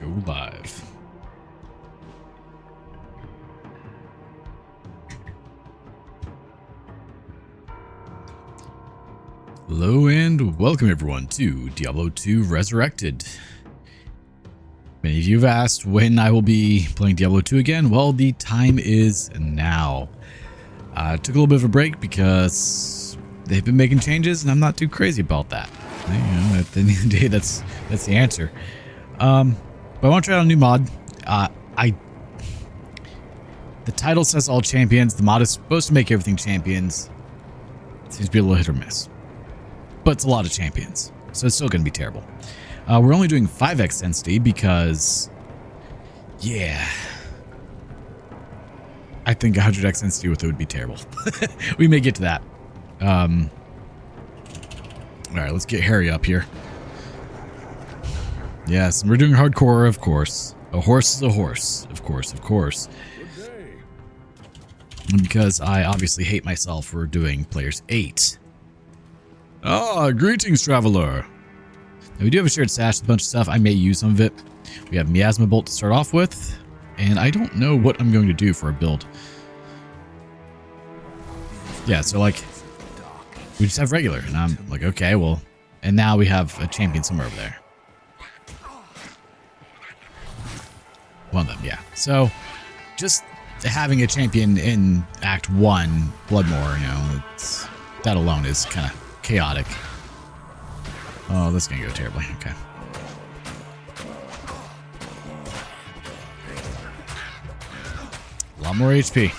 Go live. Hello and welcome everyone to Diablo 2 Resurrected. Many of you have asked when I will be playing Diablo 2 again. Well, the time is now. I took a little bit of a break because they've been making changes and I'm not too crazy about that. You know, at the end of the day, that's the answer. But I want to try out a new mod. The title says all champions. The mod is supposed to make everything champions. It seems to be a little hit or miss. But it's a lot of champions, so it's still going to be terrible. We're only doing 5x density because, yeah, I think 100x density with it would be terrible. We may get to that. All right, let's get Harry up here. Yes, and we're doing hardcore, of course. A horse is a horse, of course, of course. And because I obviously hate myself for doing players 8. Ah, greetings, traveler. Now, we do have a shared stash with a bunch of stuff. I may use some of it. We have Miasma Bolt to start off with, and I don't know what I'm going to do for a build. Yeah, so like, we just have regular, and I'm like, okay, well, and now we have a champion somewhere over there. One of them, yeah. So, just having a champion in Act 1, Bloodmore, you know, that alone is kind of chaotic. Oh, this is gonna go terribly. Okay. A lot more HP.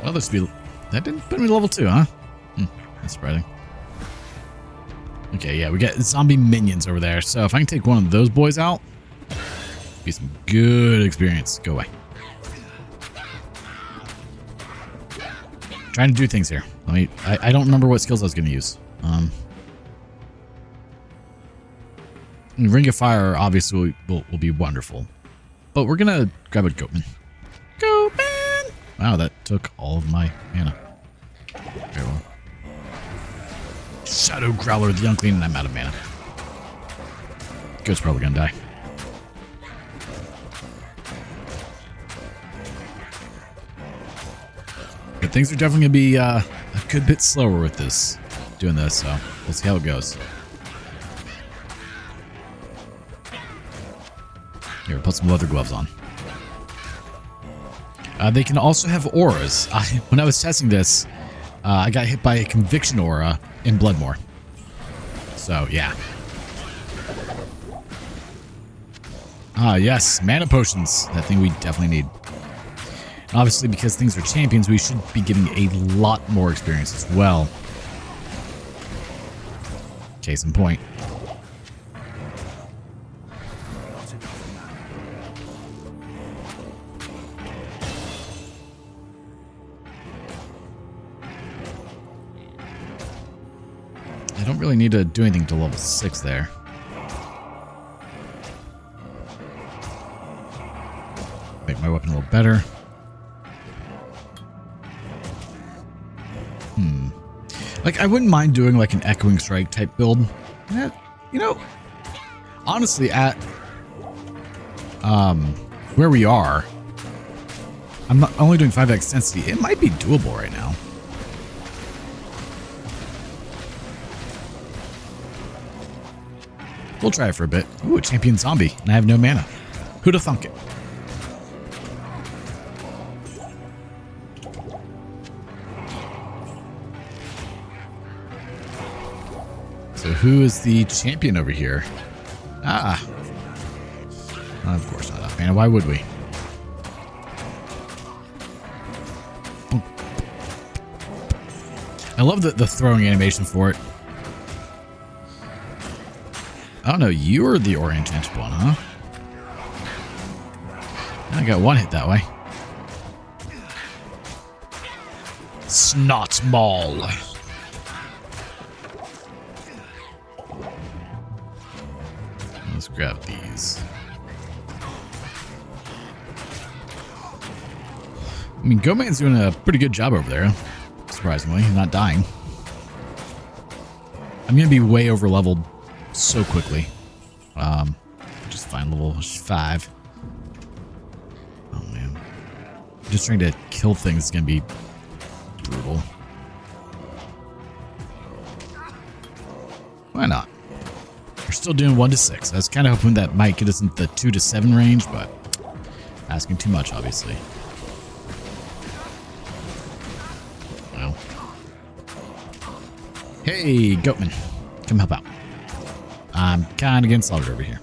Well, this would be. That didn't put me to level 2, huh? That's surprising. Okay, yeah, we got zombie minions over there. So if I can take one of those boys out, be some good experience. Go away. Trying to do things here. I don't remember what skills I was going to use. Ring of Fire obviously will be wonderful. But we're going to grab a Goatman. Goatman! Wow, that took all of my mana. Very well. Shadow Growler the Unclean, and I'm out of mana. Goat's probably going to die. But things are definitely going to be a good bit slower with this, doing this, so we'll see how it goes. Here, put some leather gloves on. They can also have auras. When I was testing this, I got hit by a conviction aura in Bloodmore. So, yeah. Ah, yes, mana potions. That thing we definitely need. Obviously, because things are champions, we should be getting a lot more experience as well. Case in point. I don't really need to do anything to level 6 there. Make my weapon a little better. Like, I wouldn't mind doing, like, an Echoing Strike type build. You know, honestly, at where we are, I'm not only doing 5x density. It might be doable right now. We'll try it for a bit. Ooh, a champion zombie, and I have no mana. Who'da thunk it? So who is the champion over here? Ah. Of course not enough mana. Why would we? I love the throwing animation for it. Oh no, you are the Orientation one, huh? I got one hit that way. Snot Maul. Let's grab these. I mean, Goatman's doing a pretty good job over there. Surprisingly, he's not dying. I'm going to be way over leveled so quickly. Just find level 5. Oh, man. Just trying to kill things is going to be brutal. Why not? We're still doing 1 to 6. I was kind of hoping that might get us into the 2 to 7 range, but asking too much, obviously. Well. Hey, Goatman. Come help out. I'm kind of getting slaughtered over here.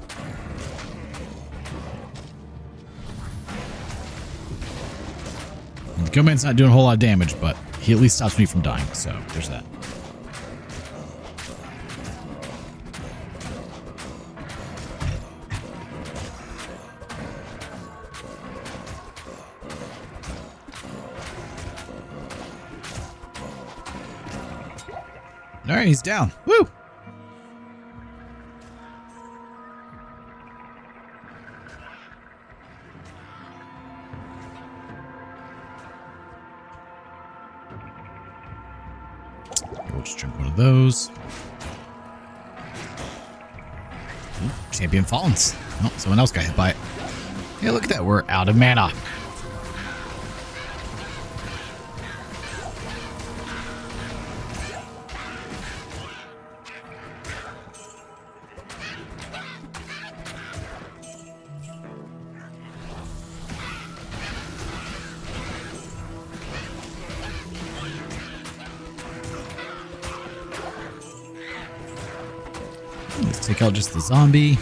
The Goatman's not doing a whole lot of damage, but he at least stops me from dying, so there's that. All right, he's down. Woo! We'll just drink one of those. Ooh, Champion Fallens. Oh, someone else got hit by it. Hey, look at that. We're out of mana. Let's take out just the zombie.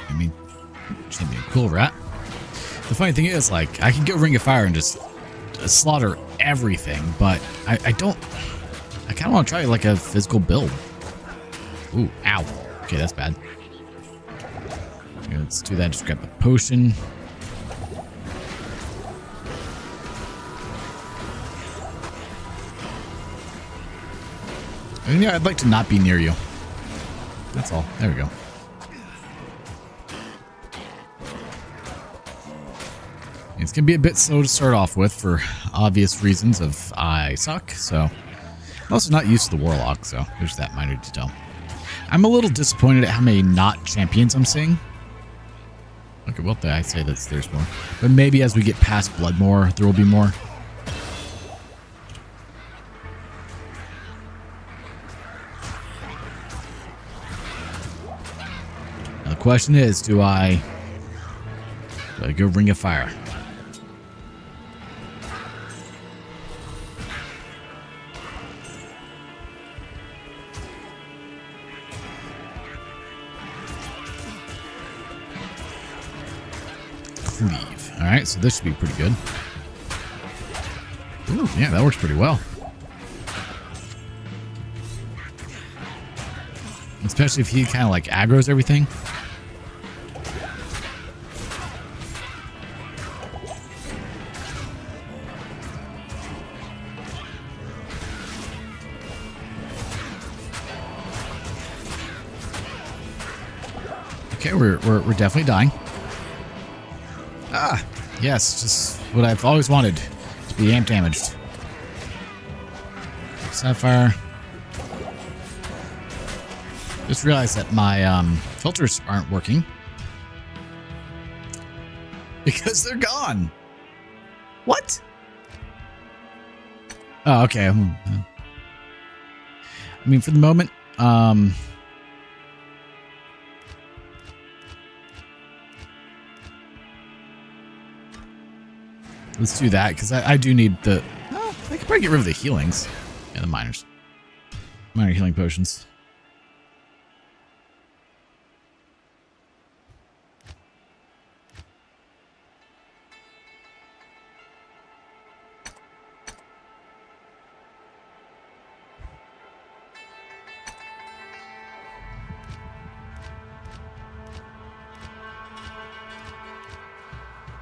I mean, champion cool rat. The funny thing is, like, I can go Ring of Fire and just slaughter everything, but I kind of want to try like a physical build. Ooh, ow. Okay, that's bad. Okay, let's do that. Just grab a potion. Yeah, I'd like to not be near you. That's all. There we go. It's going to be a bit slow to start off with for obvious reasons of I suck, so... I'm also not used to the Warlock, so there's that minor detail. I'm a little disappointed at how many not champions I'm seeing. Okay, well, I say that there's more. But maybe as we get past Bloodmore, there will be more. Now the question is, do I go Ring of Fire? Cleave. Alright, so this should be pretty good. Ooh, yeah, that works pretty well. Especially if he kind of like aggroes everything. Okay, we're definitely dying. Ah, yes, just what I've always wanted, to be amp damaged. Sapphire. Just realized that my filters aren't working. Because they're gone. What? Oh, okay. I mean, for the moment, let's do that, because I do need the... Oh, I could probably get rid of the healings. Yeah, the minors. Minor healing potions.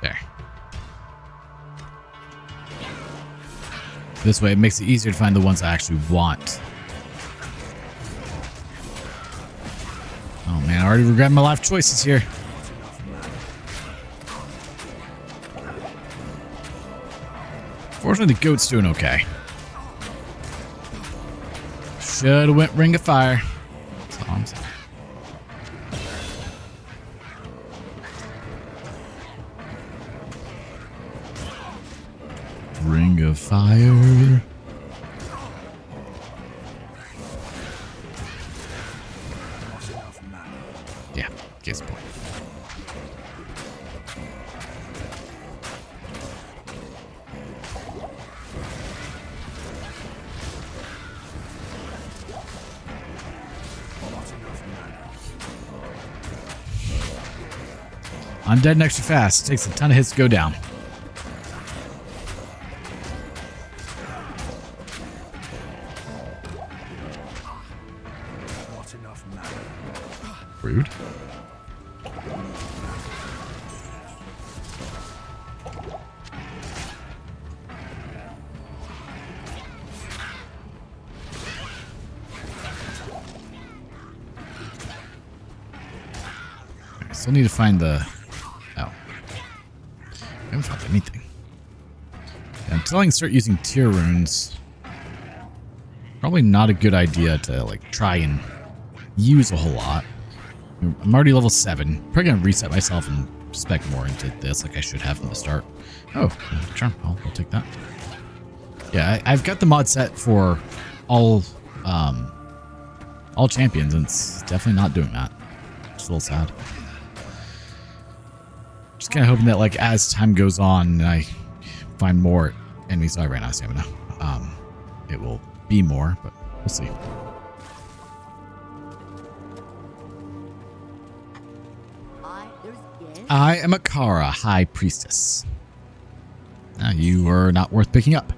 There. This way it makes it easier to find the ones I actually want. Oh man, I already regret my life choices here. Fortunately, the goat's doing okay. Should have went Ring of Fire. That's all I'm saying. Ring of Fire. Yeah, gets the point. I'm dead extra fast. Takes a ton of hits to go down. Rude. I still need to find the... Oh. I haven't found anything. Until I can start using tier runes, probably not a good idea to like try and use a whole lot. I'm already level 7. Probably gonna reset myself and spec more into this like I should have from the start. Oh, charm. I'll take that. Yeah, I've got the mod set for all champions, and it's definitely not doing that. It's a little sad. Just kind of hoping that like as time goes on and I find more enemies. I ran out of stamina. It will be more, but we'll see. I am Akara, High Priestess. You are not worth picking up.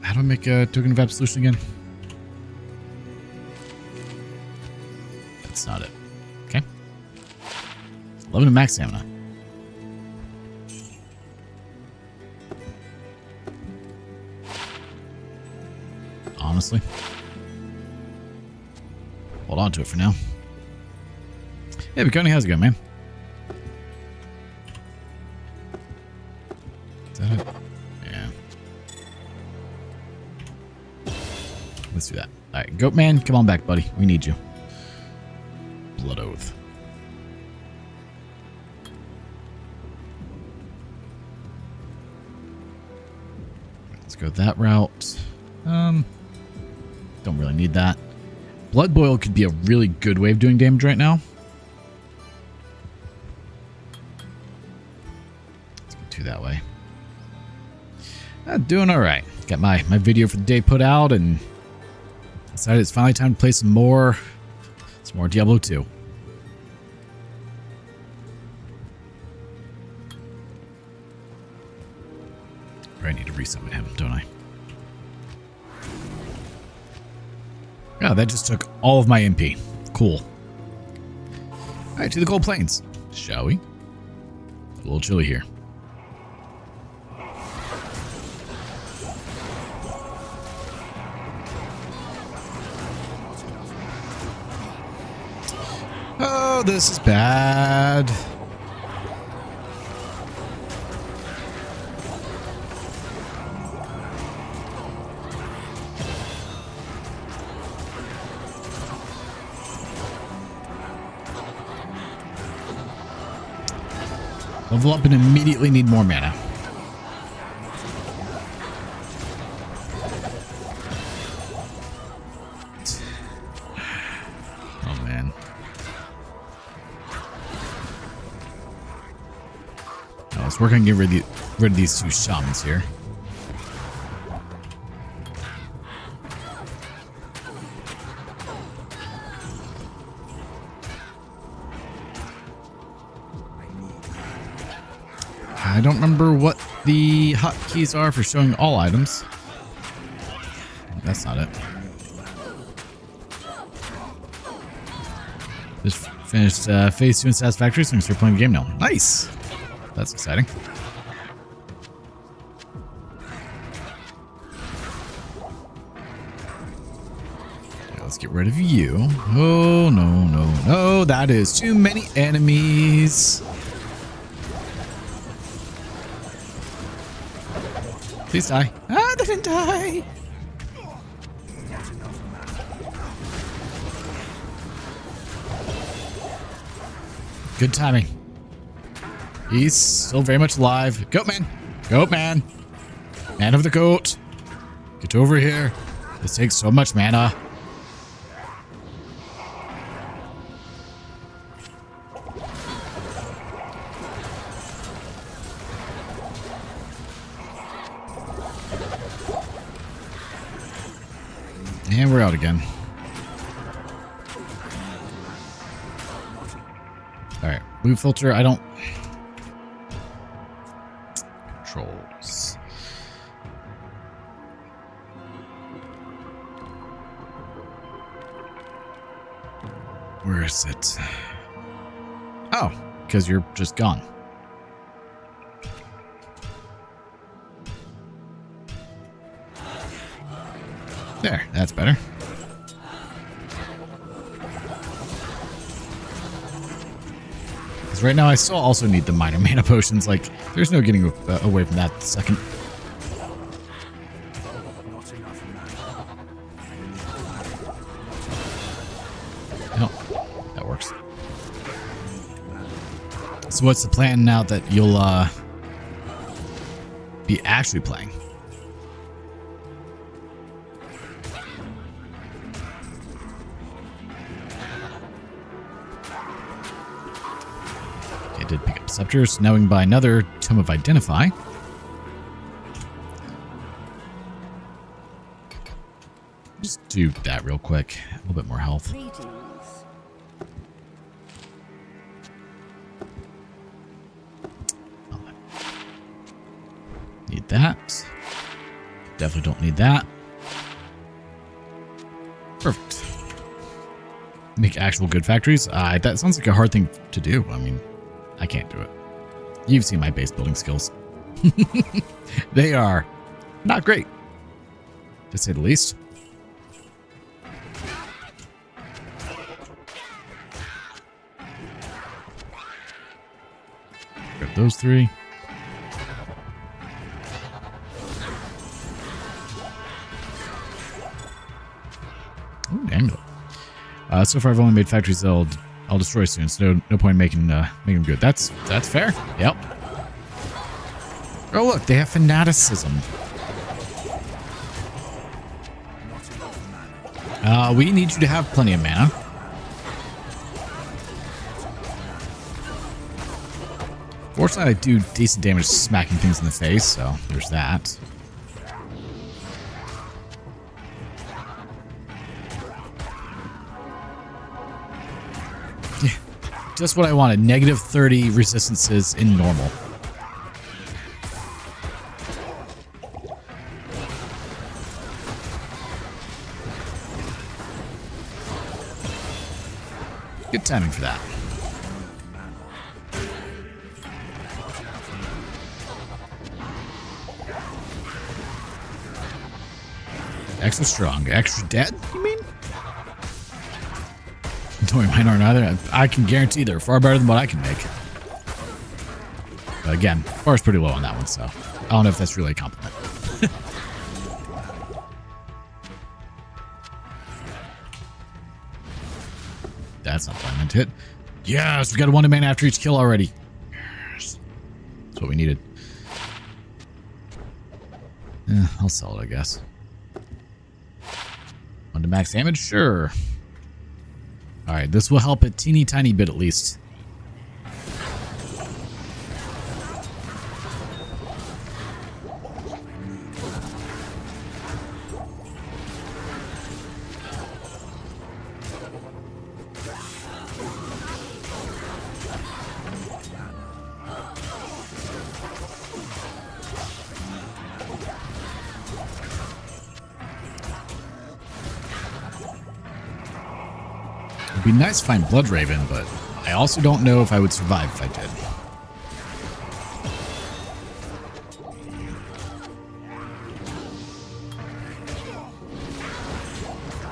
How do I make a token of absolution again? That's not it. Okay. 11 of max stamina. Honestly. Hold on to it for now. Hey, Baconi, how's it going, man? Is that it? Yeah. Let's do that. Alright, Goatman, come on back, buddy. We need you. Blood Oath. Let's go that route. Don't really need that. Blood Boil could be a really good way of doing damage right now. That way. Doing all right. Got my video for the day put out and decided it's finally time to play some more Diablo 2. I need to resummon him, don't I? Yeah, that just took all of my MP. Cool. All right, to the Gold Plains, shall we? A little chilly here. Oh, this is bad. Level up and immediately need more mana. Oh, man. Let's work on getting rid of these two shamans here. I don't remember what the hotkeys are for showing all items. That's not it. Just finished phase 2 in Satisfactory, so I'm going to start playing the game now. Nice! That's exciting. Okay, let's get rid of you. Oh, no, no, no. That is too many enemies. Please die. Ah, they didn't die. Good timing. He's still very much alive. Goat man. Goat man. Man of the goat. Get over here. This takes so much mana. And we're out again. Alright, blue filter, I don't... Controls. Where is it? Oh, because you're just gone. There, that's better. Because right now I still also need the minor mana potions. Like, there's no getting away from that second. No, that works. So what's the plan now that you'll be actually playing? Did pick up scepters, now we can buy another Tome of Identify. Just do that real quick. A little bit more health. Need that. Definitely don't need that. Perfect. Make actual good factories. That sounds like a hard thing to do. I mean, I can't do it. You've seen my base building skills. They are not great, to say the least. Grab those three. Ooh, amulet. So far I've only made factories that'll I'll destroy soon, so no point in making them good. That's fair. Yep. Oh look, they have fanaticism. We need you to have plenty of mana. Fortunately, I do decent damage smacking things in the face, so there's that. Just what I wanted. Negative 30 resistances in normal. Good timing for that. Extra strong. Extra dead, you mean? Don't worry, mine aren't either. I can guarantee they're far better than what I can make. But again, bar's pretty low on that one, so I don't know if that's really a compliment. That's not what I meant to hit. Yes, we got a 1 mana after each kill already. Yes. That's what we needed. I'll sell it, I guess. 1 to max damage? Sure. Alright, this will help a teeny tiny bit at least. It'd be nice to find Blood Raven, but I also don't know if I would survive if I did.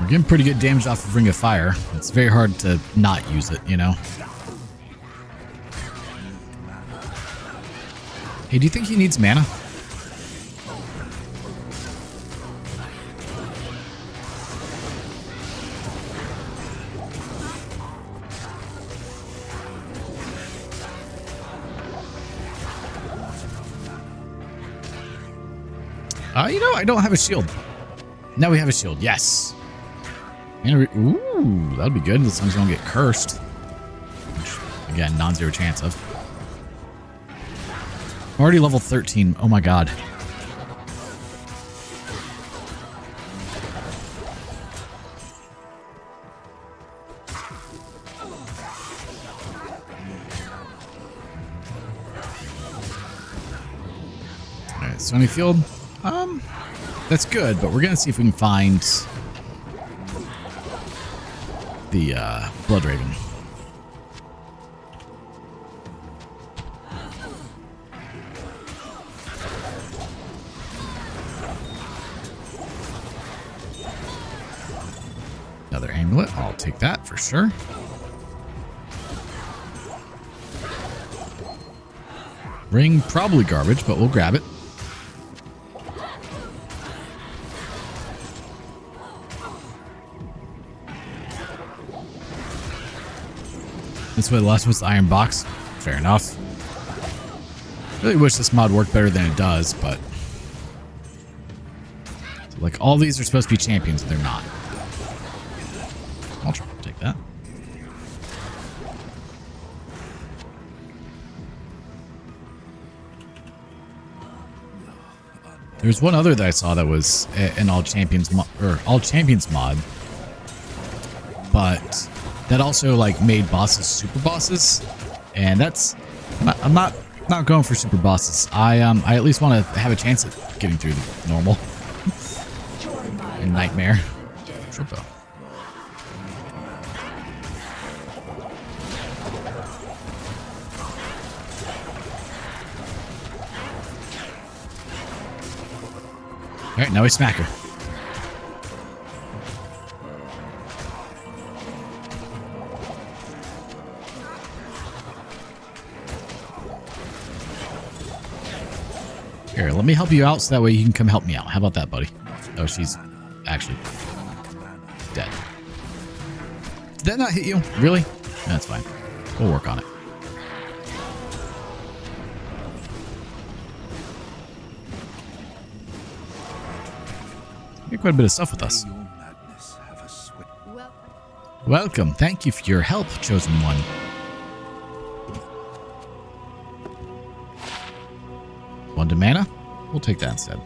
We're getting pretty good damage off of Ring of Fire. It's very hard to not use it, you know? Hey, do you think he needs mana? You know, I don't have a shield. Now we have a shield. Yes. And ooh, that'll be good. As long as we don't get cursed. Which, again, non-zero chance of. I'm already level 13. Oh my god. Alright, Stony Field. That's good, but we're gonna see if we can find the Blood Raven. Another amulet. I'll take that for sure. Ring, probably garbage, but we'll grab it. This way the last one's the iron box. Fair enough. Really wish this mod worked better than it does, but like all these are supposed to be champions, and they're not. I'll try to take that. There's one other that I saw that was an all champions mod, but that also like made bosses super bosses, and that's I'm not going for super bosses. I at least want to have a chance at getting through the normal and nightmare. Triple. All right, now we smack her. Here, let me help you out so that way you can come help me out. How about that, buddy? Oh, she's actually dead. Did that not hit you? Really? That's fine. We'll work on it. You got quite a bit of stuff with us. Welcome. Thank you for your help, Chosen One. One to mana? We'll take that instead.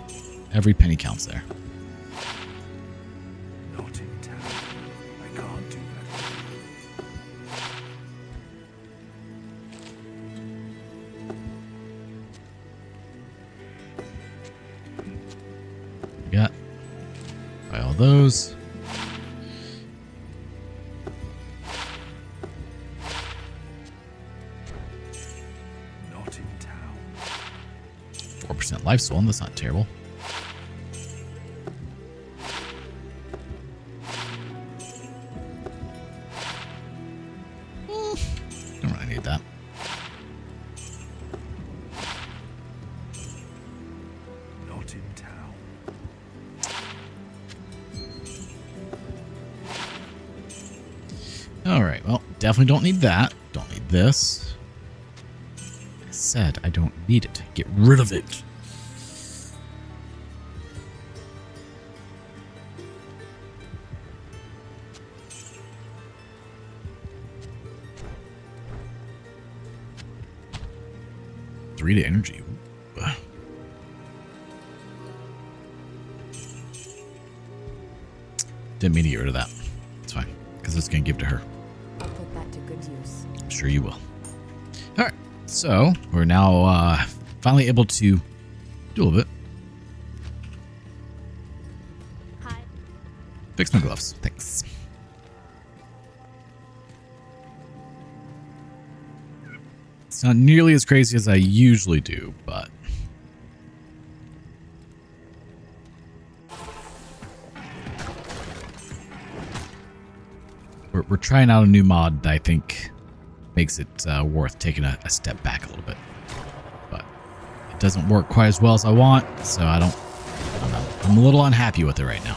Every penny counts there. Not in town. I can't do that. We got buy all those. Not in town. 4% life stolen, that's not terrible. Don't really need that. Not in town. Alright, well, definitely don't need that. Don't need this. I said I don't need it. Get rid of it. Three to energy. Ooh. Didn't mean to get rid of that. It's fine, because it's going to give it to her. I'll put that to good use. I'm sure you will. All right, so we're now finally able to do a little bit. Hi. Fix my gloves. Thanks. It's not nearly as crazy as I usually do, but we're trying out a new mod that I think makes it worth taking a step back a little bit. But it doesn't work quite as well as I want, so I don't know. I'm a little unhappy with it right now.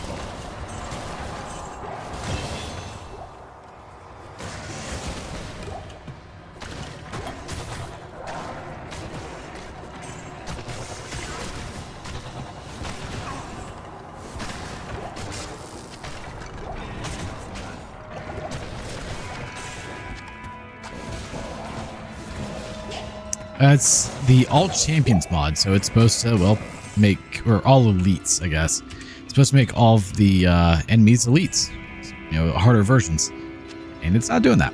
It's the all champions mod, so it's supposed to, well, make, or all elites, I guess. It's supposed to make all of the enemies elites, you know, harder versions. And it's not doing that.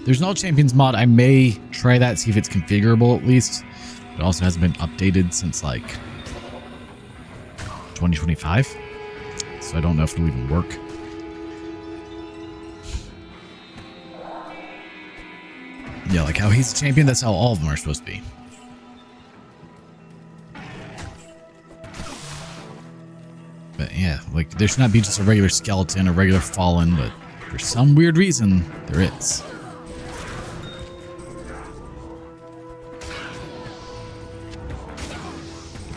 There's an all champions mod. I may try that, see if it's configurable at least. It also hasn't been updated since like 2025. So I don't know if it'll even work. Yeah, like how he's a champion, that's how all of them are supposed to be. But yeah, like there should not be just a regular skeleton, a regular fallen, but for some weird reason, there is.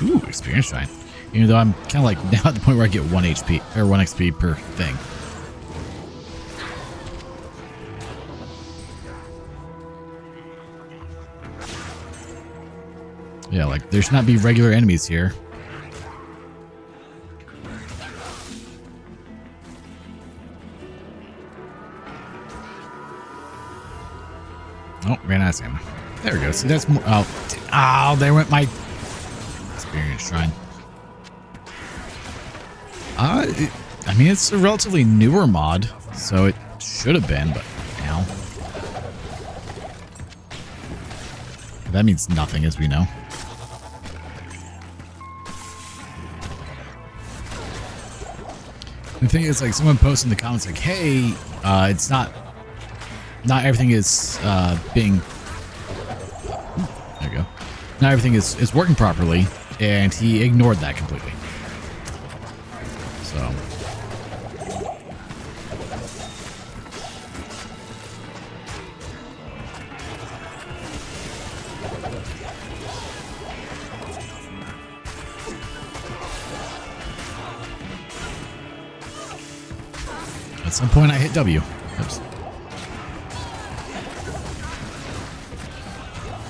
Ooh, experience shrine. Even though I'm kind of like now at the point where I get 1 HP or 1 XP per thing. Yeah, like there should not be regular enemies here. Oh, ran out of ammo. There we go. See, that's more. Oh, there went my experience shrine. I mean, it's a relatively newer mod, so it should have been, but now. That means nothing, as we know. The thing is, like, someone posted in the comments, like, hey, it's not everything is being, there you go. Not everything is working properly, and he ignored that completely. So. At some point I hit W. Oops. I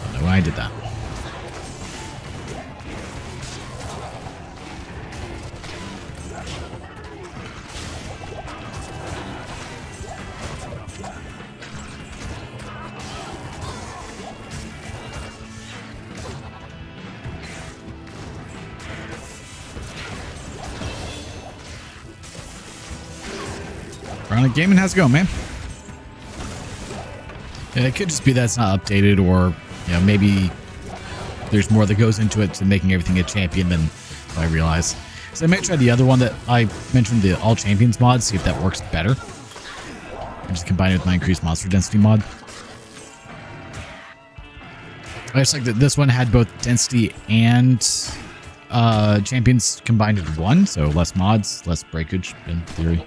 don't know why I did that. Chronic Gaming, how's it going, man? Yeah, it could just be that it's not updated, or you know, maybe there's more that goes into it to making everything a champion than I realize. So I might try the other one that I mentioned, the All Champions mod, see if that works better. And just combine it with my increased monster density mod. I just like that this one had both density and champions combined into one, so less mods, less breakage in theory.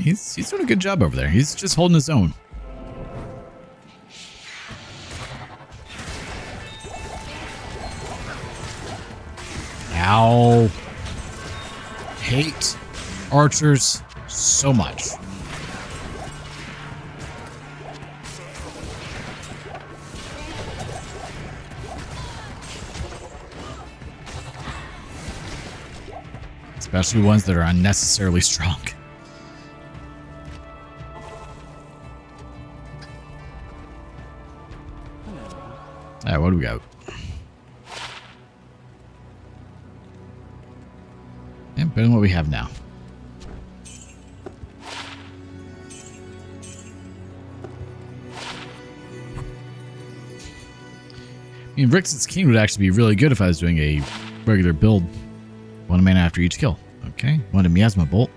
He's doing a good job over there. He's just holding his own. Ow. Hate archers so much. Especially ones that are unnecessarily strong. Alright, what do we got? Yeah, better than what we have now. I mean, Rix's King would actually be really good if I was doing a regular build. 1 mana after each kill. Okay, 1 Miasma Bolt.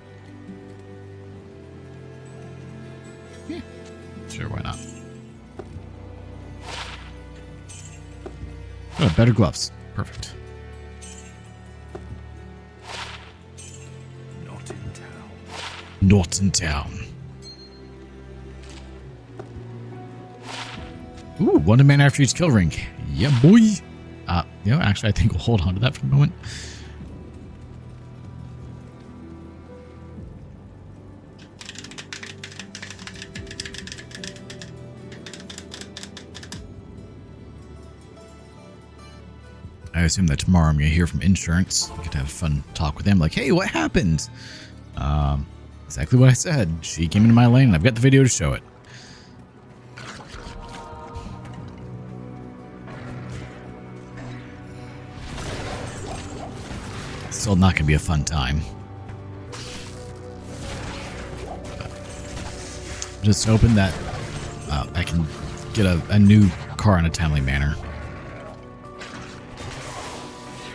Yeah, sure, why not? Oh, better gloves. Perfect. Not in town. Not in town. Ooh, 1 mana after each kill ring. Yeah, boy. You know, actually, I think we'll hold on to that for a moment. assume that tomorrow I'm going to hear from insurance. I get to have a fun talk with them. Like, hey, what happened? Exactly what I said. She came into my lane and I've got the video to show it. Still not going to be a fun time. Just hoping that I can get a new car in a timely manner.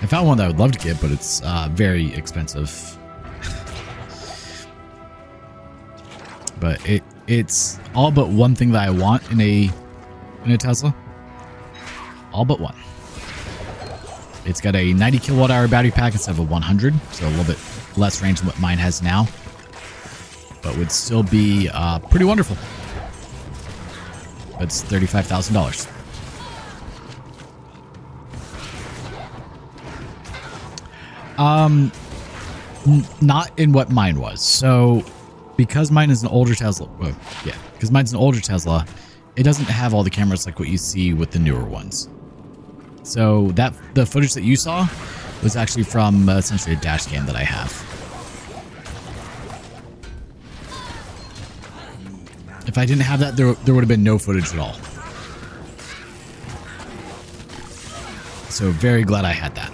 I found one that I would love to get, but it's very expensive. But it's all but one thing that I want in a Tesla. All but one. It's got a 90 kilowatt hour battery pack instead of a 100, so a little bit less range than what mine has now. But would still be pretty wonderful. It's $35,000. Not in what mine was. So, because mine is an older Tesla, because mine's an older Tesla, it doesn't have all the cameras like what you see with the newer ones. So the footage that you saw was actually from essentially a dash cam that I have. If I didn't have that, there would have been no footage at all. So very glad I had that.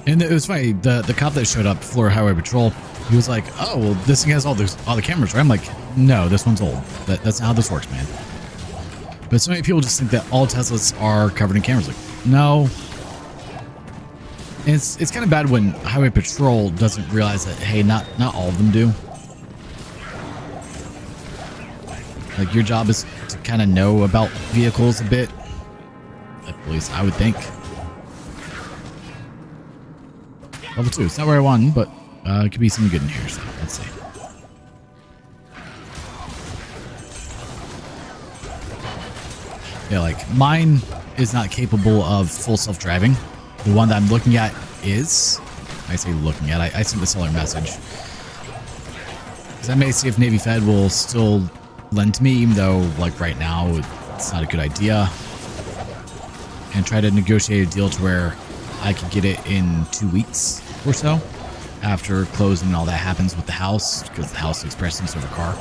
And it was funny, the cop that showed up, Florida Highway Patrol, he was like, oh, well, this thing has all the cameras, right? I'm like, no, this one's old. That's not how this works, man. But so many people just think that all Teslas are covered in cameras. Like, no. And it's kind of bad when Highway Patrol doesn't realize that, hey, not all of them do. Like, your job is to kind of know about vehicles a bit. At least I would think. Level 2. It's not where I wanted, but it could be something good in here, so let's see. Yeah, like, mine is not capable of full self-driving. The one that I'm looking at is. I say looking at. I sent the seller a message. Because I may see if Navy Fed will still lend to me, even though, like, right now, it's not a good idea. And try to negotiate a deal to where I could get it in 2 weeks or so after closing and all that happens with the house, because the house takes precedence over car.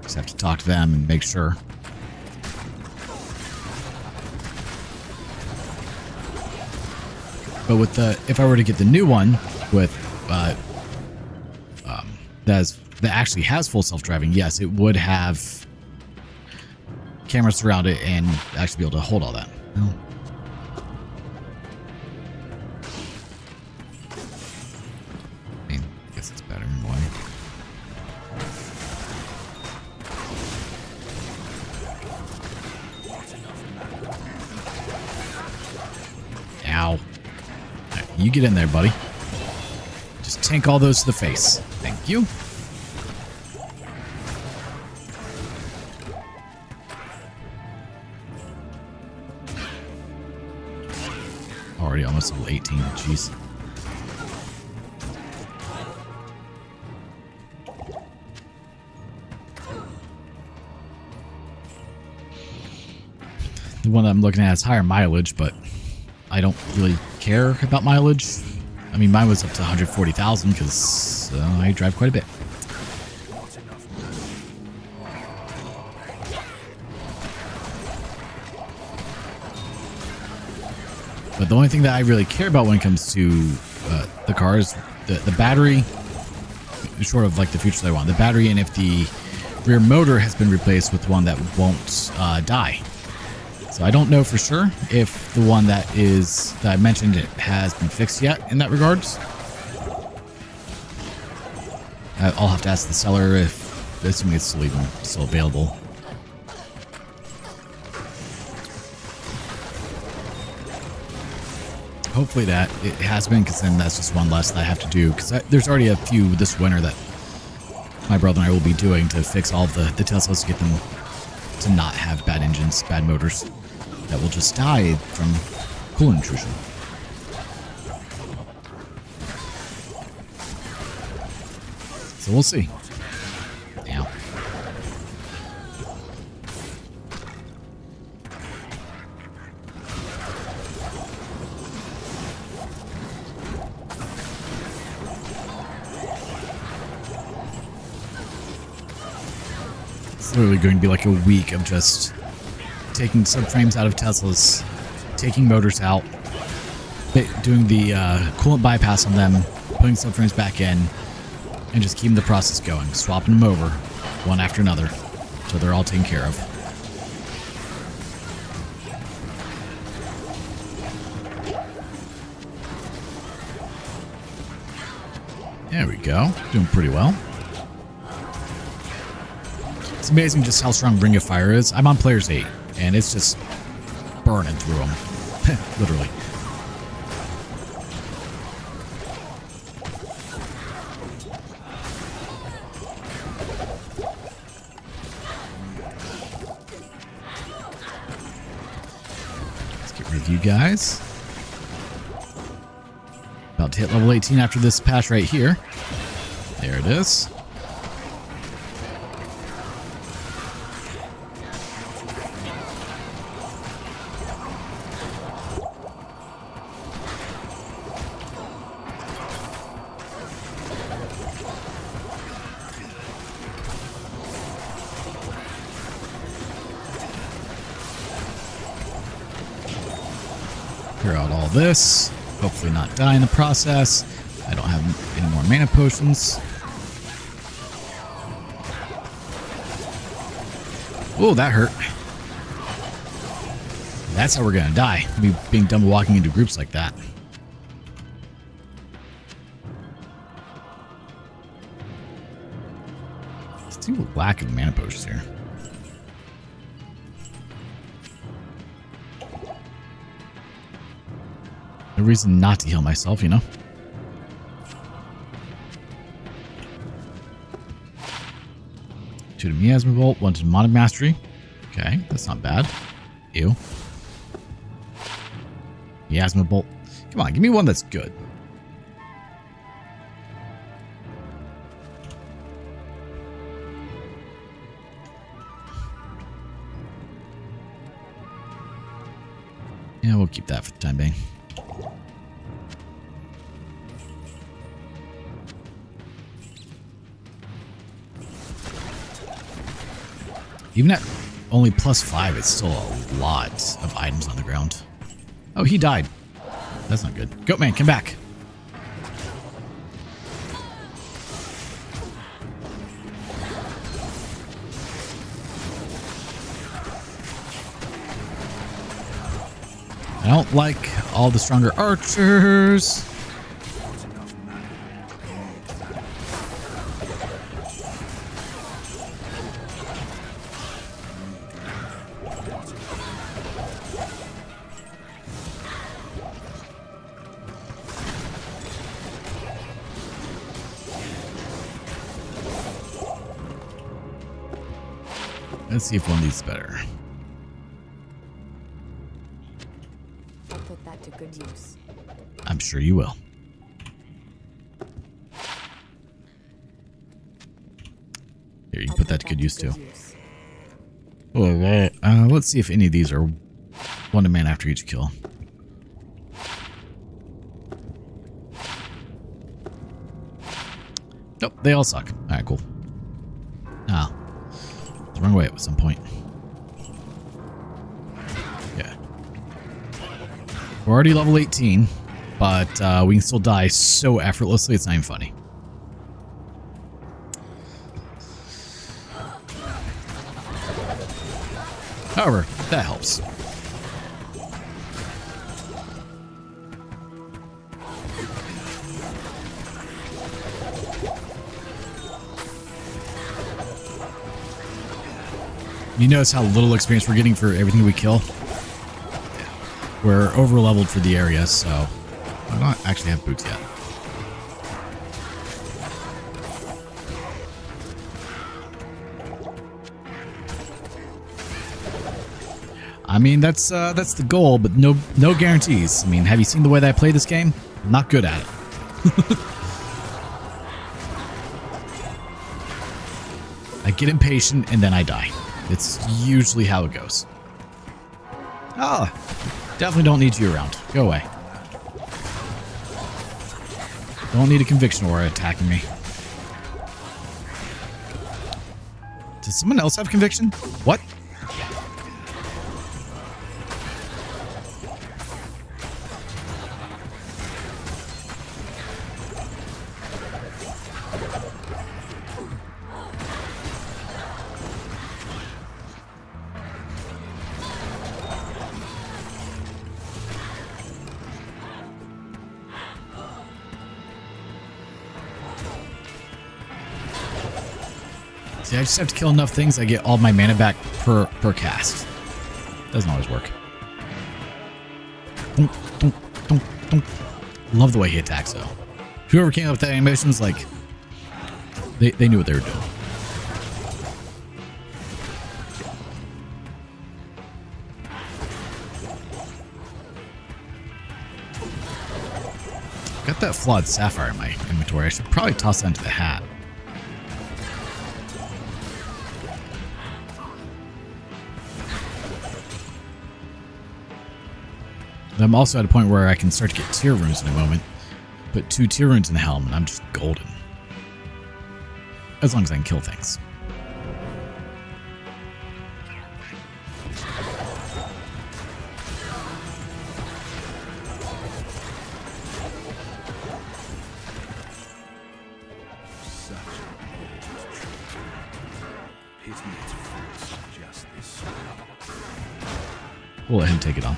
Just have to talk to them and make sure. But with if I were to get the new one with that actually has full self-driving, yes, it would have cameras around it and actually be able to hold all that. Oh. I mean, I guess it's better in a way. Ow. All right, you get in there, buddy. Just tank all those to the face. Thank you. Already almost level 18. Jeez. The one that I'm looking at has higher mileage, but I don't really care about mileage. I mean, mine was up to 140,000 because I drive quite a bit. But the only thing that I really care about when it comes to the car is the battery, sort of like the features I want. The battery, and if the rear motor has been replaced with one that won't die. So I don't know for sure if the one that I mentioned it has been fixed yet in that regards. I'll have to ask the seller if, assuming it's still available. Hopefully that it has been, because then that's just one less that I have to do. Because there's already a few this winter that my brother and I will be doing to fix all of the Teslas to get them to not have bad engines, bad motors that will just die from coolant intrusion. So we'll see. Yeah. It's literally going to be like a week of just taking subframes out of Teslas, taking motors out, doing the coolant bypass on them, putting subframes back in, and just keeping the process going, swapping them over one after another until they're all taken care of. There we go. Doing pretty well. It's amazing just how strong Ring of Fire is. I'm on players 8, and it's just burning through them. Literally. Let's get rid of you guys. About to hit level 18 after this patch right here. There it is. Clear out all this. Hopefully not die in the process. I don't have any more mana potions. Oh, that hurt. That's how we're gonna die. Me being dumb walking into groups like that. Let's do a lack of mana potions here. No reason not to heal myself, you know? Two to Miasma Bolt, one to Demonic Mastery. Okay, that's not bad. Ew. Miasma Bolt. Come on, give me one that's good. Yeah, we'll keep that for the time being. Even at only +5, it's still a lot of items on the ground. Oh, he died. That's not good. Goatman, come back. I don't like all the stronger archers. Let's see if one of these is better. I'll put that to good use. I'm sure you will. Here, you can put that to good use too. Let's see if any of these are one to man after each kill. Nope, they all suck. Alright, cool. Ah. The wrong way at some point. Yeah. We're already level 18, but we can still die so effortlessly, it's not even funny. However, that helps. You notice how little experience we're getting for everything we kill? We're over leveled for the area, so I don't actually have boots yet. I mean, that's the goal, but no guarantees. I mean, have you seen the way that I play this game? I'm not good at it. I get impatient and then I die. It's usually how it goes. Oh, definitely don't need you around. Go away. Don't need a conviction aura attacking me. Does someone else have conviction? What? See, I just have to kill enough things I get all my mana back per cast. Doesn't always work. Dunk, dunk, dunk, dunk. Love the way he attacks though. Whoever came up with that animation was like, they knew what they were doing. Got that flawed sapphire in my inventory. I should probably toss that into the hat. I'm also at a point where I can start to get tier runes in a moment. Put 2 tier runes in the helm and I'm just golden. As long as I can kill things. Such an old tree. Pity its fruits just this small. We'll let him take it on.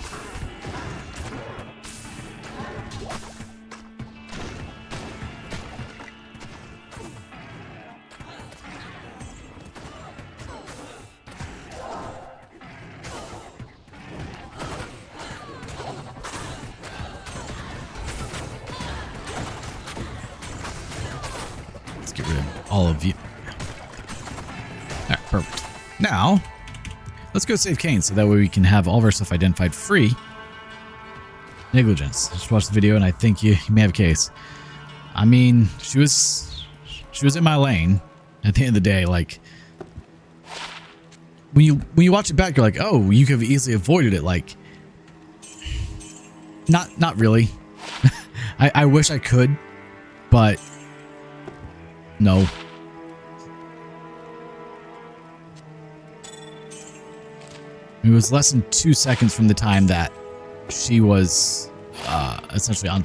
Get rid of all of you. Alright, perfect. Now, let's go save Kane so that way we can have all of our stuff identified free. Negligence. Just watched the video and I think you may have a case. I mean, she was in my lane. At the end of the day, like when you watch it back, you're like, oh, you could have easily avoided it. Like, not really. I wish I could, but no. It was less than 2 seconds from the time that she was essentially on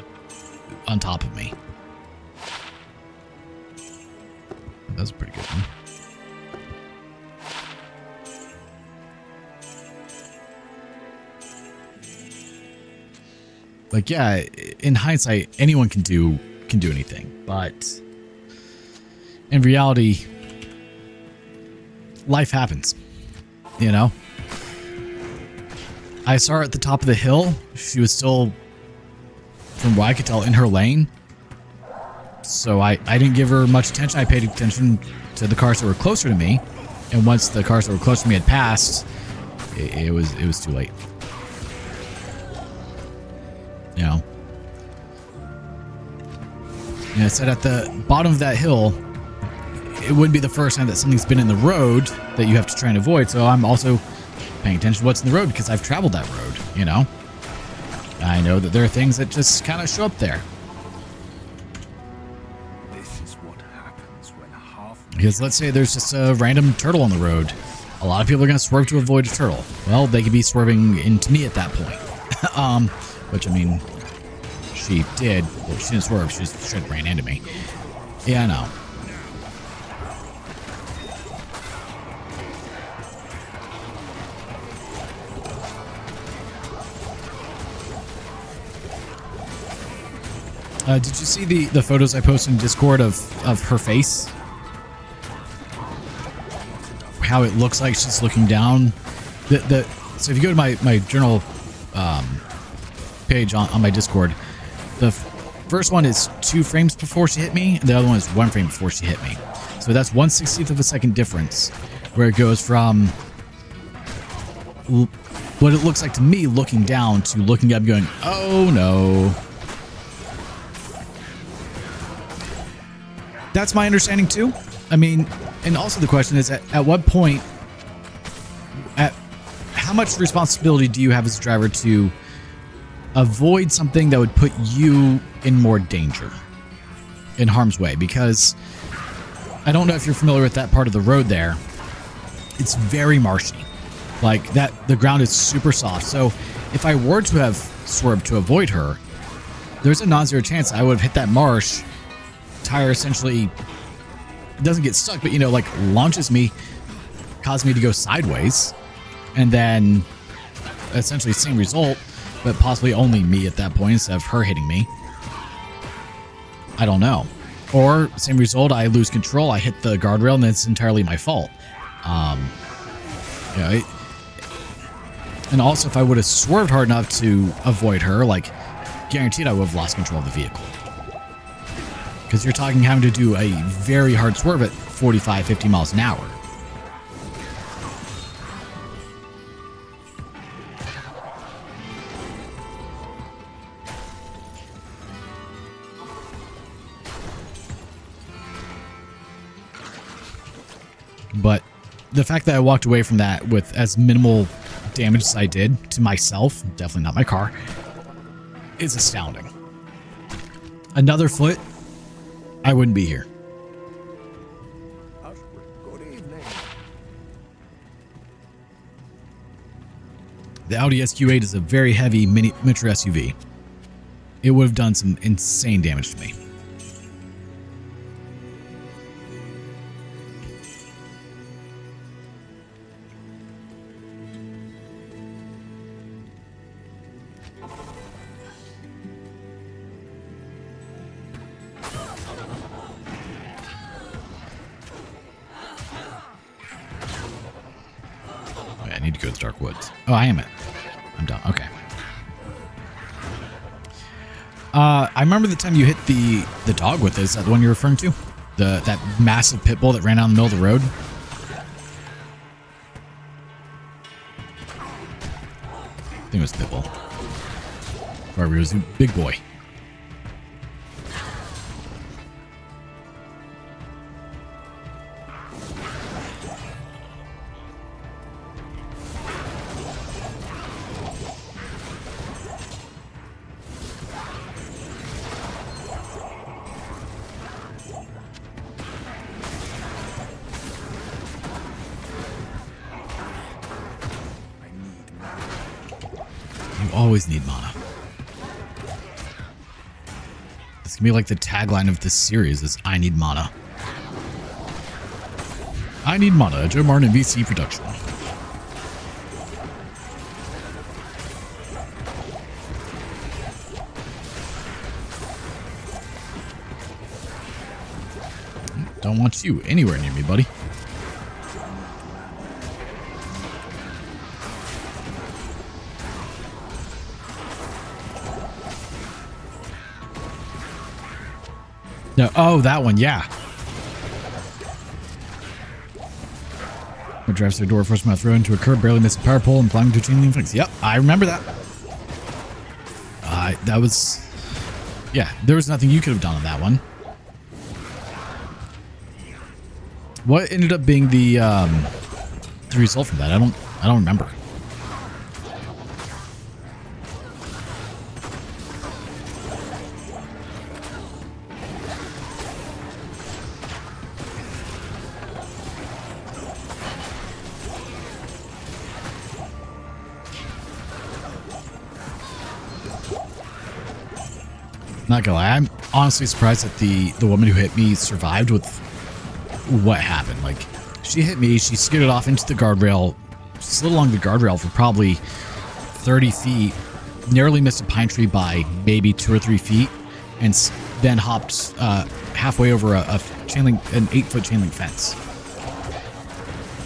top of me. That was a pretty good one. Like, yeah, in hindsight, anyone can do anything, but in reality, life happens, you know? I saw her at the top of the hill. She was still, from what I could tell, in her lane. So I didn't give her much attention. I paid attention to the cars that were closer to me. And once the cars that were closer to me had passed, it was too late. You know? And I said at the bottom of that hill, it wouldn't be the first time that something's been in the road that you have to try and avoid. So I'm also paying attention to what's in the road because I've traveled that road, you know? I know that there are things that just kind of show up there. This is what happens when half. Because let's say there's just a random turtle on the road. A lot of people are going to swerve to avoid a turtle. Well, they could be swerving into me at that point. Which, I mean, she did. Well, she didn't swerve. She just straight ran into me. Yeah, I know. Did you see the photos I posted in Discord of her face? How it looks like she's looking down. So if you go to my journal page on my Discord, the first one is 2 frames before she hit me, and the other one is 1 frame before she hit me. So that's 1/60th of a second difference, where it goes from what it looks like to me looking down to looking up going, oh no. That's my understanding too. I mean, and also the question is at what point, how much responsibility do you have as a driver to avoid something that would put you in more danger, in harm's way? Because I don't know if you're familiar with that part of the road there. It's very marshy. Like that, the ground is super soft. So if I were to have swerved to avoid her, there's a non-zero chance I would have hit that marsh. Tire essentially doesn't get stuck, but, you know, like launches me, causes me to go sideways, and then essentially same result, but possibly only me at that point instead of her hitting me. I don't know. Or same result, I lose control, I hit the guardrail, and it's entirely my fault. You know, and also if I would have swerved hard enough to avoid her, like guaranteed I would have lost control of the vehicle. Because you're talking having to do a very hard swerve at 45, 50 miles an hour. But the fact that I walked away from that with as minimal damage as I did to myself, definitely not my car, is astounding. Another foot, I wouldn't be here. Good evening. The Audi SQ8 is a very heavy miniature SUV. It would have done some insane damage to me. I need to go to the dark woods. Oh, I am it. I'm done. Okay. I remember the time you hit the dog with it. Is that the one you're referring to? That massive pit bull that ran out in the middle of the road? I think it was pit bull. Or it was a big boy. Always need mana. This can be like the tagline of this series is I need mana. I need mana, a JoeMartinMVC production. Don't want you anywhere near me, buddy. No, oh, that one, yeah. It drives through a door, first mouth road into a curb, barely missed a power pole, and climbing to a chain link fence. Yep, I remember that. That was... Yeah, there was nothing you could have done on that one. What ended up being the result from that? I don't remember. Not gonna lie, I'm honestly surprised that the woman who hit me survived with what happened. Like, she hit me, she skidded off into the guardrail, slid along the guardrail for probably 30 feet, narrowly missed a pine tree by maybe 2 or 3 feet, and then hopped halfway over an 8-foot chain link fence.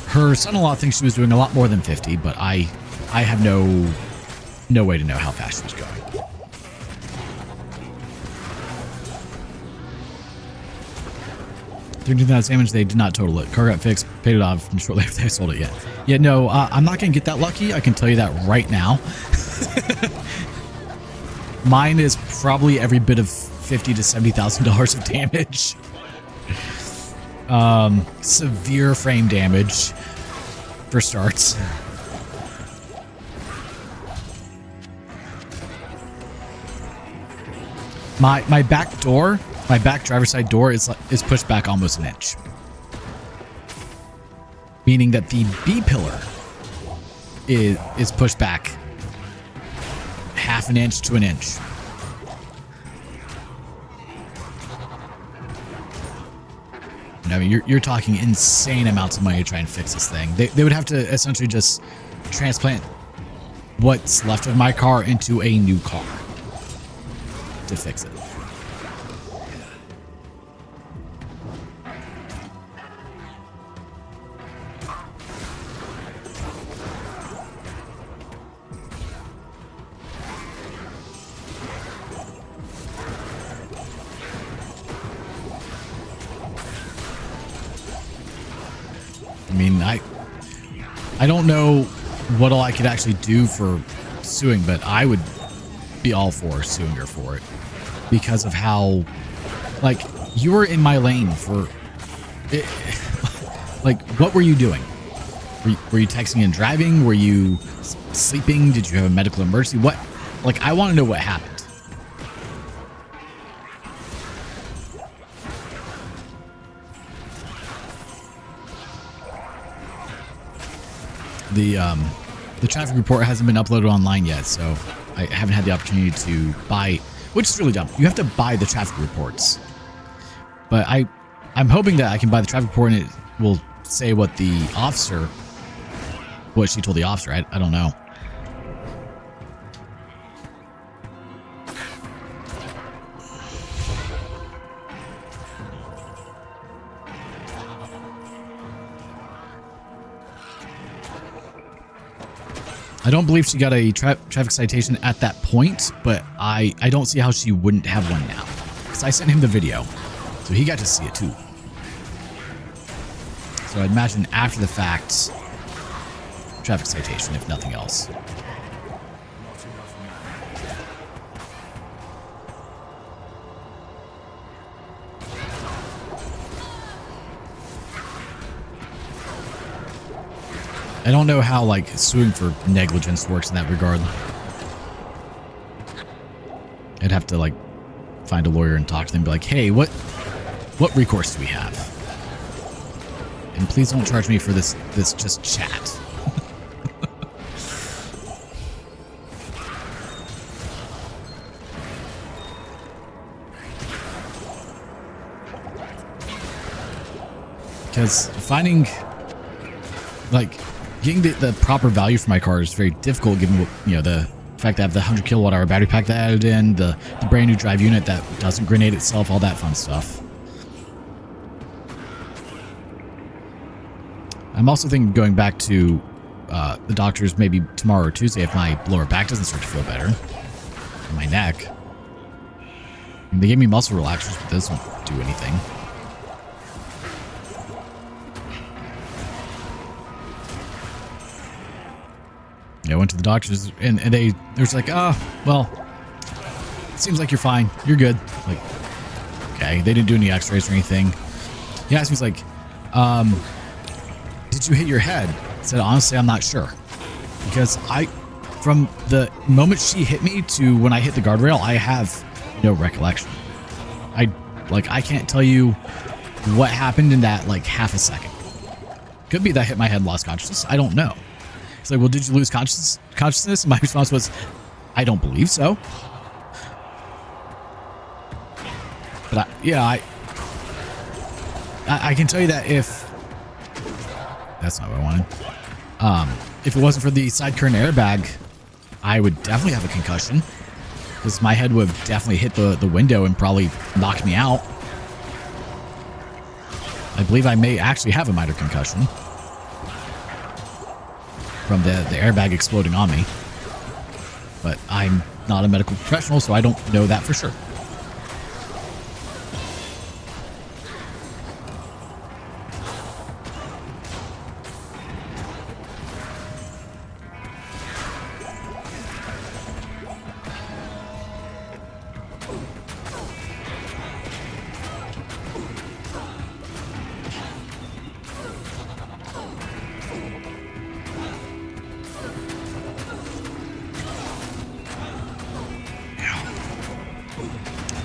Her son-in-law thinks she was doing a lot more than 50, but I have no way to know how fast she was going. 13,000 damage. They did not total it. Car got fixed, paid it off, and shortly after they sold it. Yeah, no, I'm not going to get that lucky. I can tell you that right now. Mine is probably every bit of $50,000 to $70,000 of damage. Severe frame damage for starts. My back door, my back driver's side door is pushed back almost an inch, meaning that the B pillar is pushed back half an inch to an inch. I mean, you're talking insane amounts of money to try and fix this thing. They would have to essentially just transplant what's left of my car into a new car to fix it. I mean, I don't know what all I could actually do for suing, but I would be all for suing her for it because of how, like, you were in my lane for it. Like, what were you doing? Were you texting and driving? Were you sleeping? Did you have a medical emergency? What? Like, I want to know what happened. The traffic report hasn't been uploaded online yet, so I haven't had the opportunity to buy, which is really dumb. You have to buy the traffic reports. But I'm hoping that I can buy the traffic report and it will say what she told the officer. I don't know. I don't believe she got a traffic citation at that point, but I don't see how she wouldn't have one now. Because I sent him the video, so he got to see it too. So I'd imagine after the fact, traffic citation, if nothing else. I don't know how, like, suing for negligence works in that regard. I'd have to, like, find a lawyer and talk to them and be like, hey, what recourse do we have? And please don't charge me for this just chat. Because finding, like, getting the proper value for my car is very difficult given, you know, the fact that I have the 100 kilowatt hour battery pack that I added in, the brand new drive unit that doesn't grenade itself, all that fun stuff. I'm also thinking of going back to the doctor's maybe tomorrow or Tuesday if my lower back doesn't start to feel better. And my neck. And they gave me muscle relaxers, but those don't do anything. Yeah, I went to the doctors and they're just like, oh, well, it seems like you're fine. You're good. Like, okay. They didn't do any x-rays or anything. He asked me, he's like, did you hit your head? I said, honestly, I'm not sure. Because from the moment she hit me to when I hit the guardrail, I have no recollection. I can't tell you what happened in that, like, half a second. Could be that I hit my head and lost consciousness. I don't know. He's like, well, did you lose consciousness? And my response was, I don't believe so. But I can tell you that if that's not what I wanted. If it wasn't for the side current airbag, I would definitely have a concussion because my head would have definitely hit the window and probably knocked me out. I believe I may actually have a minor concussion from the airbag exploding on me. But I'm not a medical professional, so I don't know that for sure.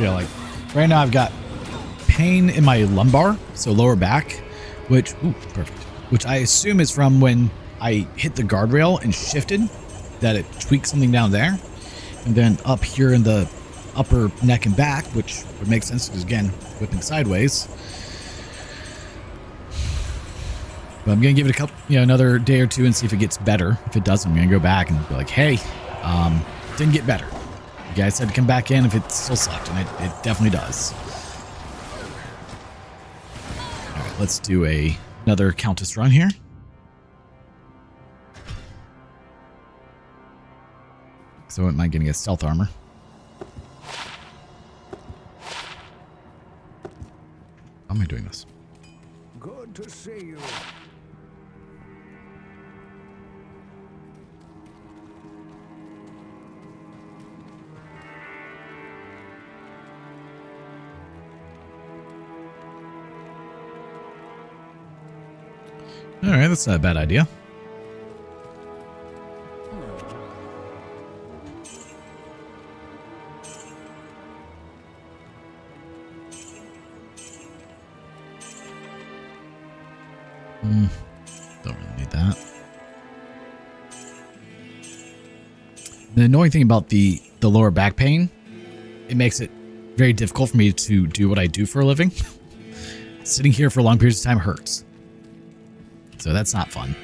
Yeah, like right now I've got pain in my lumbar, so lower back, which, ooh, perfect. Which I assume is from when I hit the guardrail and shifted, that it tweaked something down there. And then up here in the upper neck and back, which would make sense because, again, whipping sideways. But I'm going to give it a couple, another day or two and see if it gets better. If it doesn't, I'm going to go back and be like, hey, didn't get better. You guys said to come back in if it still sucked, and it definitely does. All right, let's do another Countess run here. So I wouldn't mind getting a stealth armor. How am I doing this? Good to see you. All right, that's not a bad idea. Don't really need that. The annoying thing about the lower back pain, it makes it very difficult for me to do what I do for a living. Sitting here for long periods of time hurts. So that's not fun.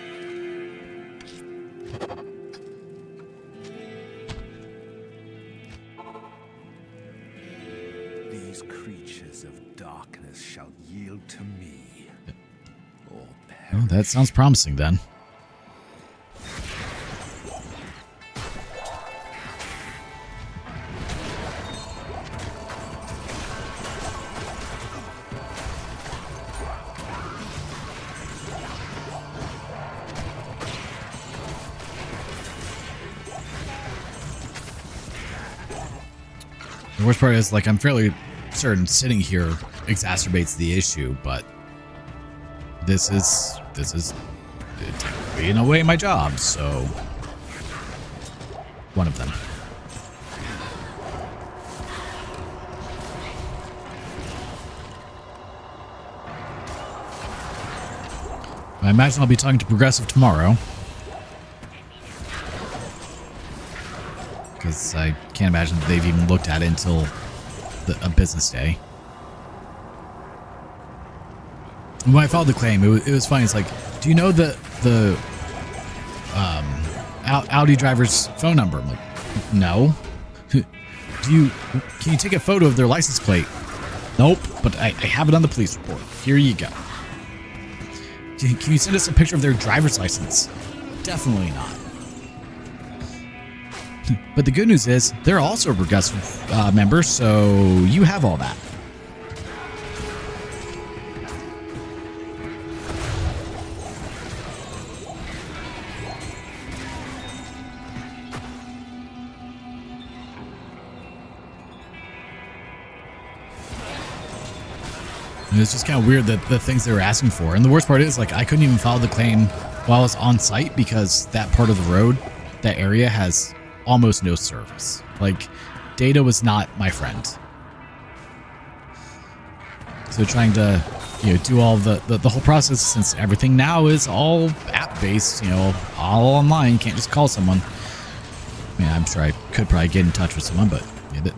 These creatures of darkness shall yield to me. Or perish. Oh, that sounds promising then. The worst part is, like, I'm fairly certain sitting here exacerbates the issue, but this is technically in a way my job, so one of them. I imagine I'll be talking to Progressive tomorrow. Because I can't imagine that they've even looked at it until a business day. When I filed the claim, it was funny. It's like, do you know the Audi driver's phone number? I'm like, no. Can you take a photo of their license plate? Nope, but I have it on the police report. Here you go. Can you send us a picture of their driver's license? Definitely not. But the good news is they're also a Progressive member, so you have all that. And it's just kind of weird that the things they were asking for. And the worst part is, like, I couldn't even file the claim while I was on site because that part of the road, that area has almost no service. Like, data was not my friend. So trying to, do all the whole process, since everything now is all app-based, all online, you can't just call someone. I mean, I'm sure I could probably get in touch with someone, but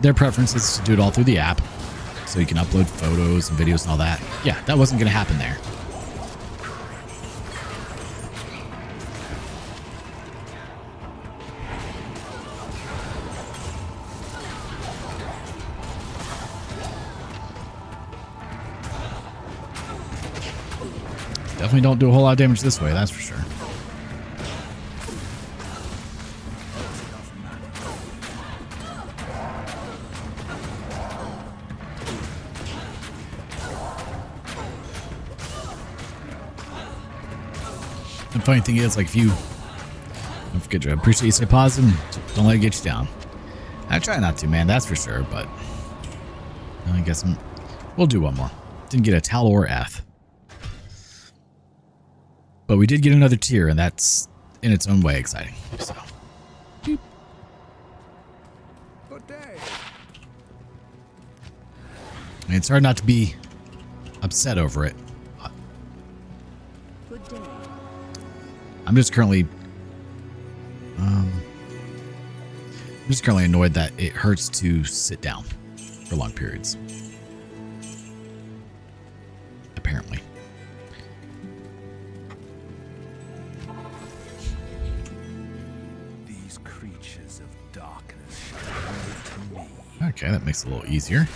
their preference is to do it all through the app, so you can upload photos and videos and all that. Yeah, that wasn't going to happen there. Definitely don't do a whole lot of damage this way, that's for sure. The funny thing is, like, if you don't forget to appreciate you, stay positive, don't let it get you down. I try not to, man, that's for sure, but I guess we'll do one more. Didn't get a Tal or F. But we did get another tier, and that's in its own way exciting. So. Good day. mean, it's hard not to be upset over it. Good day. I'm just currently annoyed that it hurts to sit down for long periods. Apparently. These creatures of darkness shall come to me. Okay, that makes it a little easier.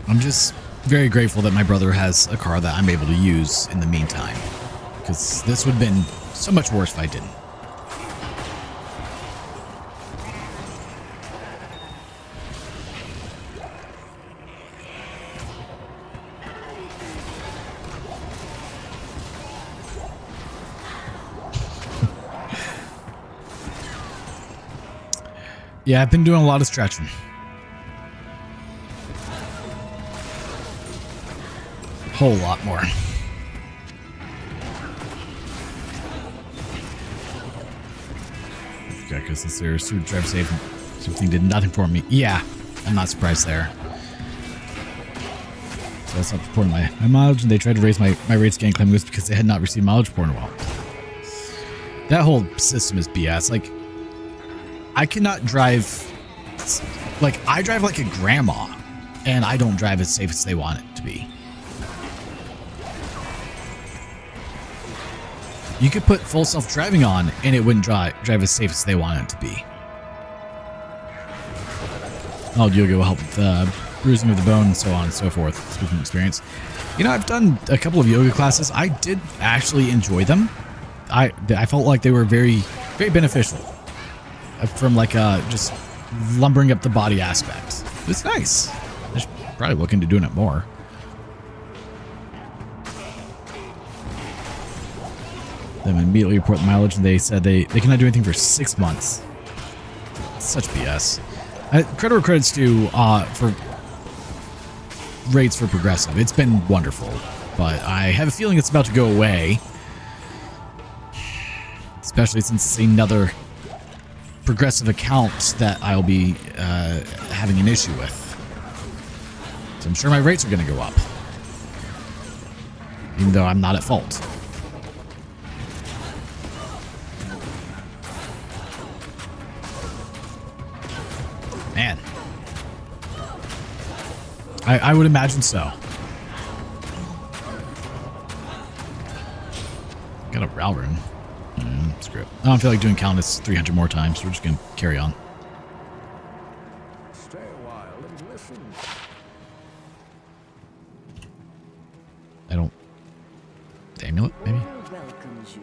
I'm just very grateful that my brother has a car that I'm able to use in the meantime, because this would have been so much worse if I didn't. Yeah, I've been doing a lot of stretching. Whole lot more. Okay, because since their suit drive safe, something did not inform me. Yeah, I'm not surprised there. So that's not reporting my mileage, and they tried to raise my rates again, claiming it was because they had not received mileage report in a while. That whole system is BS. Like, I cannot drive. Like, I drive like a grandma, and I don't drive as safe as they want it to be. You could put full self-driving on, and it wouldn't drive as safe as they want it to be. Oh, yoga will help with bruising of the bone and so on and so forth. Speaking of experience. You know, I've done a couple of yoga classes. I did actually enjoy them. I felt like they were very, very beneficial. From like just lumbering up the body aspect. It was nice. I should probably look into doing it more. Then immediately report the mileage, and they said they cannot do anything for 6 months. Such BS. Credit where credit's due for rates for Progressive. It's been wonderful, but I have a feeling it's about to go away. Especially since it's another Progressive account that I'll be having an issue with. So I'm sure my rates are going to go up. Even though I'm not at fault. Man. I would imagine so. Got a route rune. Screw it. I don't feel like doing Calendus 300 more times. So we're just going to carry on. Stay a while and listen. I don't... The amulet, maybe? Welcomes you.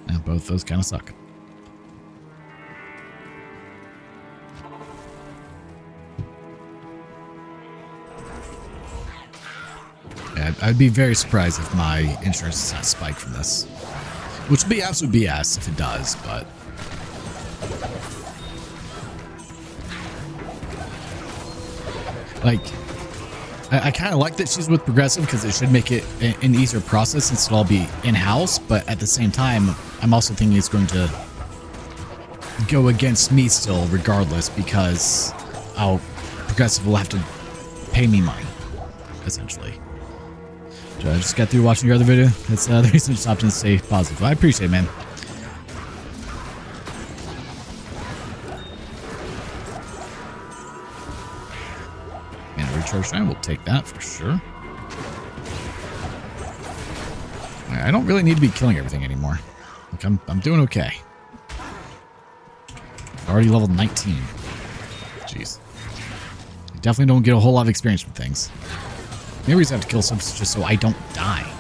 Yeah, both those kind of suck. Yeah, I'd be very surprised if my insurance is not spiked from this. Which would be absolute BS if it does, but... Like, I kind of like that she's with Progressive because it should make it an easier process since it'll all be in-house, but at the same time, I'm also thinking it's going to go against me still regardless because Progressive will have to pay me money, essentially. I just got through watching your other video. That's the reason I stopped and stay positive. I appreciate it, man. And a recharge time, we'll take that for sure. I don't really need to be killing everything anymore. Like I'm doing okay. Already level 19. Jeez. I definitely don't get a whole lot of experience with things. The only reason I have to kill some is just so I don't die.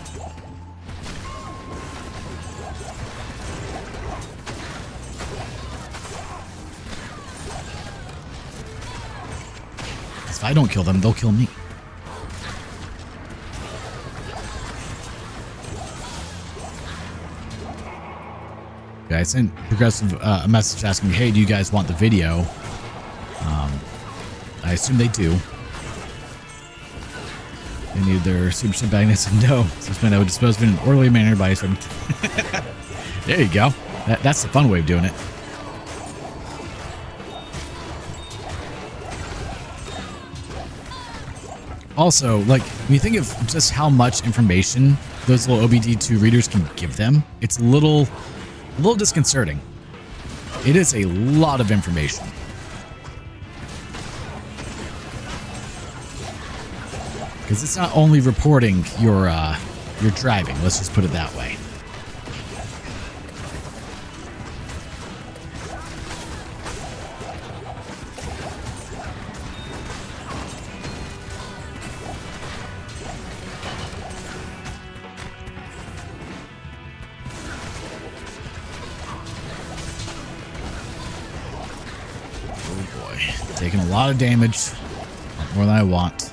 Because if I don't kill them, they'll kill me. Okay, I sent Progressive a message asking, hey, do you guys want the video? I assume they do. They need their super ship magnets and no. Suspend would dispose of it in an orderly manner by some. There you go. That's the fun way of doing it. Also, like, when you think of just how much information those little OBD2 readers can give them, it's a little disconcerting. It is a lot of information. Because it's not only reporting your driving, let's just put it that way. Oh boy, taking a lot of damage, more than I want.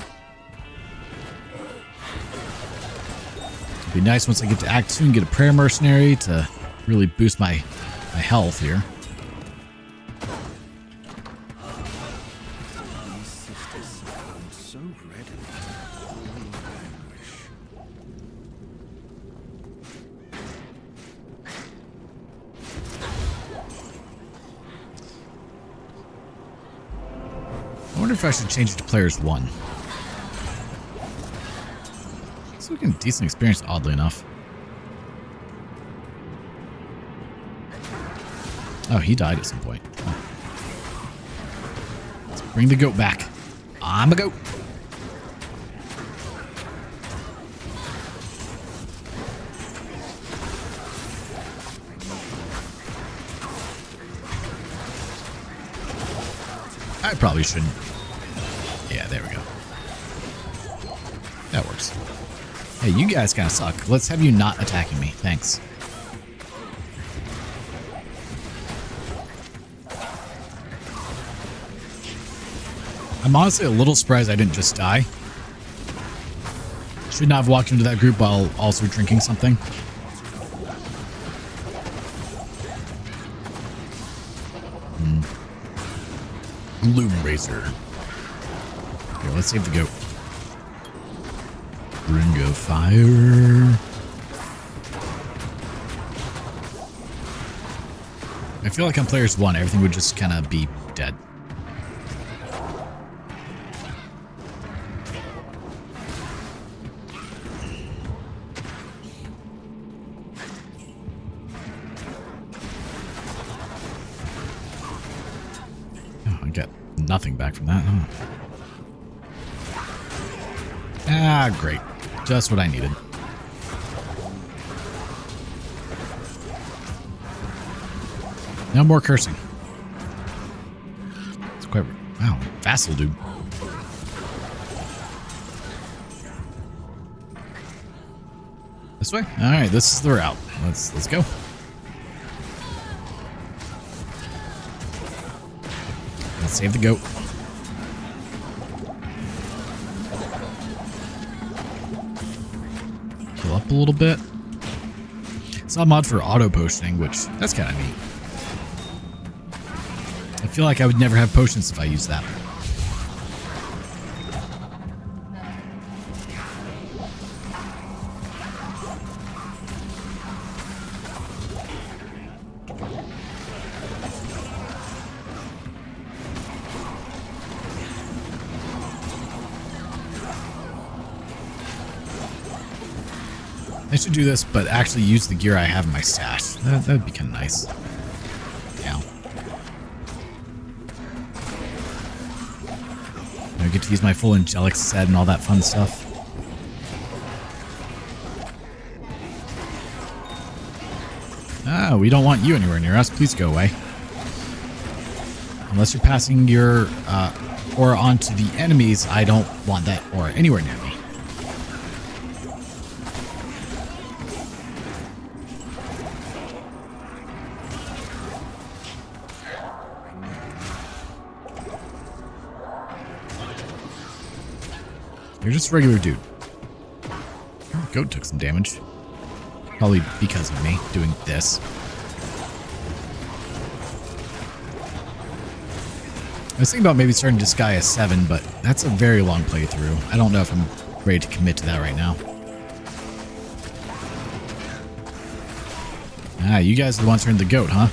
It'd be nice once I get to Act 2 and get a prayer mercenary to really boost my health here. These sisters sound so readily full of anguish. I wonder if I should change it to players 1. So we get decent experience, oddly enough. Oh, he died at some point. Oh. Let's bring the goat back. I'm a goat. I probably shouldn't. Yeah, there we go. That works. Hey, you guys kind of suck. Let's have you not attacking me. Thanks. I'm honestly a little surprised I didn't just die. Should not have walked into that group while also drinking something. Loom Razor. Here, let's save the goat. Ring of Fire. I feel like on players 1, everything would just kind of be dead. Oh, I got nothing back from that, huh? Ah, great. Just what I needed. No more cursing. It's quite... Wow, vassal dude. This way? Alright, this is the route. Let's go. Let's save the goat. Heal up a little bit. Saw a mod for auto potioning, which that's kind of neat. I feel like I would never have potions if I used that. I should do this, but actually use the gear I have in my stash. That'd be kind of nice. Yeah. I get to use my full angelic set and all that fun stuff. Ah, we don't want you anywhere near us. Please go away. Unless you're passing your aura onto the enemies, I don't want that aura anywhere near me. You're just a regular dude. Oh, goat took some damage. Probably because of me doing this. I was thinking about maybe starting Disgaea 7, but that's a very long playthrough. I don't know if I'm ready to commit to that right now. Ah, you guys are the ones who are in the goat, huh?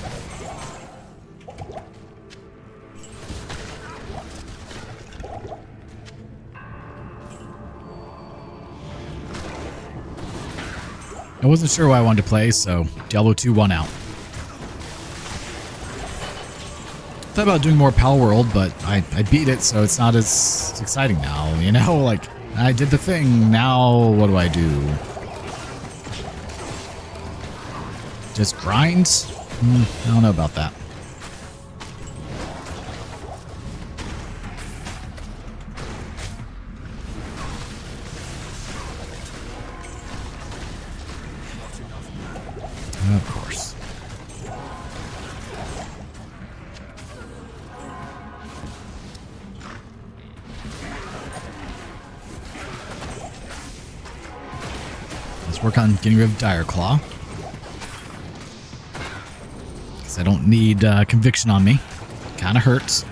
I wasn't sure what I wanted to play, so Diablo 2 won out. Thought about doing more Pal World, but I beat it, so it's not as exciting now, you know? Like, I did the thing, now what do I do? Just grind? I don't know about that. Of course. Let's work on getting rid of Dire Claw. Because I don't need conviction on me. Kind of hurts.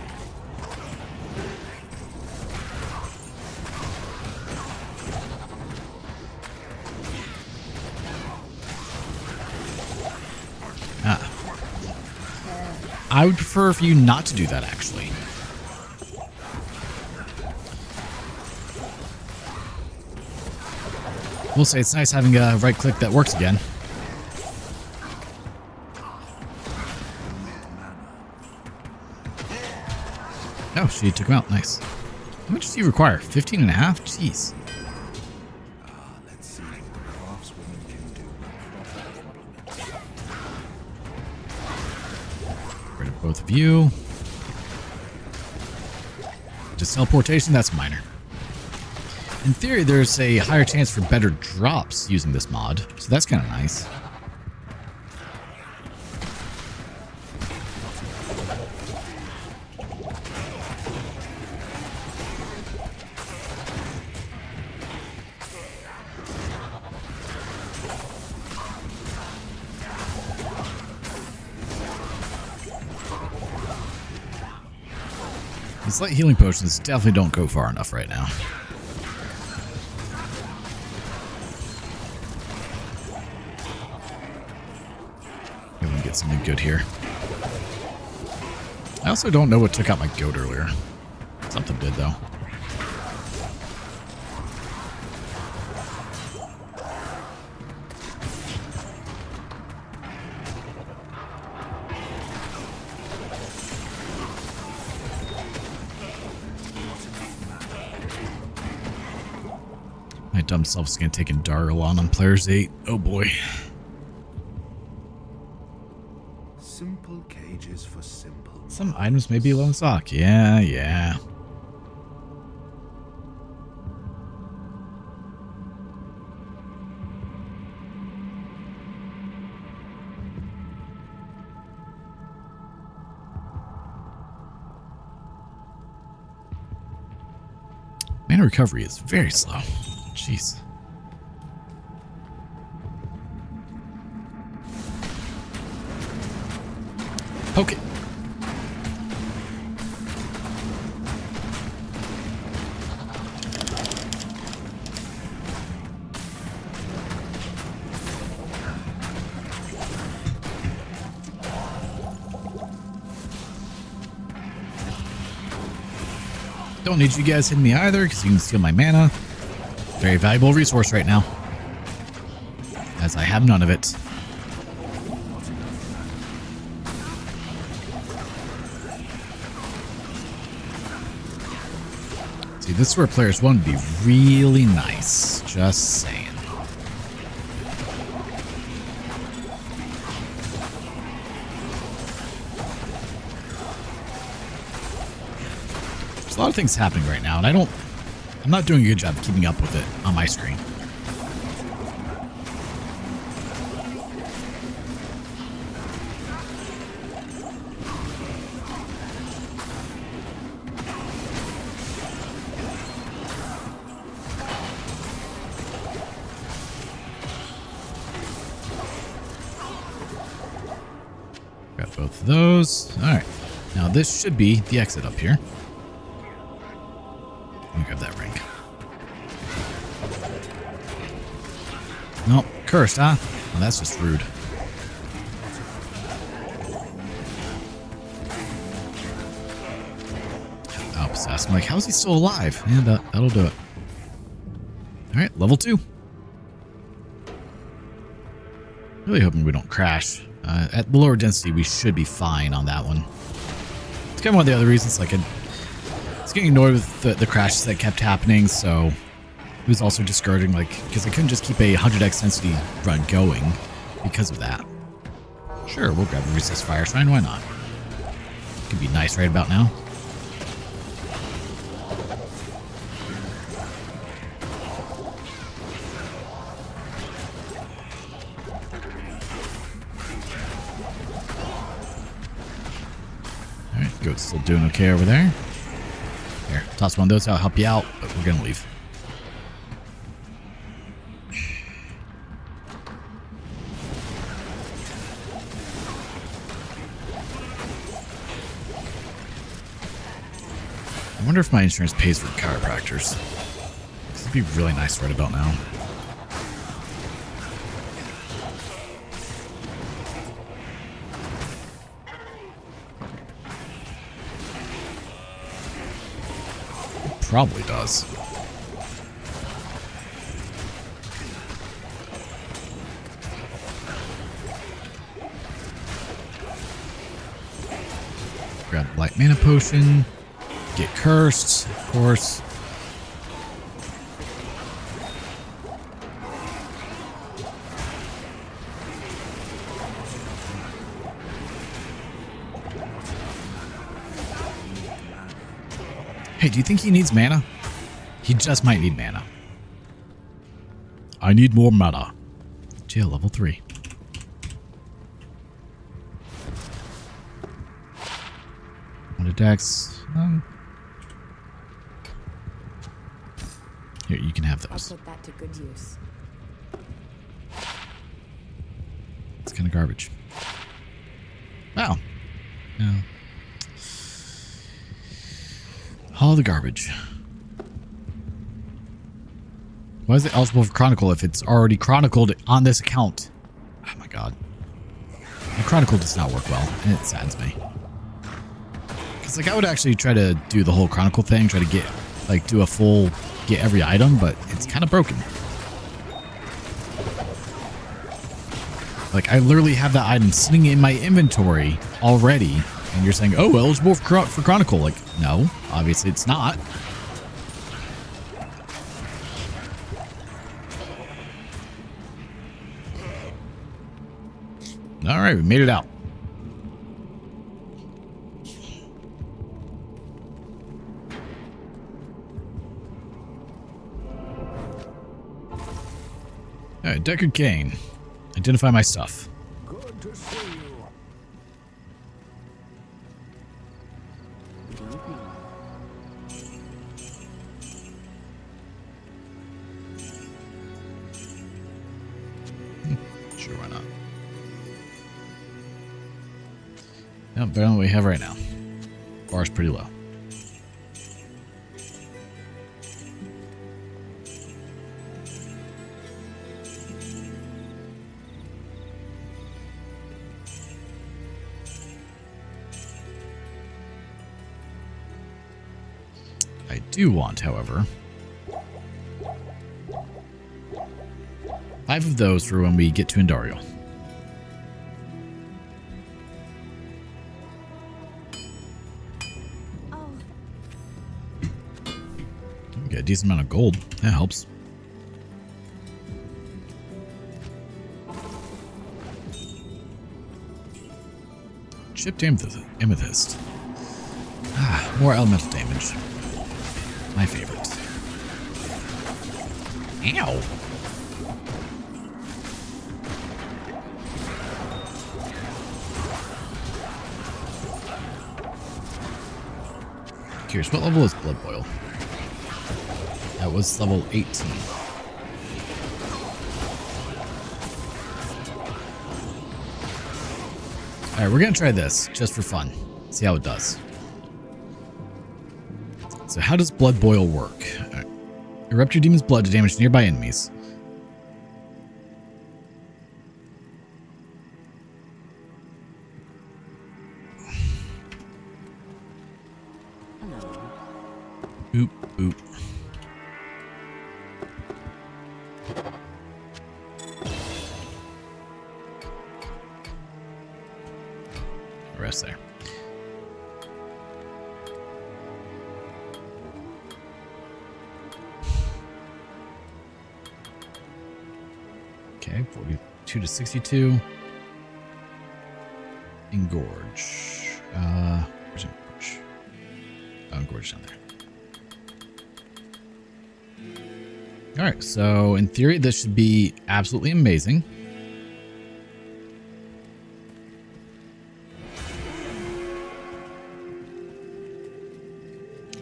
I would prefer for you not to do that, actually. We'll say it's nice having a right click that works again. Oh, she took him out. Nice. How much does he require? 15 and a half? Jeez. Let's see what the craftswoman can do. Get rid of both of you. Just teleportation, that's minor. In theory, there's a higher chance for better drops using this mod, so that's kind of nice. These light healing potions definitely don't go far enough right now. Maybe we can get something good here. I also don't know what took out my goat earlier. Something did, though. My dumb self's gonna take Darlon on players 8. Oh boy. Simple cages for simple. Some items may be low in stock. Yeah. Mana recovery is very slow. Jeez. Poke it. Don't need you guys hitting me either, because you can steal my mana. Very valuable resource right now, as I have none of it. See, this is where players 1 would be really nice. Just saying. There's a lot of things happening right now, and I'm not doing a good job keeping up with it on my screen. Got both of those. All right. Now this should be the exit up here. Let me grab that ring. Nope, cursed, huh? Well, that's just rude. Oh, possessed. I'm like, how is he still alive? Yeah, that'll do it. Alright, level 2. Really hoping we don't crash. At the lower density, we should be fine on that one. It's kind of one of the other reasons, like, it's getting annoyed with the crashes that kept happening, so it was also discouraging, like, because I couldn't just keep a 100x density run going because of that. Sure, we'll grab the resist fire sign, why not? Could be nice right about now. Alright, goat's still doing okay over there. Here, toss one of those out, help you out, but we're gonna leave. I wonder if my insurance pays for chiropractors. This would be really nice right about now. It probably does. Grab light mana potion. Get cursed, of course. Hey, do you think he needs mana? He just might need mana. I need more mana. Jail level 3. What attacks? Here, you can have those. I'll put that to good use. It's kind of garbage. Wow. Yeah. All the garbage. Why is it eligible for Chronicle if it's already chronicled on this account? Oh my god. The Chronicle does not work well, and it saddens me. Because, like, I would actually try to do the whole Chronicle thing, try to get, like, do a full... get every item, but it's kind of broken. Like, I literally have that item sitting in my inventory already, and you're saying, oh, eligible for Chronicle. Like, no, obviously it's not. All right, we made it out. Alright, Deckard Kane. Identify my stuff. Good to see you. Sure, why not? Yep, better than what we have right now. Bar's pretty low. I do want, however, 5 of those for when we get to Endariel. Oh, We got a decent amount of gold. That helps. Chipped amethyst. Ah, more elemental damage. My favorite. Ow. Curious, what level is Blood Boil? That was level 18. Alright, we're gonna try this, just for fun. See how it does. So how does Blood Boil work? Right. Erupt your demon's blood to damage nearby enemies. Boop, boop. Rest there. Okay, 42 to 62. Engorge. Where's Engorge? Oh, Engorge down there. Alright, so in theory, this should be absolutely amazing.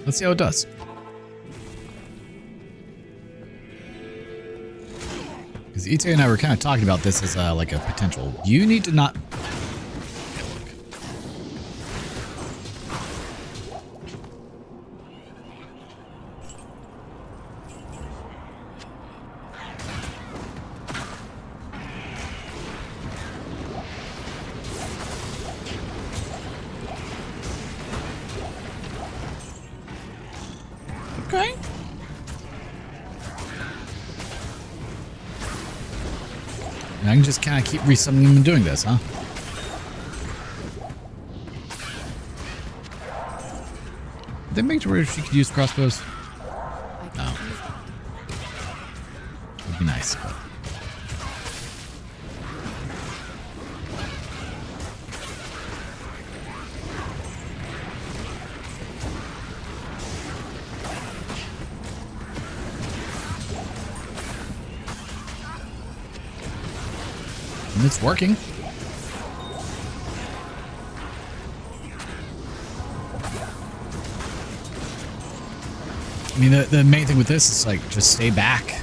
Let's see how it does. Because Ite and I were kind of talking about this as like a potential. You need to not... Okay, look. Okay. And I can just kind of keep resummoning him and doing this, huh? Did they make it to where she could use crossbows? No. Would be nice, but... And it's working. I mean, the main thing with this is like, just stay back.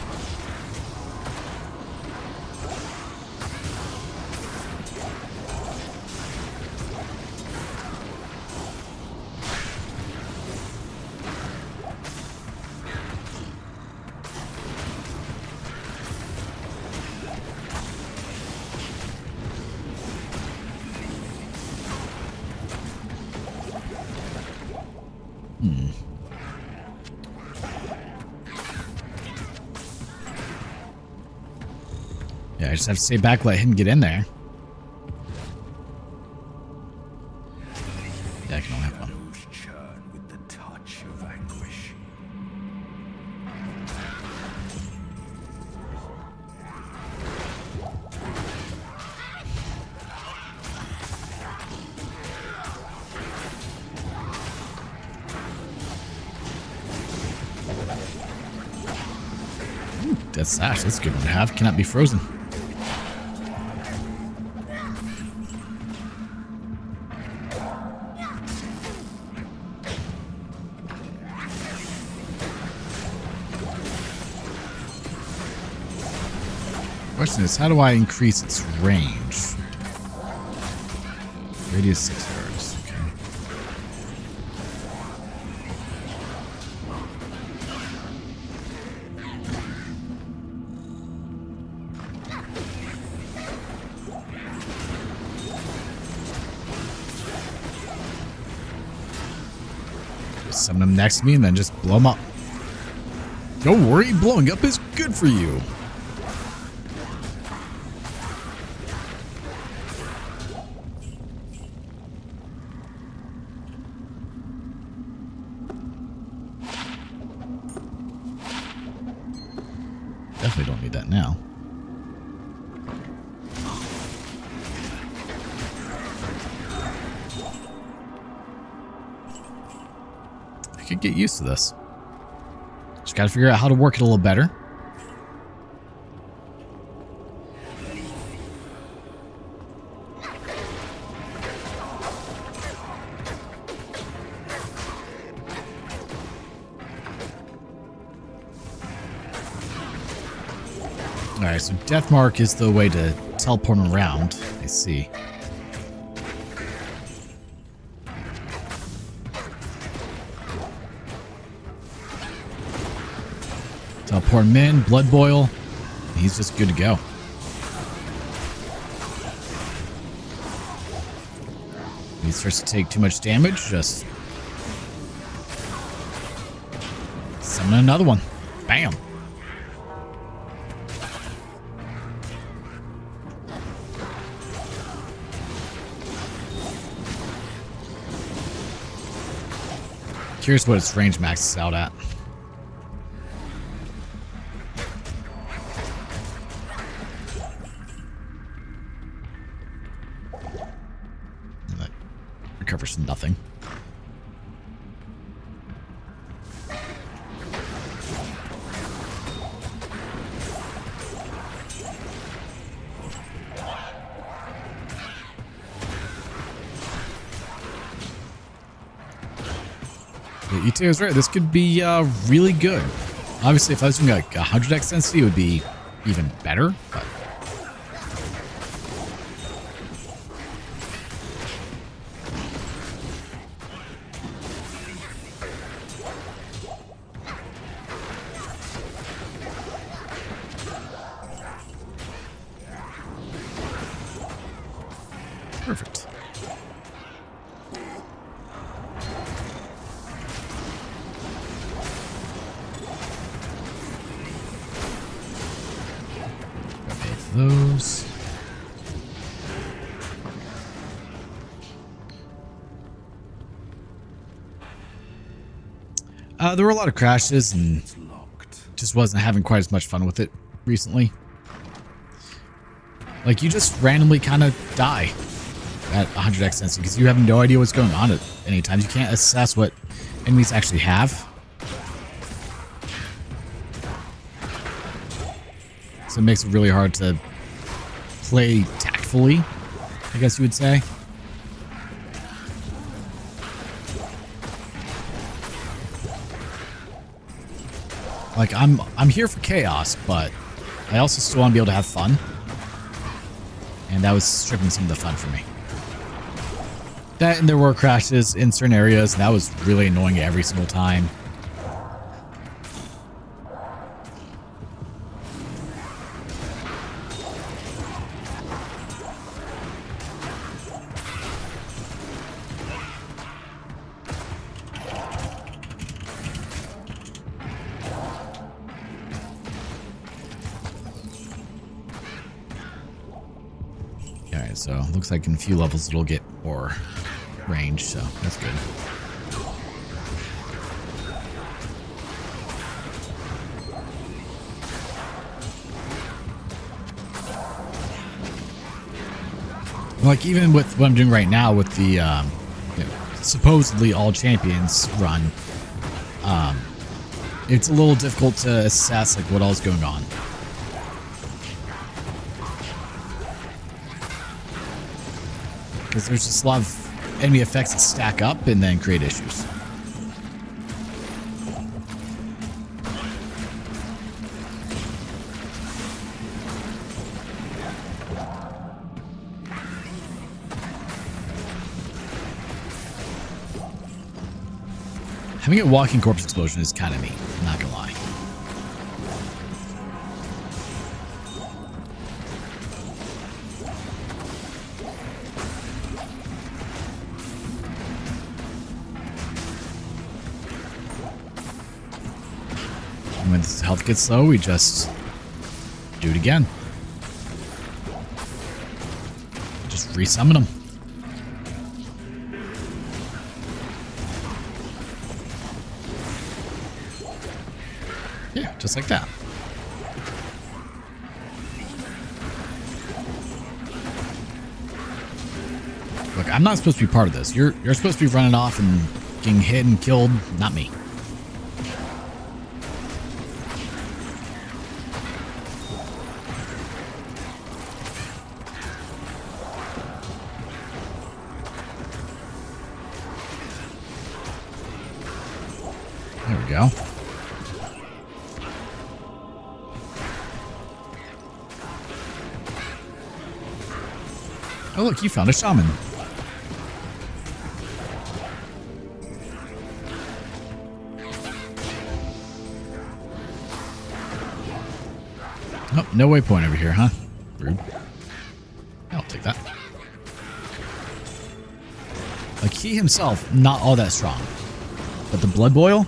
Yeah, I just have to stay back, let him get in there. Yeah, I can only have one. Churn with the touch of anguish. Ooh, that's Sash. That's a good one to have. Cannot be frozen. Question is, how do I increase its range? Radius 6 yards. Okay. Just summon him next to me and then just blow him up. Don't worry, blowing up is good for you. Definitely don't need that now. I could get used to this. Just gotta figure out how to work it a little better. Alright, so Death Mark is the way to teleport him around. I see. Teleport him in, blood boil. He's just good to go. He starts to take too much damage, just summon another one. Bam. Curious what its range maxes out at. That recovers from nothing. ETA was right. This could be really good. Obviously, if I was doing like 100x density, it would be even better. But perfect. Those. There were a lot of crashes and just wasn't having quite as much fun with it recently. Like, you just randomly kind of die at 100x density because you have no idea what's going on at any time. You can't assess what enemies actually have. So it makes it really hard to play tactfully, I guess you would say. Like, I'm here for chaos, but I also still want to be able to have fun. And that was stripping some of the fun from me. That, and there were crashes in certain areas, and that was really annoying every single time. Alright, so looks like in a few levels it'll get more range, so that's good. Like, even with what I'm doing right now with the you know, supposedly all champions run, it's a little difficult to assess like what all's going on. Because there's just a lot of enemy effects that stack up and then create issues. Having a walking corpse explosion is kind of neat, I'm not gonna lie. And when his health gets low, we just do it again. Just resummon him. Yeah, just like that. Look, I'm not supposed to be part of this. You're supposed to be running off and getting hit and killed, not me. There we go. Oh, look, you found a shaman. No waypoint over here, huh? Rude. I'll take that. Like, he himself, not all that strong. But the blood boil,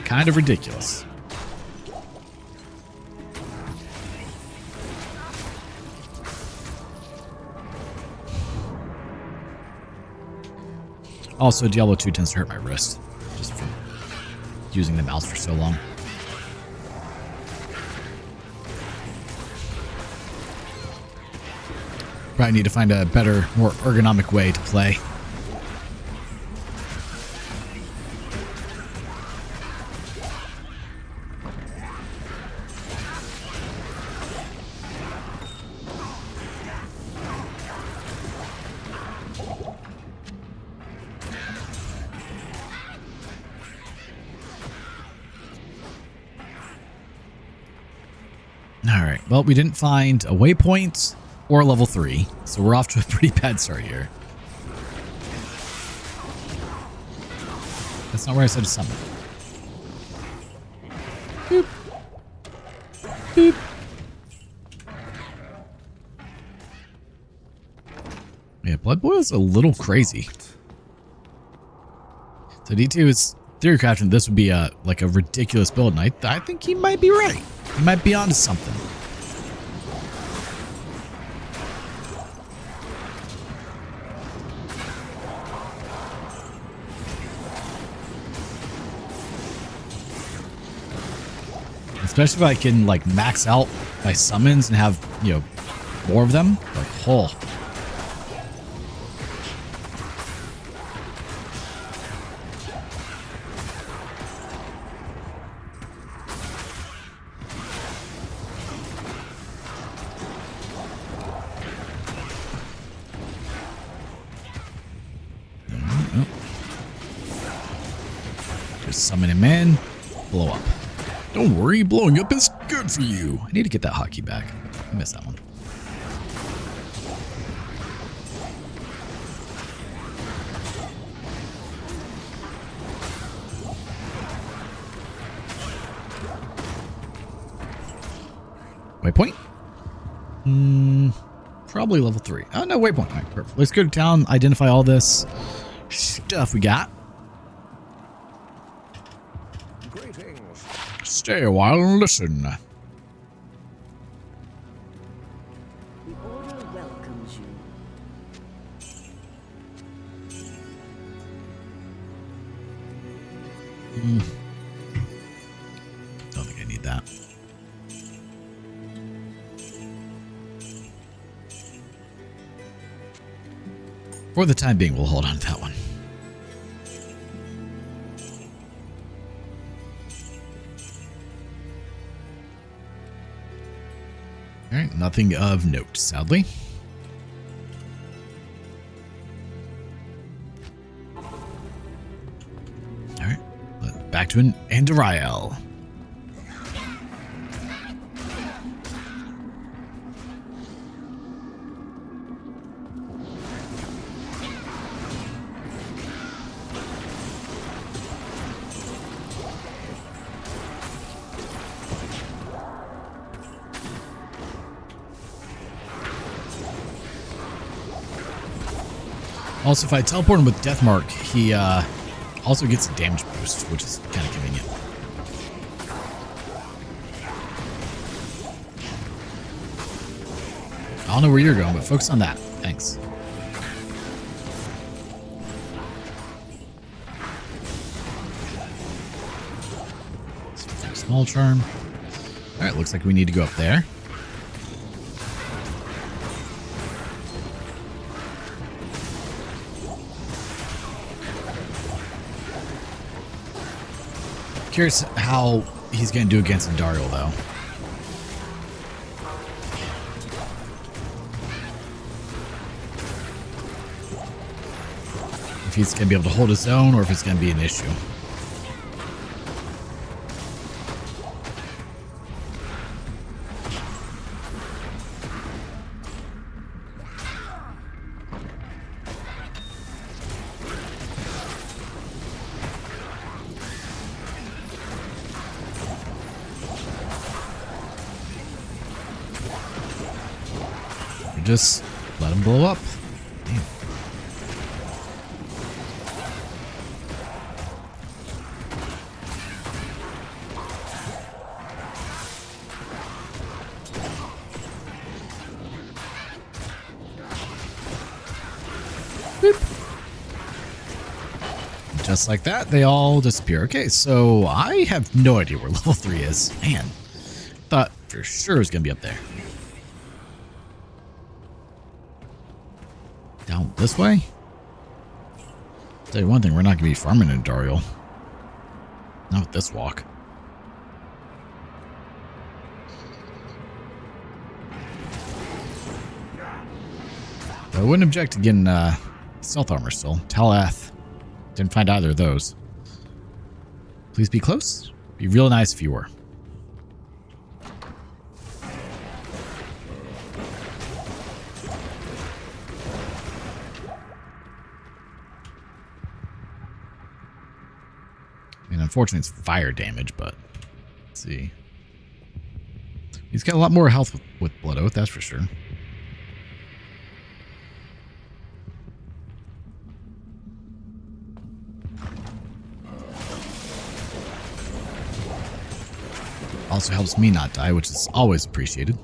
kind of ridiculous. Also, Diablo 2 tends to hurt my wrist, just from using the mouse for so long. Probably need to find a better, more ergonomic way to play. Alright, well, we didn't find a waypoint or level 3, so we're off to a pretty bad start here. That's not where I said to summon. Boop. Boop. Yeah, Blood Boil's a little crazy. So D2 is theory crafting. This would be like a ridiculous build, and I think he might be right. He might be onto something. Especially if I can like max out my summons and have, you know, more of them. Like, oh. Just summon him in, blow up. Don't worry, blowing up is good for you. I need to get that hotkey back. I missed that one. Waypoint? Probably level 3. Oh, no, waypoint. All right, perfect. Let's go to town, identify all this stuff we got. Stay a while and listen. The order welcomes you. Don't think I need that. For the time being, we'll hold on to that one. All right, nothing of note, sadly. All right, back to an Andariel. Also, if I teleport him with Deathmark, he also gets a damage boost, which is kind of convenient. I don't know where you're going, but focus on that. Thanks. Small charm. All right, looks like we need to go up there. Curious how he's going to do against Andariel, though. If he's going to be able to hold his own or if it's going to be an issue. just let him blow up. Damn. Just like that, they all disappear. Okay, so I have no idea where level 3 is. Man, thought for sure it was going to be up there. Down this way? Tell you one thing, we're not going to be farming in Dario. Not with this walk. I wouldn't object to getting stealth armor still. Talath. Didn't find either of those. Please be close. Be real nice if you were. I mean, unfortunately, it's fire damage, but let's see. He's got a lot more health with Blood Oath, that's for sure. Also helps me not die, which is always appreciated.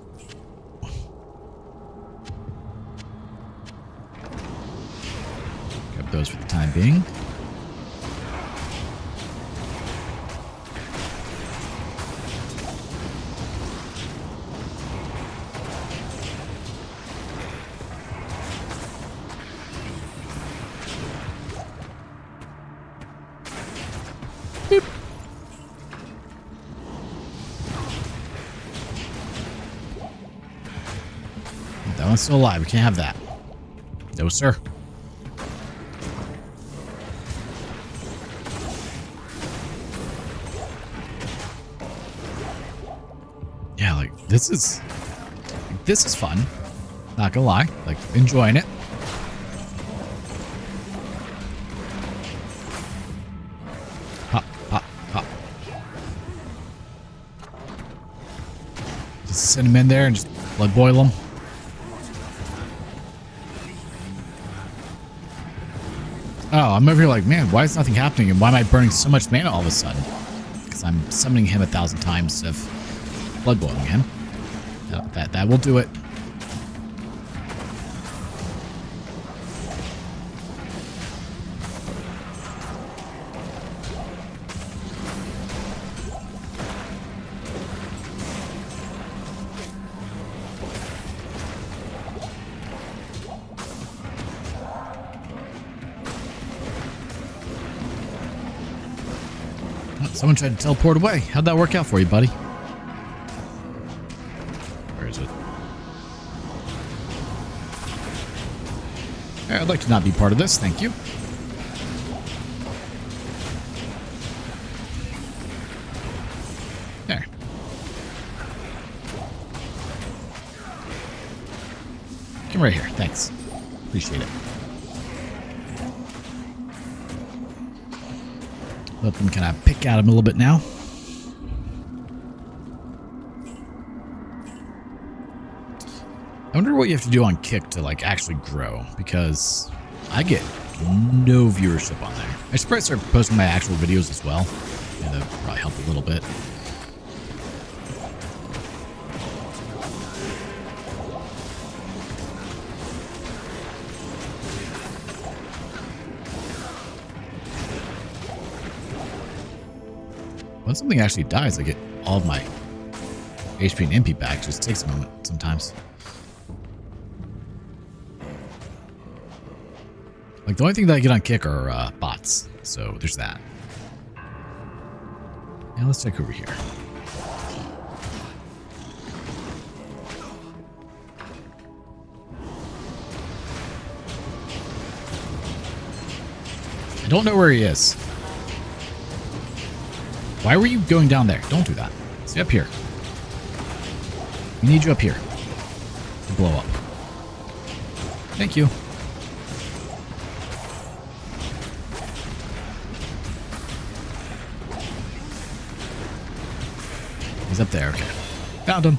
Grab those for the time being. Beep. That one's still alive. We can't have that. No, sir. Yeah, like this is fun. Not gonna lie, like enjoying it. Hop, hop, hop. Just send him in there and just blood boil him. Oh, I'm over here like, man, why is nothing happening? And why am I burning so much mana all of a sudden? Because I'm summoning him 1,000 times of blood boiling him. That will do it. Someone tried to teleport away. How'd that work out for you, buddy? Where is it? Hey, I'd like to not be part of this, thank you. There. Come right here, thanks. Appreciate it. Let them kind of pick at him a little bit now. I wonder what you have to do on Kick to like actually grow, because I get no viewership on there. I should probably start posting my actual videos as well. Yeah, that would probably help a little bit. When something actually dies, I get all of my HP and MP back. It just takes a moment sometimes. Like, the only thing that I get on Kick are bots. So, there's that. Now, let's check over here. I don't know where he is. Why were you going down there? Don't do that. Stay up here. We need you up here to blow up. Thank you. He's up there. Okay. Found him.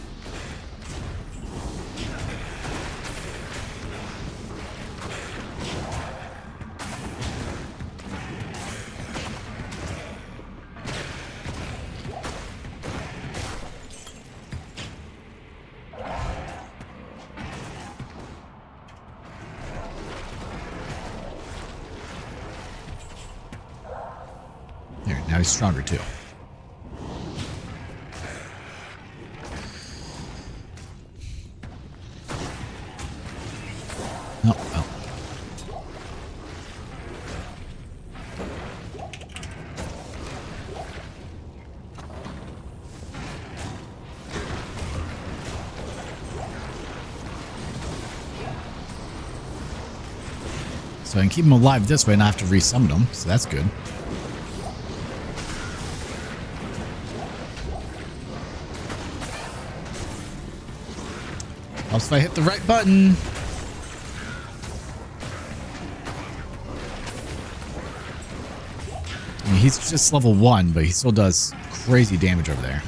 Now he's stronger too. Oh, well. So I can keep him alive this way and not have to resummon him, so that's good. Helps if I hit the right button. I mean, he's just level 1, but he still does crazy damage over there.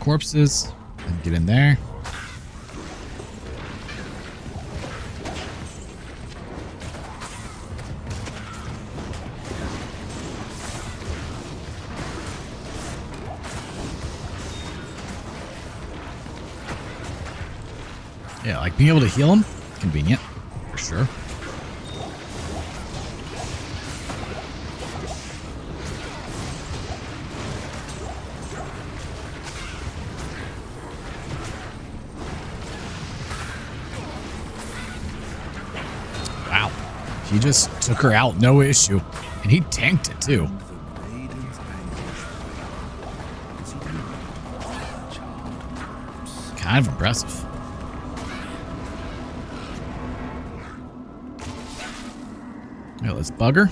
Corpses and get in there. Yeah, like being able to heal him, convenient for sure. He just took her out, no issue. And he tanked it too. Kind of impressive. Yeah, let's bug her.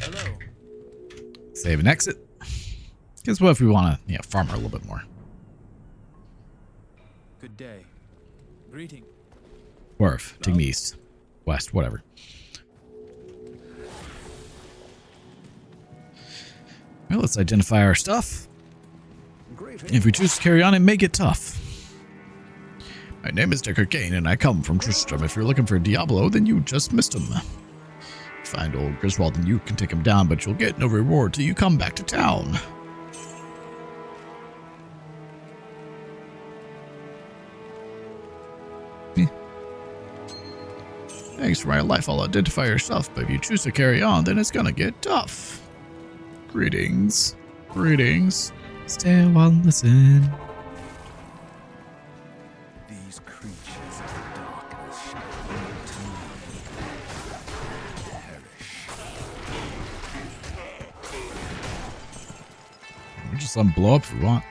Hello. Save and exit. Because what if we want to, farm her a little bit more? Good day. Greeting. Wharf, take me east, west, whatever. Well, let's identify our stuff. If we choose to carry on, it may get tough. My name is Decker Kane, and I come from Tristram. If you're looking for Diablo, then you just missed him. Find old Griswold, and you can take him down, but you'll get no reward till you come back to town. Thanks for my life, I'll identify yourself, but if you choose to carry on, then it's gonna get tough. Greetings. Greetings. Stay a while and listen. These creatures of the darkness shall come to me. Perish. We'll just let them blow up if we want.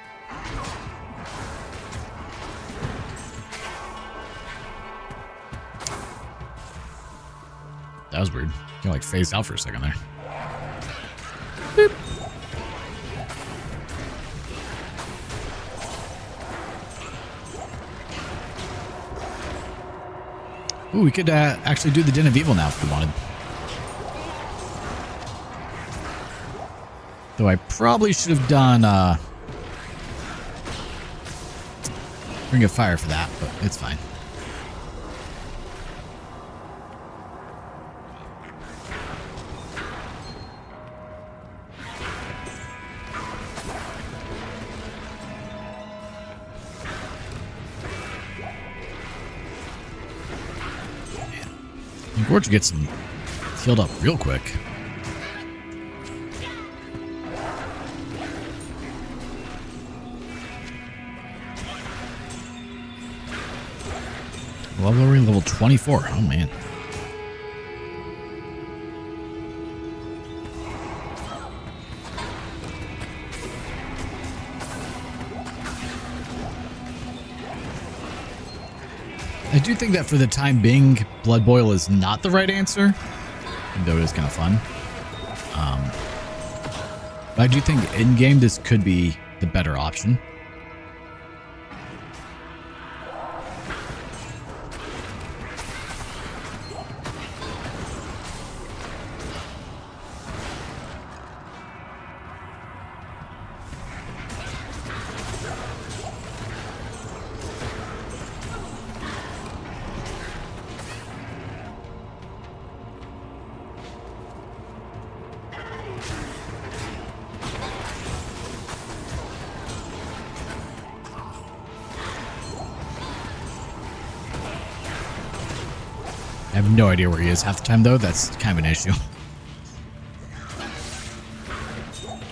That was weird. You like phased out for a second there. Boop. Ooh, we could actually do the Den of Evil now if we wanted. Though I probably should have done Ring of Fire for that, but it's fine. Gorge gets him healed up real quick. Level 24. Oh man. I do think that for the time being, Blood Boil is not the right answer, though it is kind of fun. But I do think in-game this could be the better option. have no idea where he is half the time, though. That's kind of an issue.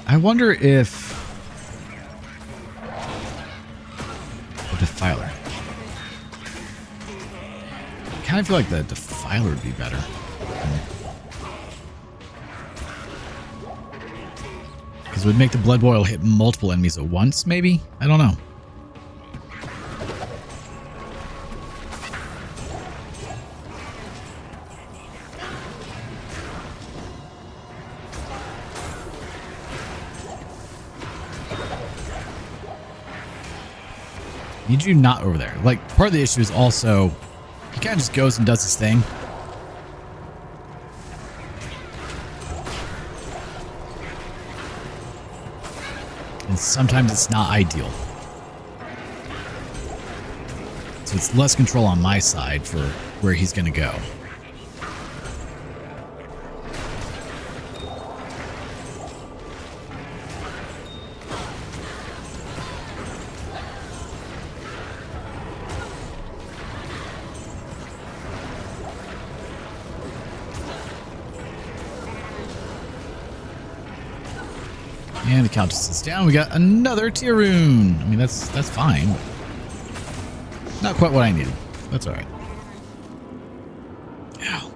I wonder if... the Defiler. I kind of feel like the Defiler would be better. Because it would make the Blood Boil hit multiple enemies at once, maybe? I don't know. Need you not over there. Like, part of the issue is also he kind of just goes and does his thing. And sometimes it's not ideal. So it's less control on my side for where he's going to go. And the Countess is down. We got another tier rune. I mean, that's fine. Not quite what I needed. That's all right. Ow.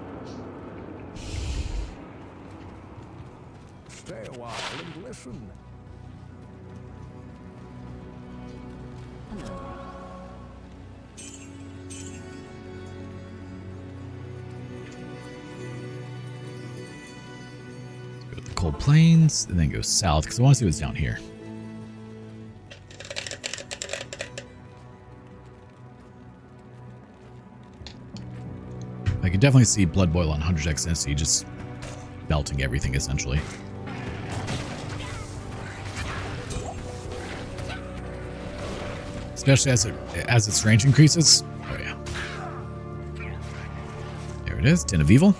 Stay a while and listen. Go to the Cold Plains and then go south because I want to see what's down here. I can definitely see Blood Boil on 100 XNC just melting everything essentially. Especially as its range increases. Oh yeah. There it is, Tin of Evil.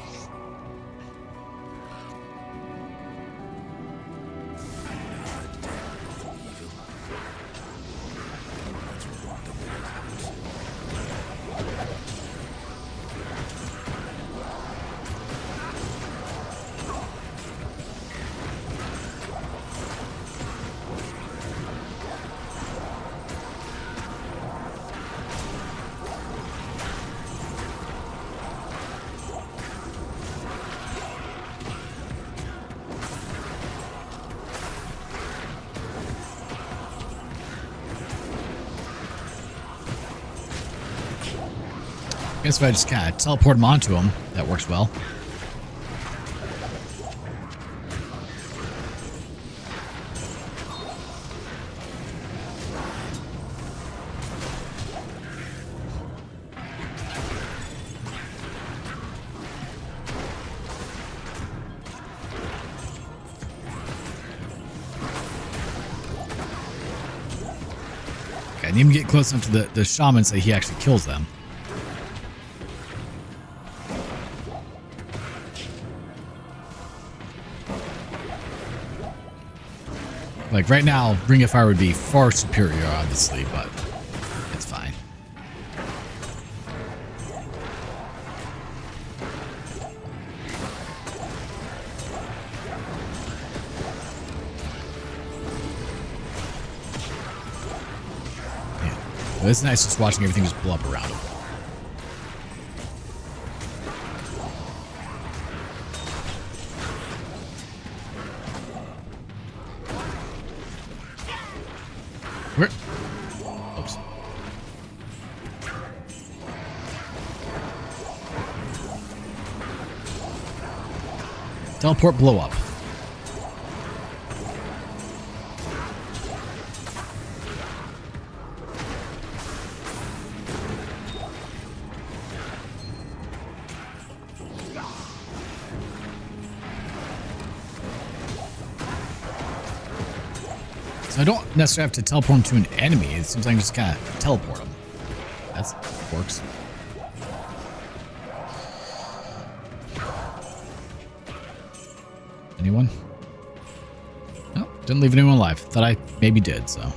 I guess if I just kind of teleport him onto him, that works well. Okay, I need him to get close enough to the shaman so he actually kills them. Like right now, Ring of Fire would be far superior, obviously, but it's fine. Yeah. Well, it's nice just watching everything just blow up around him. Where? Oops. Teleport blow up. So I don't necessarily have to teleport him to an enemy. It seems like I just kind of teleport him. That works. Anyone? No, didn't leave anyone alive. Thought I maybe did, so.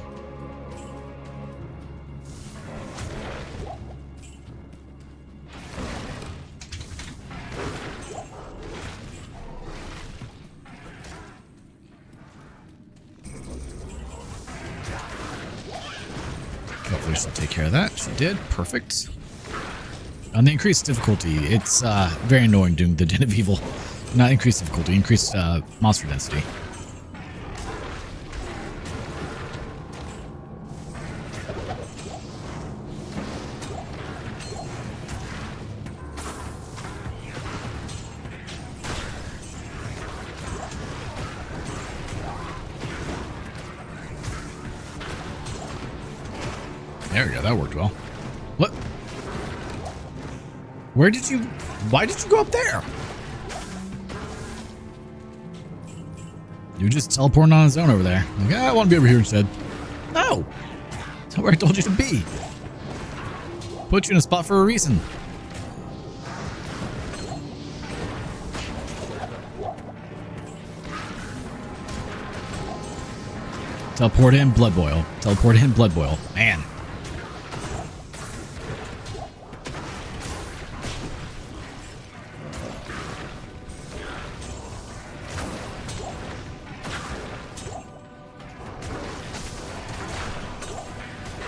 Hopefully she'll take care of that. She did. Perfect. On the increased difficulty, it's very annoying doing the Den of Evil. Not increased difficulty, increased monster density. There we go, that worked well. What? Why did you go up there? You just teleporting on his own over there. Like, I want to be over here instead. No! That's not where I told you to be. Put you in a spot for a reason. Teleport in, blood boil. Teleport in, blood boil. Man.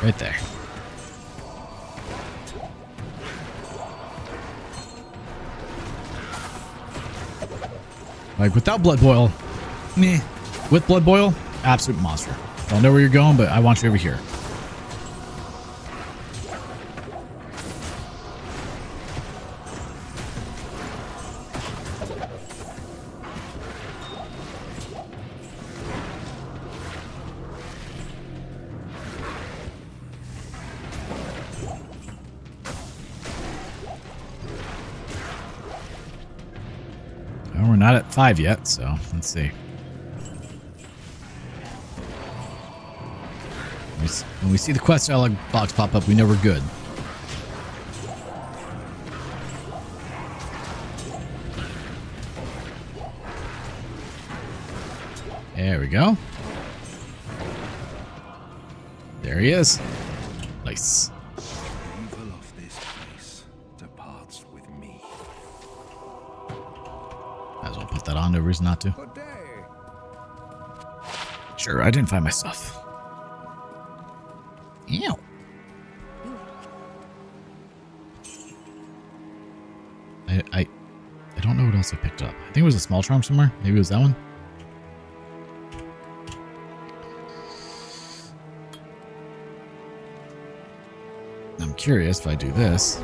Right there. Like, without blood boil, meh. With blood boil, absolute monster. Don't know where you're going, but I want you over here. Well, we're not at 5 yet, so let's see. When we see the quest dialog box pop up, we know we're good. There we go. There he is. Nice. Evil of this place departs with me. Might as well put that on. No reason not to. Good day. Sure, I didn't find my stuff. Ew. I don't know what else I picked up. I think it was a small charm somewhere. Maybe it was that one. I'm curious if I do this.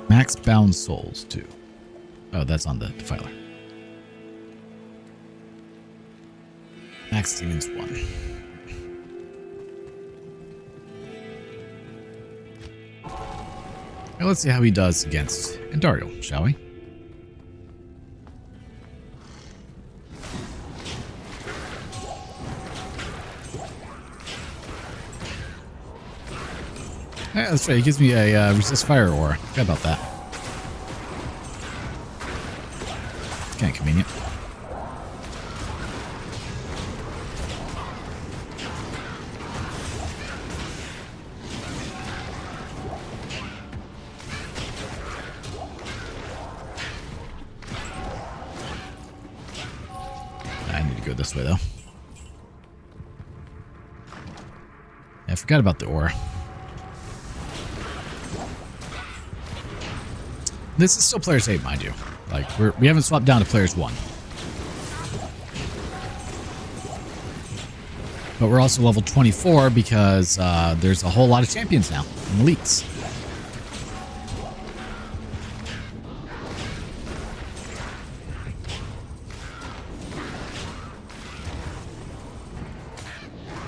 Max bound souls too. Oh, that's on the defiler. Max demons 1. Now let's see how he does against Endario, shall we? Yeah, that's right. He gives me a resist fire aura. Forgot about that. Kind of convenient. I need to go this way though. I forgot about the aura. This is still players 8, mind you. Like, we haven't swapped down to players 1. But we're also level 24 because there's a whole lot of champions now and elites.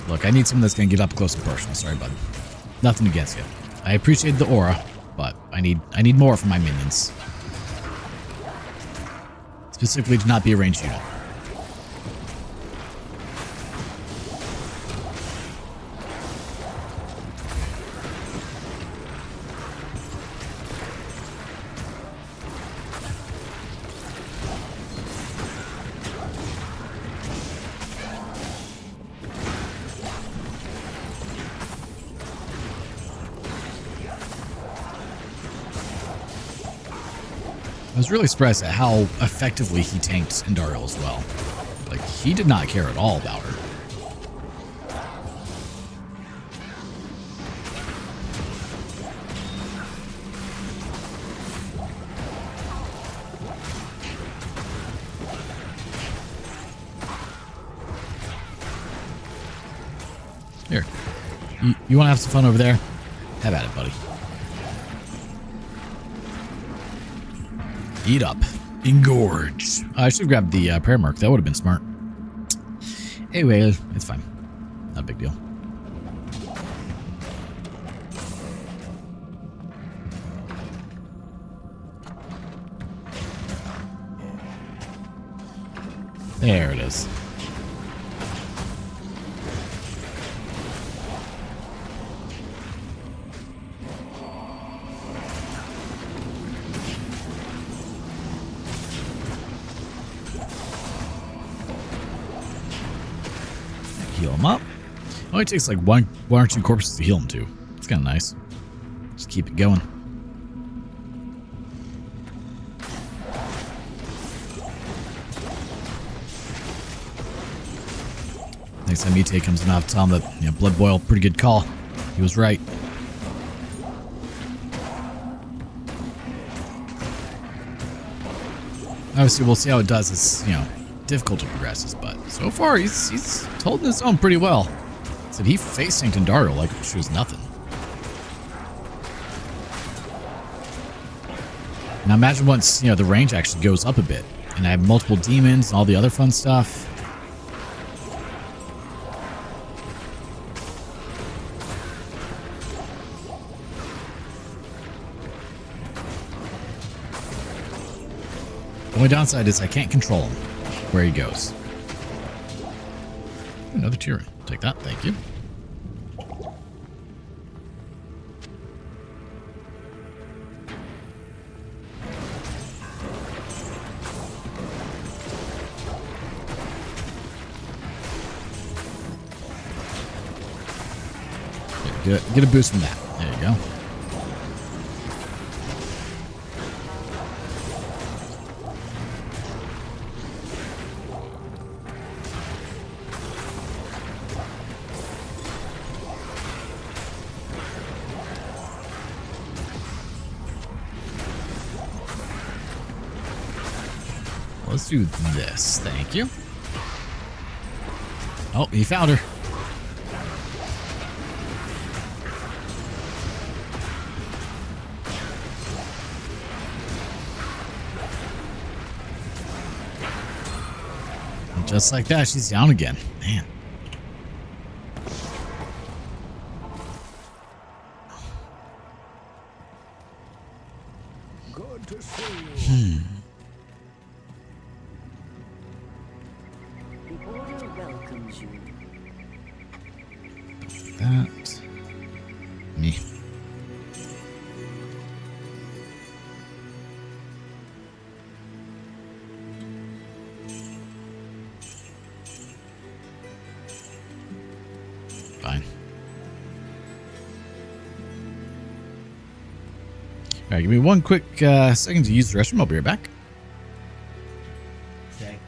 Look, I need someone that's going to get up close and personal. Sorry, bud. Nothing against you. I appreciate the aura, but I need more from my minions. Specifically to not be a ranged unit. I was really surprised at how effectively he tanked Andariel as well. Like, he did not care at all about her. Here. You want to have some fun over there? Have at it, buddy. Eat up. Engorge. I should have grabbed the prayer mark. That would have been smart. Anyway, it's fine. Not a big deal. There it is. Heal him up. It only takes like one or two corpses to heal him too. It's kind of nice. Just keep it going. Next time Mite comes in, I'll tell him that Blood Boil, pretty good call. He was right. Obviously, we'll see how it does as difficulty progresses, but so far he's holding his own pretty well. Said he face tanked Andariel like she was nothing. Now imagine once the range actually goes up a bit, and I have multiple demons and all the other fun stuff. The only downside is I can't control him where he goes. Another tier. Take that, thank you. Get a boost from that. There you go. Let's do this. Thank you. Oh, he found her. And just like that, she's down again. Man. Good to see you. The order welcomes you. That. Me. Fine. Alright, give me one quick second to use the restroom. I'll be right back. Okay.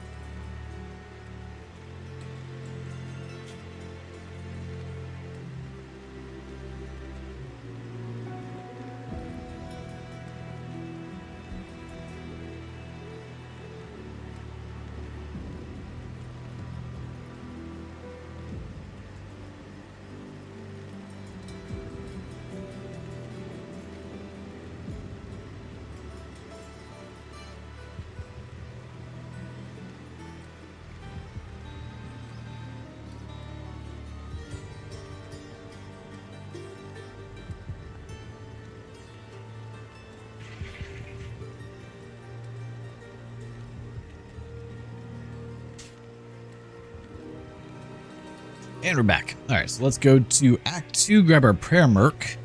And we're back. Alright, so let's go to Act 2, grab our prayer merc.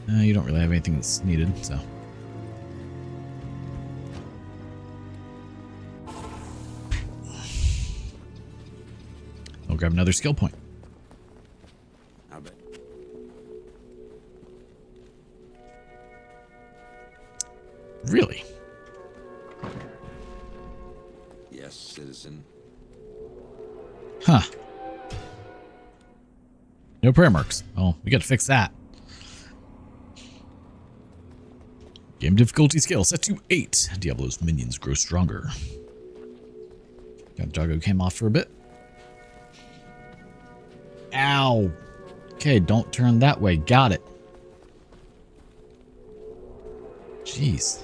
You don't really have anything that's needed, so. I'll grab another skill point. I bet. Really? Huh. No prayer marks. Oh, we got to fix that. Game difficulty scale set to 8. Diablo's minions grow stronger. Got Doggo came off for a bit. Ow. Okay, don't turn that way. Got it. Jeez.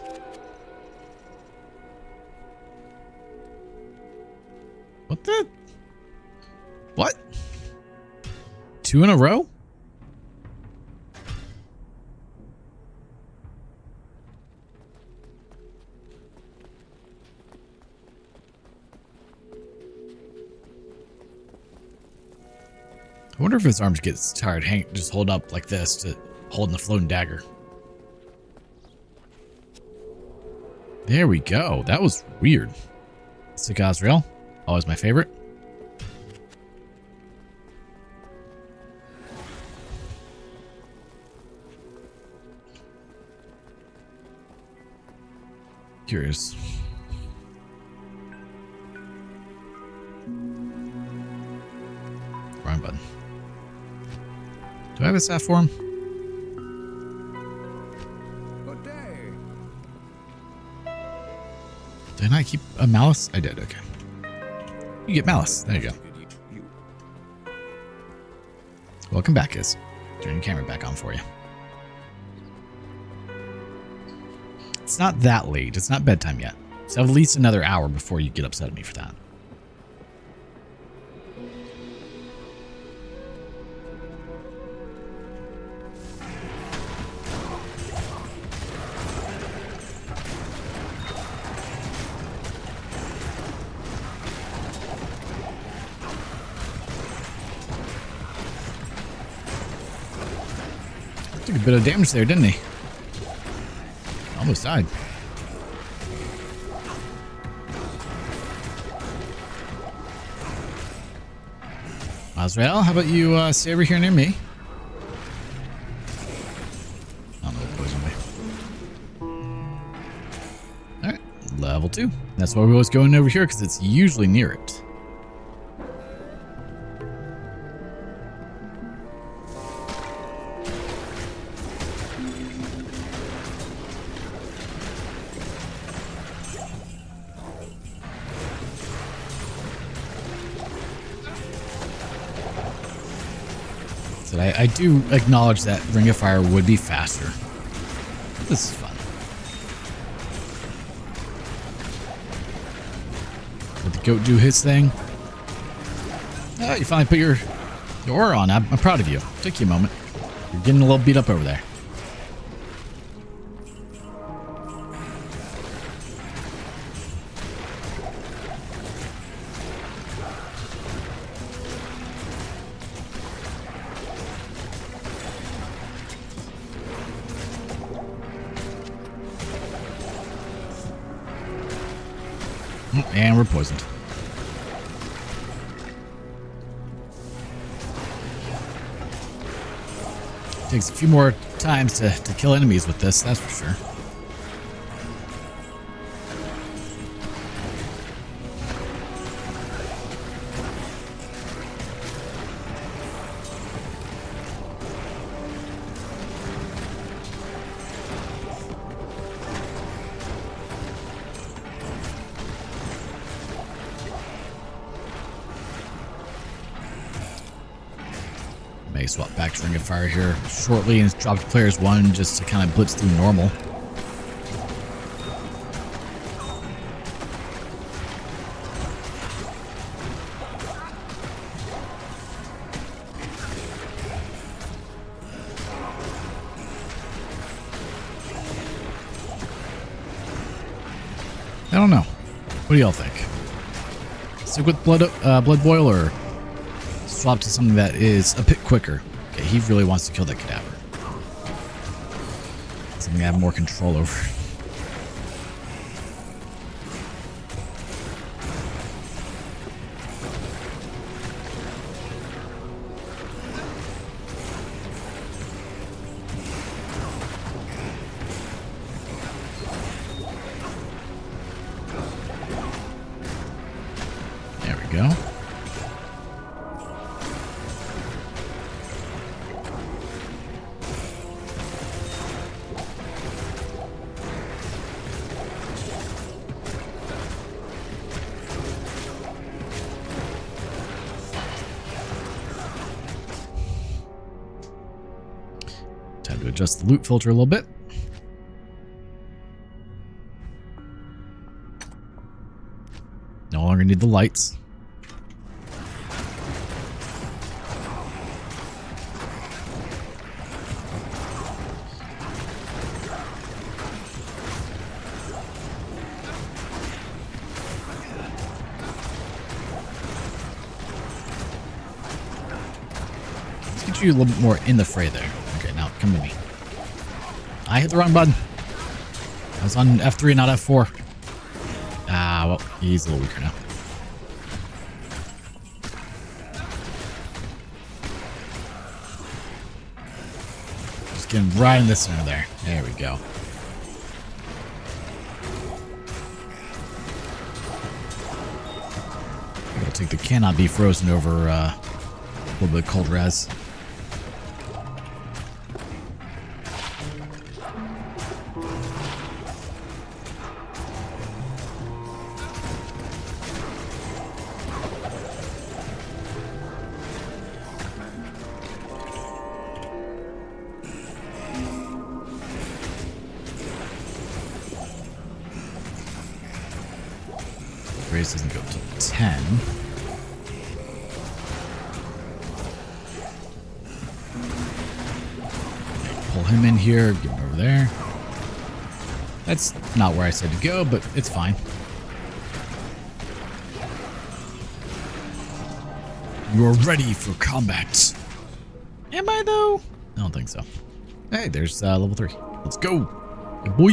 What the? What? 2 in a row? I wonder if his arms gets tired. Just hold up like this to holding the floating dagger. There we go. That was weird. Sick Azrael. Always my favorite. Curious. Wrong button. Do I have a staff for him? Good day. Did I not keep a malice? I did, okay. You get malice. There you go. Welcome back, guys. Turn your camera back on for you. It's not that late. It's not bedtime yet. So at least another hour before you get upset at me for that. Took a bit of damage there, didn't he? Almost died. Azrael, how about you stay over here near me? I don't know what poison me. Alright, level 2. That's why we always go in over here, because it's usually near it. I do acknowledge that Ring of Fire would be faster. This is fun. Let the goat do his thing. Oh, you finally put your aura on. I'm proud of you. Took you a moment. You're getting a little beat up over there. And we're poisoned. Takes a few more times to kill enemies with this, that's for sure. May swap back to Ring of Fire here shortly and drop to players 1 just to kind of blitz through normal. I don't know. What do y'all think? Stick with Blood Boil or swap to something that is a bit quicker? Okay, he really wants to kill that cadaver. Something I have more control over. There we go. to adjust the loot filter a little bit. No longer need the lights. Let's get you a little bit more in the fray there. Okay, now come to me. I hit the wrong button. I was on F3, not F4. Ah, well, he's a little weaker now. Just get him right in the center there. There we go. We'll take the cannot be frozen over a little bit of cold res. Race doesn't go to 10. Okay, pull him in here, get him over there. That's not where I said to go, but it's fine. You're ready for combat. Am I though? I don't think so. Hey, there's level 3. Let's go. Good boy.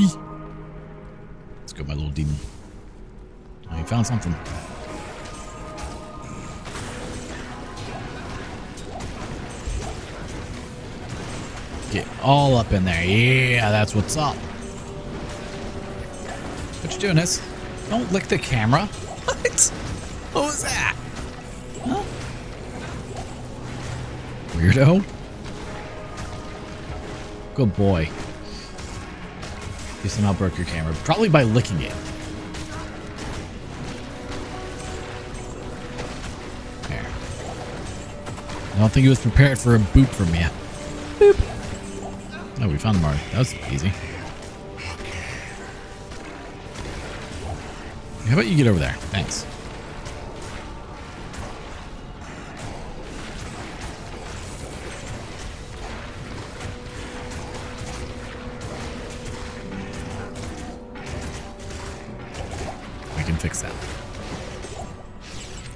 Let's go, my little demon. I found something. Get all up in there. Yeah, that's what's up. What you doing, this? Don't lick the camera. What? What was that? Huh? Weirdo. Good boy. You somehow broke your camera. Probably by licking it. I don't think he was prepared for a boop from you. Boop. Oh, we found the mark. That was easy. How about you get over there? Thanks. I can fix that.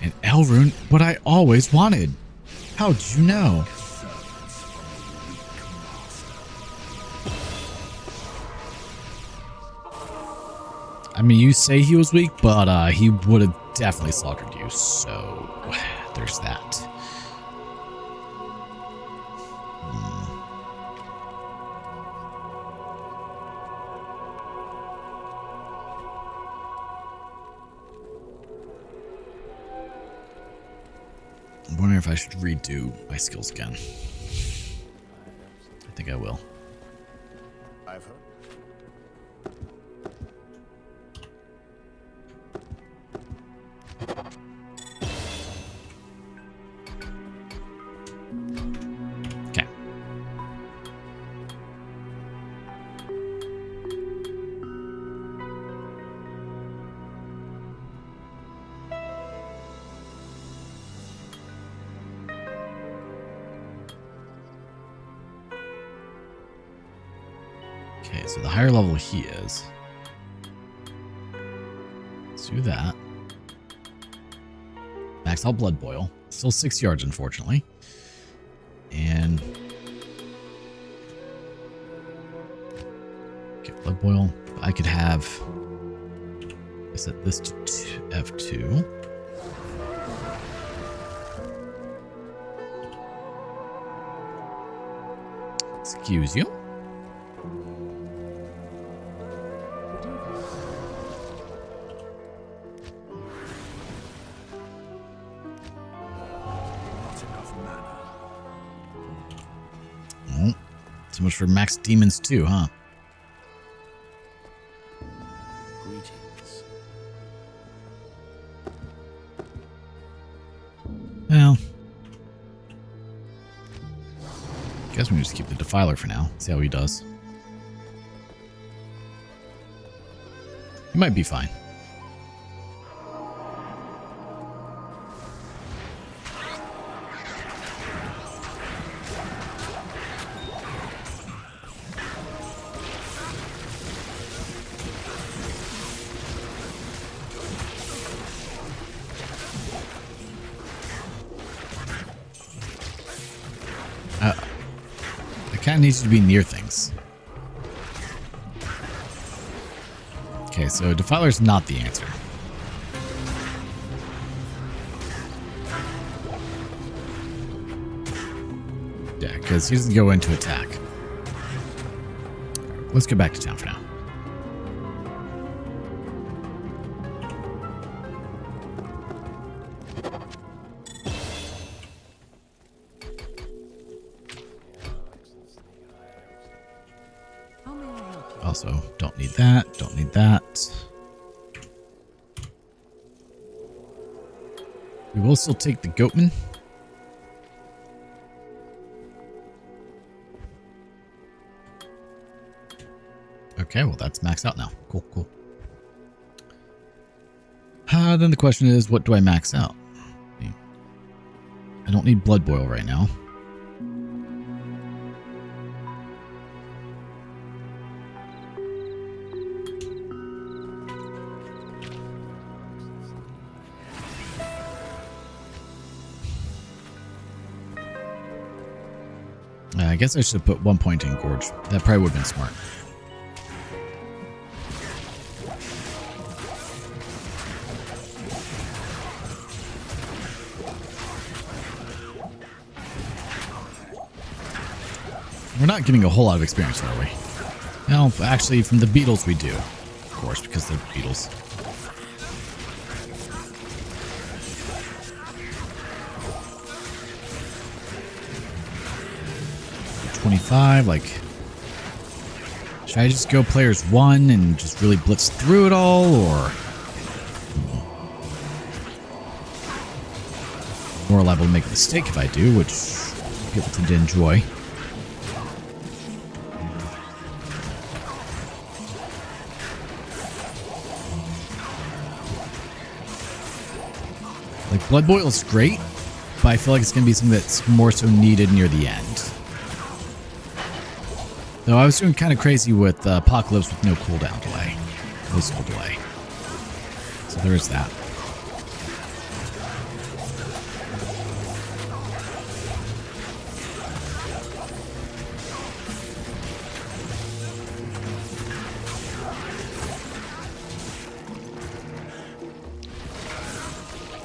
And Elrune, what I always wanted. How'd you know? I mean, you say he was weak, but he would have definitely slaughtered you, so there's that. I'm wondering if I should redo my skills again. I think I will. I've heard. Okay. Okay, so the higher level he is. Let's do that. Max out blood boil. Still 6 yards, unfortunately. And okay, blood boil. I could have. I set this to F2. Excuse you. So much for max demons too, huh? Greetings. Well, Guess we can just keep the Defiler for now. See how he does. He might be fine. The cat needs to be near things. Okay, so Defiler's not the answer. Yeah, because he doesn't go into attack. Let's get back to town for now. How may I help you? Also, don't need that, don't need that. We will still take the Goatman. Okay, well that's maxed out now. Cool, cool. Then the question is, what do I max out? I don't need Blood Boil right now. I guess I should put 1 point in Gorge. That probably would have been smart. We're not getting a whole lot of experience, are we? No, actually, from the beetles we do. Of course, because they're beetles. Like, should I just go players 1 and just really blitz through it all, or more liable to make a mistake if I do, which people tend to enjoy. Like, Blood Boil is great, but I feel like it's going to be something that's more so needed near the end. Though I was doing kind of crazy with Apocalypse with no cooldown delay. No skill delay. So there is that.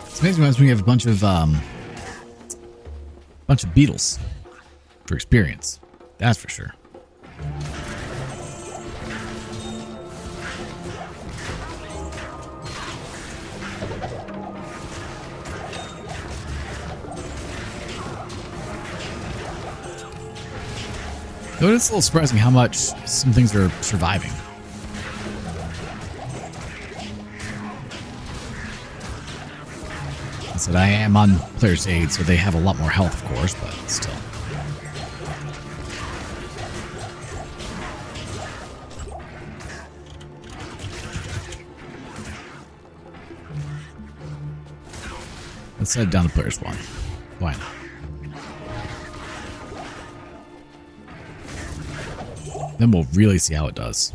It's amazing when we have a bunch of beetles for experience. That's for sure. Though it's a little surprising how much some things are surviving. I said I am on player's aid, so they have a lot more health, of course, but still. Let's head down to players 1. Why not? Then we'll really see how it does.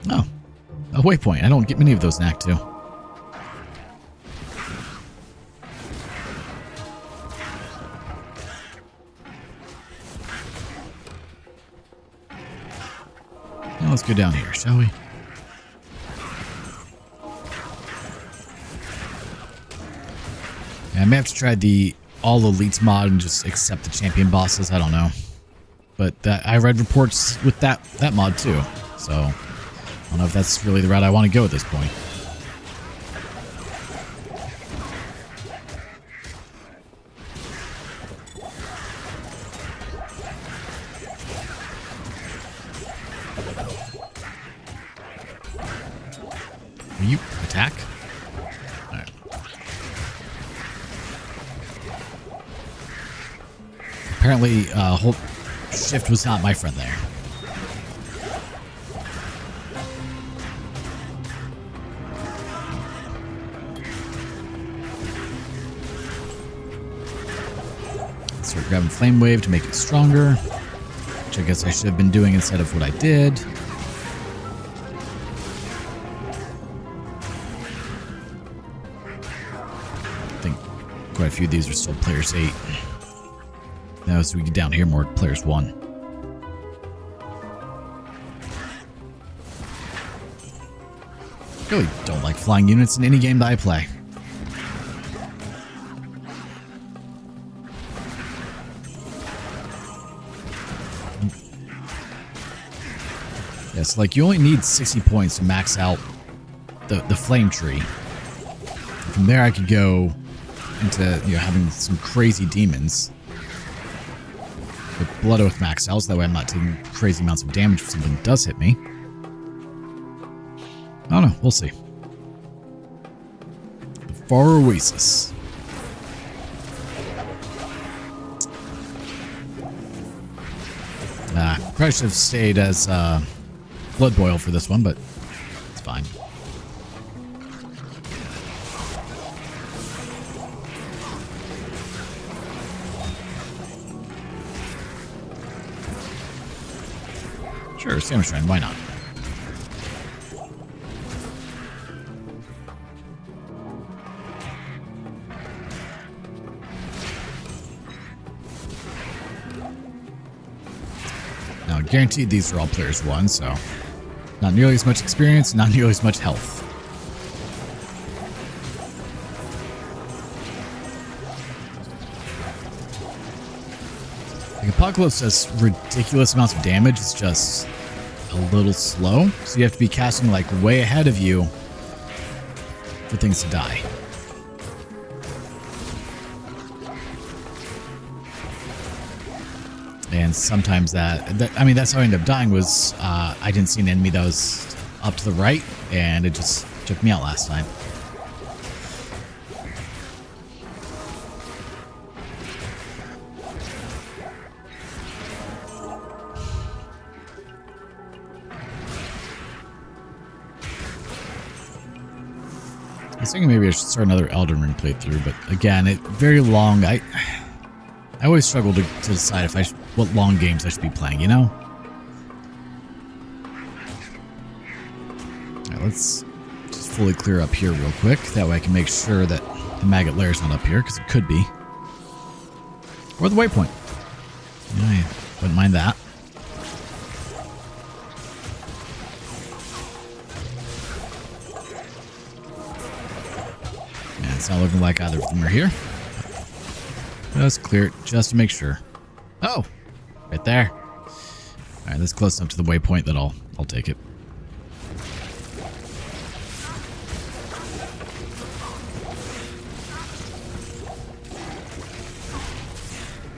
Oh, a waypoint. I don't get many of those in Act 2. Now let's go down here, shall we? I may have to try the all elites mod and just accept the champion bosses. I don't know, but I read reports with that mod too. So I don't know if that's really the route I want to go at this point. Will you attack? All right. Apparently, hold shift was not my friend there. Start grabbing Flame Wave to make it stronger, which I guess I should have been doing instead of what I did. I think quite a few of these are still players 8. Now as we get down here, more players 1. I really don't like flying units in any game that I play. Yes, like you only need 60 points to max out the flame tree. From there I could go into having some crazy demons. With Blood Oath max out, so that way I'm not taking crazy amounts of damage if something does hit me. I don't know, we'll see. The Far Oasis. Probably should have stayed as Blood Boil for this one, but it's fine. Sure, Samus Shrine, why not? Now, guaranteed these are all players 1, so not nearly as much experience, not nearly as much health. Like Apocalypse does ridiculous amounts of damage, it's just a little slow, so you have to be casting like way ahead of you for things to die. And sometimes that's how I ended up dying was I didn't see an enemy that was up to the right, and it just took me out last time. I was thinking maybe I should start another Elden Ring playthrough, but again, very long. I always struggle to decide what long games I should be playing, you know? Alright, let's just fully clear up here real quick. That way I can make sure that the maggot lair's not up here, because it could be. Or the waypoint. Yeah, I wouldn't mind that. Yeah, it's not looking like either of them are here. Let's clear it just to make sure. Oh, right there. All right, that's close enough to the waypoint that I'll take it.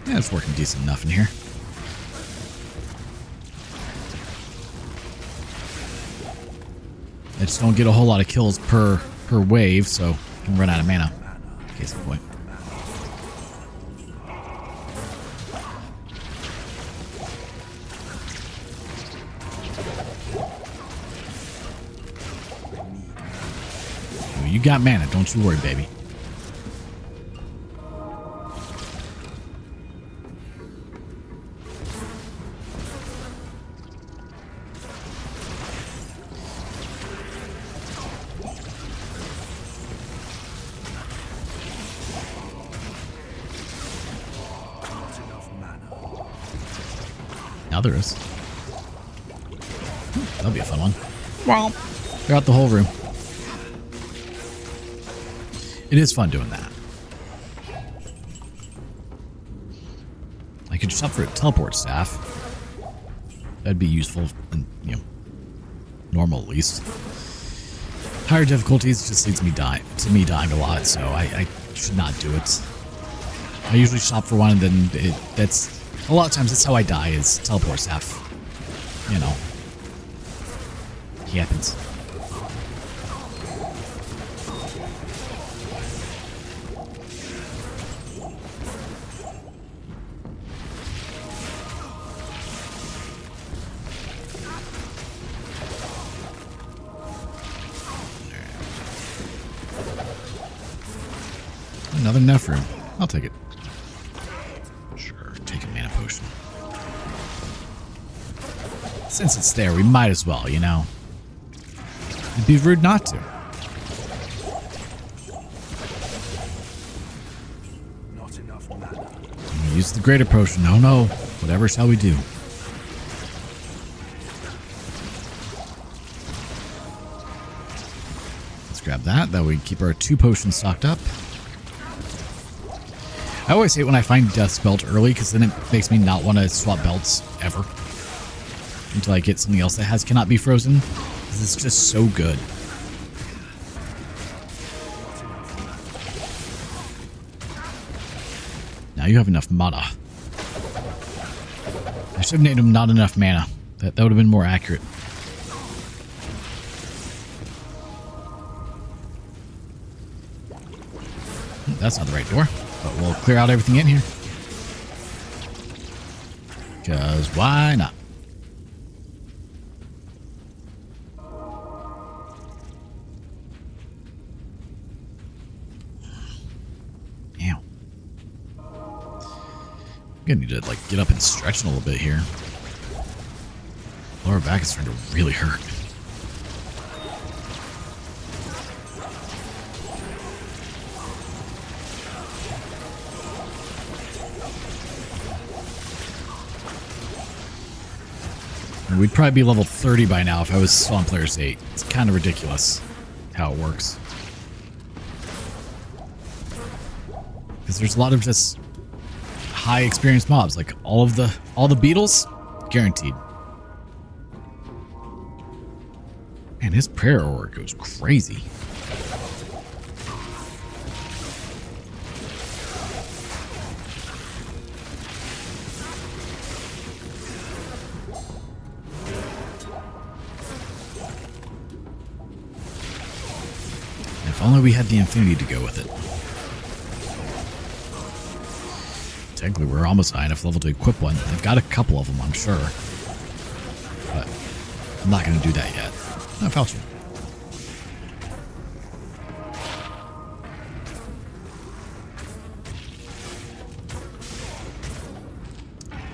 Yeah, it's working decent enough in here. I just don't get a whole lot of kills per wave, so I can run out of mana. Case in point. You got mana, don't you worry, baby. Now there is. That'll be a fun one. Well, throughout the whole room. It is fun doing that. I could shop for a teleport staff. That'd be useful, and normal at least. Higher difficulties just leads me dying a lot, so I should not do it. I usually shop for one, and then that's a lot of times that's how I die, is teleport staff. You know, it happens. Another Nephrim. I'll take it. Sure, take a mana potion. Since it's there, we might as well, you know. It'd be rude not to. Not enough mana. Use the greater potion. Oh no. Whatever shall we do? Let's grab that. That way we keep our 2 potions stocked up. I always hate when I find Death's Belt early because then it makes me not want to swap belts ever. Until I get something else that cannot be frozen. Because it's just so good. Now you have enough mana. I should have named him not enough mana. That would have been more accurate. That's not the right door. But we'll clear out everything in here. Because why not? Ow. I'm gonna need to like get up and stretch a little bit here. Lower back is starting to really hurt. We'd probably be level 30 by now if I was still on player state. It's kind of ridiculous how it works. Because there's a lot of just high experience mobs, like all the beetles, guaranteed. Man, his prayer aura goes crazy. If only we had the infinity to go with it. Technically, we're almost high enough level to equip one. I've got a couple of them, I'm sure. But I'm not going to do that yet. I felt you.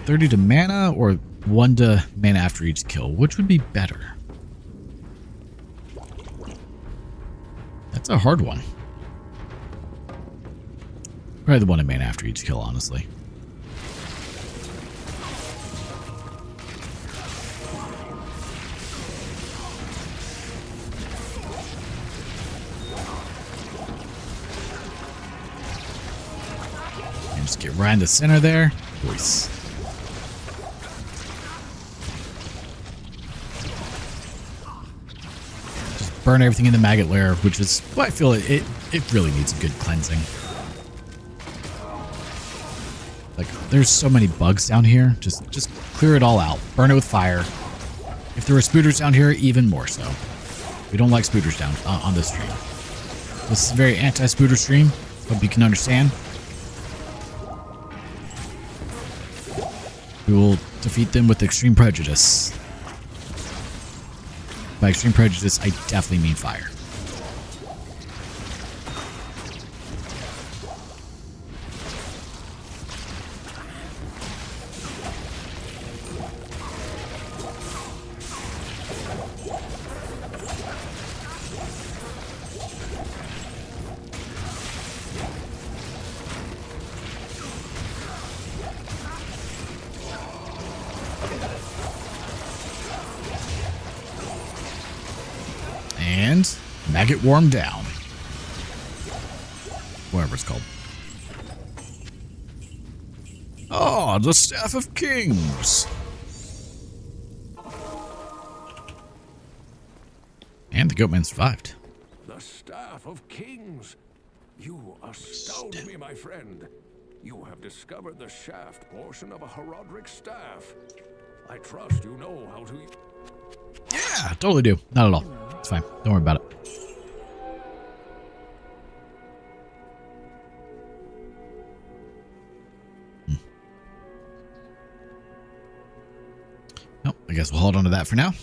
$30 to mana or 1 to mana after each kill? Which would be better? That's a hard one. Probably the 1 to mana after each kill, honestly. And just get right in the center there. Voice. Burn everything in the maggot lair, which is what I feel it really needs a good cleansing. Like, there's so many bugs down here. Just clear it all out. Burn it with fire. If there were spooters down here, even more so. We don't like spooters down on this stream. This is a very anti-spooter stream. Hope you can understand. We will defeat them with extreme prejudice. By extreme prejudice, I definitely mean fire. And maggot worm down. Whatever it's called. Oh, the Staff of Kings. And the Goatman survived. The Staff of Kings. You astound me, my friend. You have discovered the shaft portion of a Herodric staff. I trust you know how to... Yeah, totally do. Not at all. It's fine. Don't worry about it. Nope, I guess we'll hold on to that for now.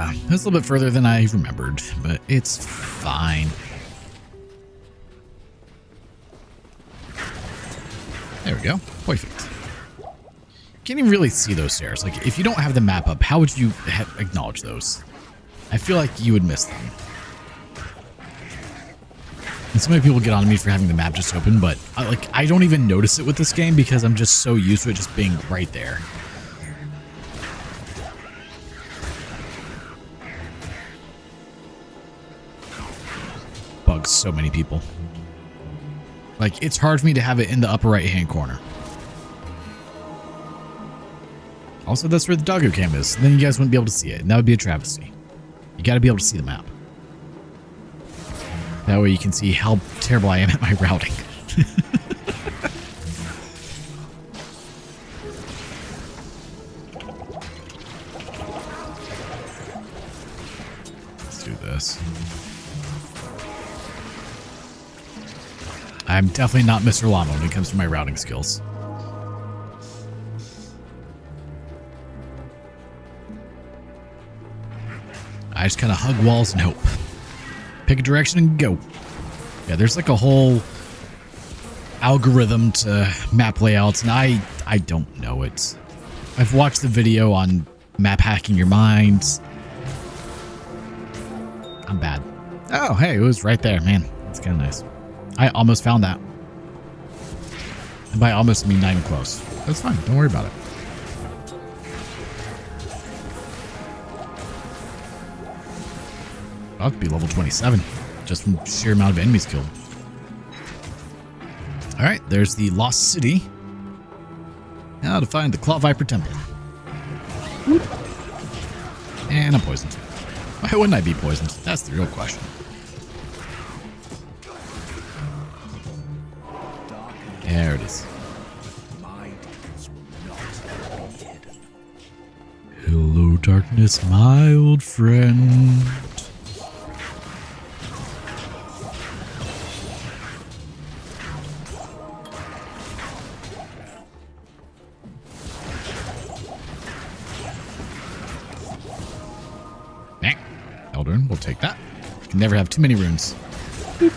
Yeah, it was a little bit further than I remembered, but it's fine. There we go. Perfect. Can't even really see those stairs. Like, if you don't have the map up, how would you acknowledge those? I feel like you would miss them. And so many people get on me for having the map just open, but I don't even notice it with this game because I'm just so used to it just being right there. Bugs so many people. Like, it's hard for me to have it in the upper right-hand corner. Also, that's where the doggo cam is. Then you guys wouldn't be able to see it, and that would be a travesty. You got to be able to see the map. That way you can see how terrible I am at my routing. Let's do this. I'm definitely not Mr. Llama when it comes to my routing skills. I just kind of hug walls and hope. Pick a direction and go. Yeah, there's like a whole algorithm to map layouts, and I don't know it. I've watched the video on map hacking your minds. I'm bad. Oh, hey, it was right there, man. That's kind of nice. I almost found that. And by almost, I mean not even close. That's fine. Don't worry about it. I'll have to be level 27 just from sheer amount of enemies killed. All right, there's the Lost City. Now to find the Claw Viper Temple. And I'm poisoned. Why wouldn't I be poisoned? That's the real question. There it is. Hello, darkness, my old friend. Eldrin, we'll take that. You can never have too many runes. Boop.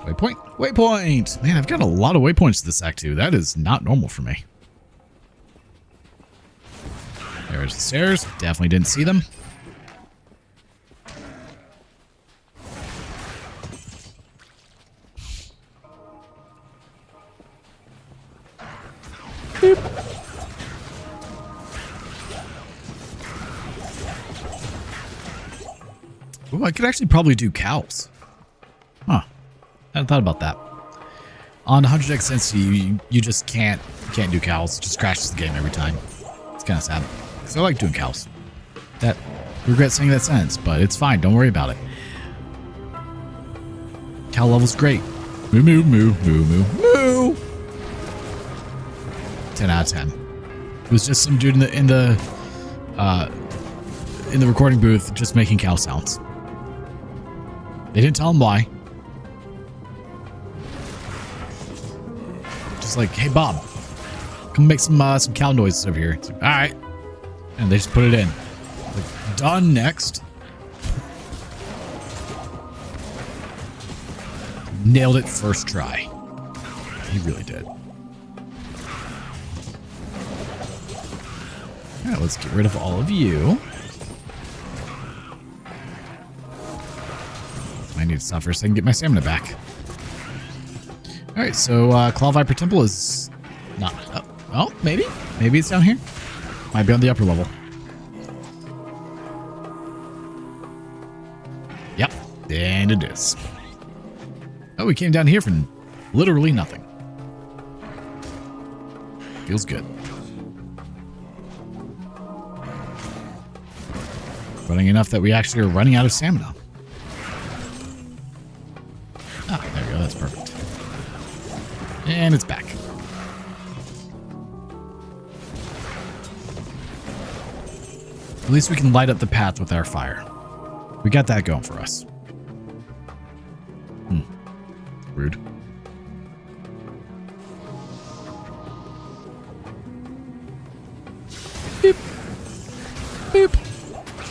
Waypoint. Waypoint! Man, I've got a lot of waypoints to this act 2. That is not normal for me. There's the stairs. Definitely didn't see them. Boop. Ooh, I could actually probably do cows. Huh. I hadn't thought about that. On 100x density, you just can't do cows. It just crashes the game every time. It's kind of sad. Because I like doing cows. I regret saying that sentence, but it's fine. Don't worry about it. Cow level's great. Moo, moo, moo, moo, moo, moo. 10 out of 10. It was just some dude in the recording booth just making cow sounds. They didn't tell him why. Just like, hey Bob, come make some cow noises over here. It's like, all right, and they just put it in. Like, done. Next. Nailed it first try. He really did. All right, let's get rid of all of you. I need to stop for a second and get my stamina back. Alright, so Claw Viper Temple is not... Oh, maybe? Maybe it's down here? Might be on the upper level. Yep, and it is. Oh, we came down here for literally nothing. Feels good. Running enough that we actually are running out of stamina. Ah, there we go. That's perfect. And it's back. At least we can light up the path with our fire. We got that going for us. Rude. Boop.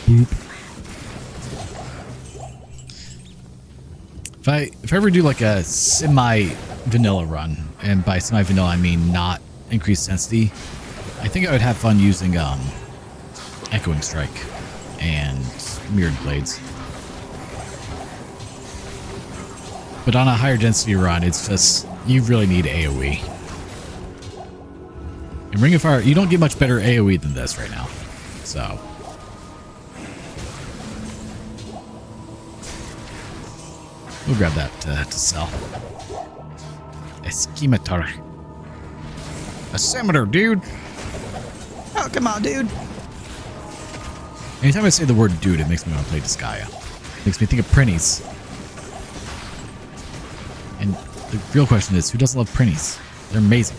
Boop. If I ever do like a semi-vanilla run, and by semi-vanilla I mean not increased density, I think I would have fun using Echoing Strike and Mirrored Blades. But on a higher density run, it's just, you really need AoE. In Ring of Fire, you don't get much better AoE than this right now. So. We'll grab that to sell. A scimitar. A scimitar, dude. Oh, come on, dude. Anytime I say the word dude, it makes me want to play Disgaea. It makes me think of Prinnies. And the real question is, who doesn't love Prinnies? They're amazing.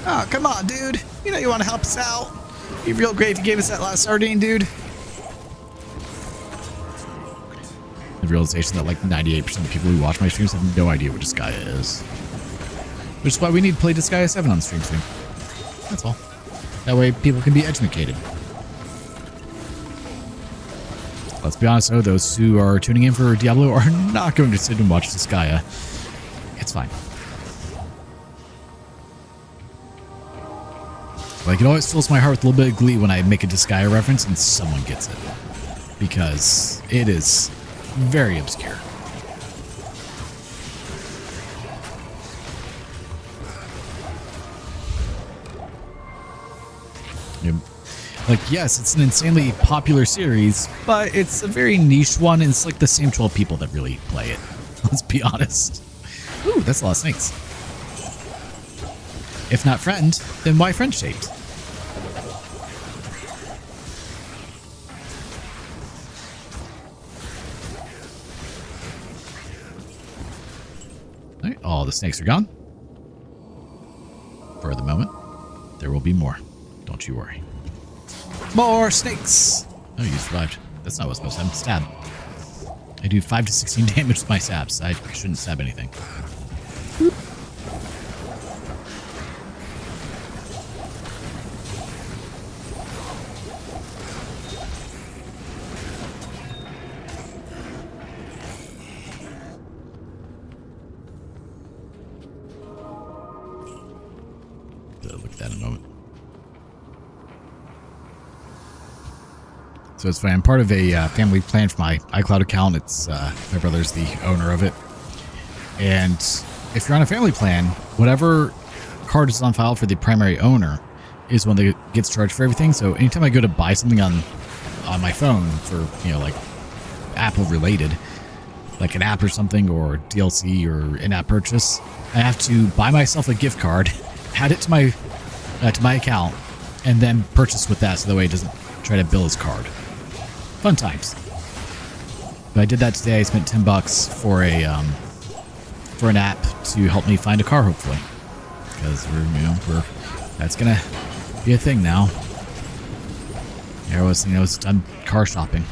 Oh, come on, dude. You know you want to help us out. It'd be real great if you gave us that last sardine, dude. The realization that like 98% of the people who watch my streams have no idea what Disgaea is. Which is why we need to play Disgaea 7 on stream soon. That's all. That way people can be educated. Let's be honest though, those who are tuning in for Diablo are not going to sit and watch Disgaea. It's fine. Like, it always fills my heart with a little bit of glee when I make a Disgaea reference and someone gets it. Because it is very obscure. Like, yes, it's an insanely popular series, but it's a very niche one, and it's like the same 12 people that really play it. Let's be honest. Ooh, that's a lot of snakes. If not friend, then why friend-shaped? Alright, all the snakes are gone. For the moment. There will be more. Don't you worry. More snakes! Oh, you survived. That's not what's supposed to happen. Stab. I do 5 to 16 damage with my stabs. I shouldn't stab anything. Boop. Look at that in a moment. So it's funny, I'm part of a family plan for my iCloud account. It's my brother's the owner of it. And if you're on a family plan, whatever card is on file for the primary owner is one that gets charged for everything. So anytime I go to buy something on my phone for, you know, like Apple related, like an app or something, or DLC or in-app purchase, I have to buy myself a gift card, add it to my account, and then purchase with that so that way it doesn't try to bill his card. Fun times. But I did that today. I spent $10 for an app to help me find a car, hopefully, because that's gonna be a thing now. There was, it's done car shopping.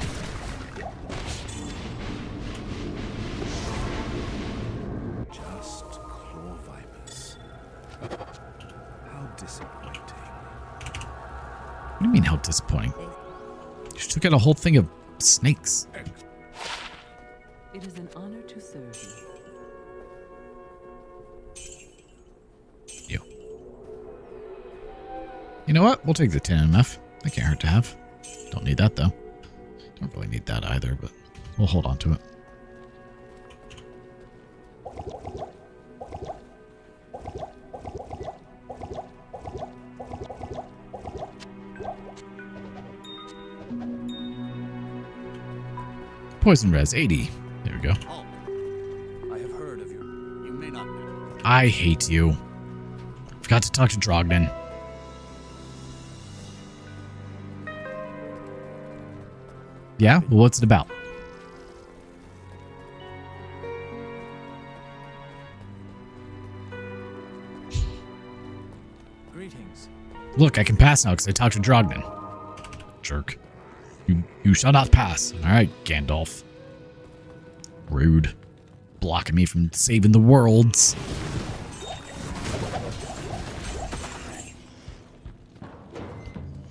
Just claw vipers. How disappointing. What do you mean, how disappointing? You just took out a whole thing of snakes. It is an honor to serve you. You know what? We'll take the 10 MF. That can't hurt to have. Don't need that, though. Don't really need that either, but we'll hold on to it. Poison res 80. There we go. I have heard of you. You may not know. I hate you. Forgot to talk to Drogden. Yeah? Well, what's it about? Greetings. Look, I can pass now because I talked to Drogden. Jerk. You shall not pass. Alright, Gandalf. Rude. Blocking me from saving the worlds.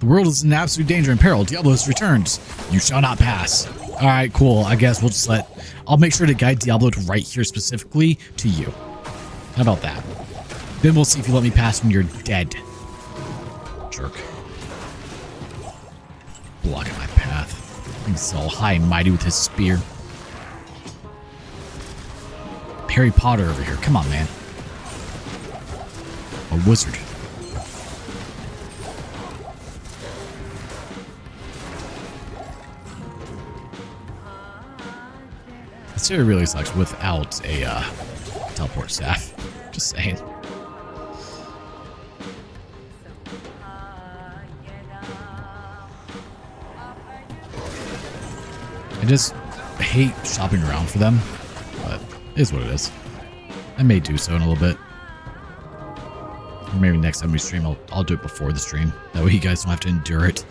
The world is in absolute danger and peril. Diablo has returned. You shall not pass. All right, cool. I guess we'll just I'll make sure to guide Diablo to right here specifically to you. How about that? Then we'll see if you let me pass when you're dead. Jerk. Blocking my path. He's all high and mighty with his spear. Harry Potter over here. Come on, man. A wizard. This area really sucks without a teleport staff. Just saying. I just hate shopping around for them, but it is what it is. I may do so in a little bit. Or maybe next time we stream, I'll do it before the stream. That way you guys don't have to endure it.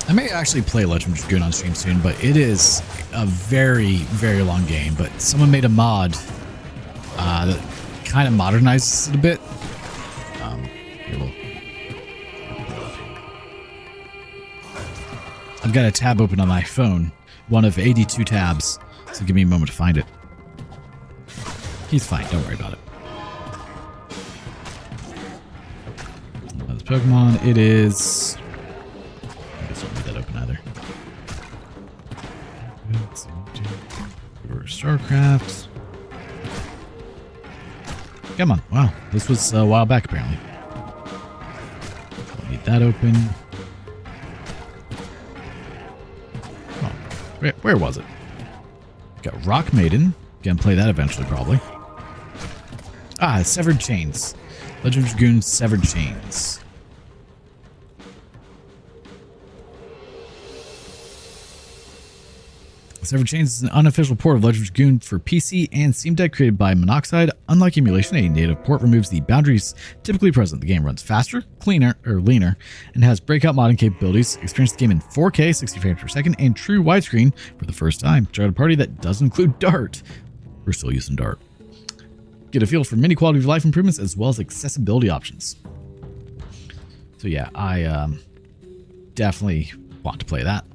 I may actually play Legend of Dragoon on stream soon, but it is a very, very long game. But someone made a mod that kind of modernizes it a bit. I've got a tab open on my phone, one of 82 tabs, so give me a moment to find it. He's fine, don't worry about it. This Pokemon, it is... I guess I don't need that open either. StarCraft. Come on, wow, this was a while back apparently. Don't need that open. Where was it? Got Rock Maiden. Gonna play that eventually, probably. Ah, Severed Chains. Legend of Dragoon Severed Chains. Severed Chains is an unofficial port of Legend of Dragoon for PC and Steam Deck created by Monoxide. Unlike emulation, a native port removes the boundaries typically present. The game runs faster, leaner, and has breakout modding capabilities. Experience the game in 4K, 60 frames per second, and true widescreen for the first time. Try out a party that does include Dart. We're still using Dart. Get a feel for many quality of life improvements as well as accessibility options. So yeah, I definitely want to play that.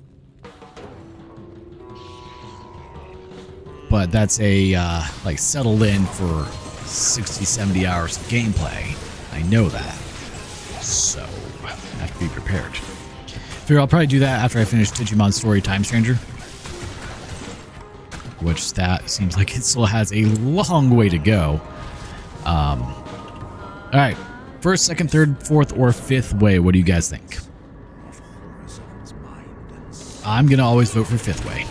But that's a, like, settled in for 60, 70 hours of gameplay. I know that. So, I have to be prepared. Figure I'll probably do that after I finish Digimon Story Time Stranger. Which, that seems like it still has a long way to go. Alright. First, second, third, fourth, or fifth way. What do you guys think? I'm going to always vote for fifth way.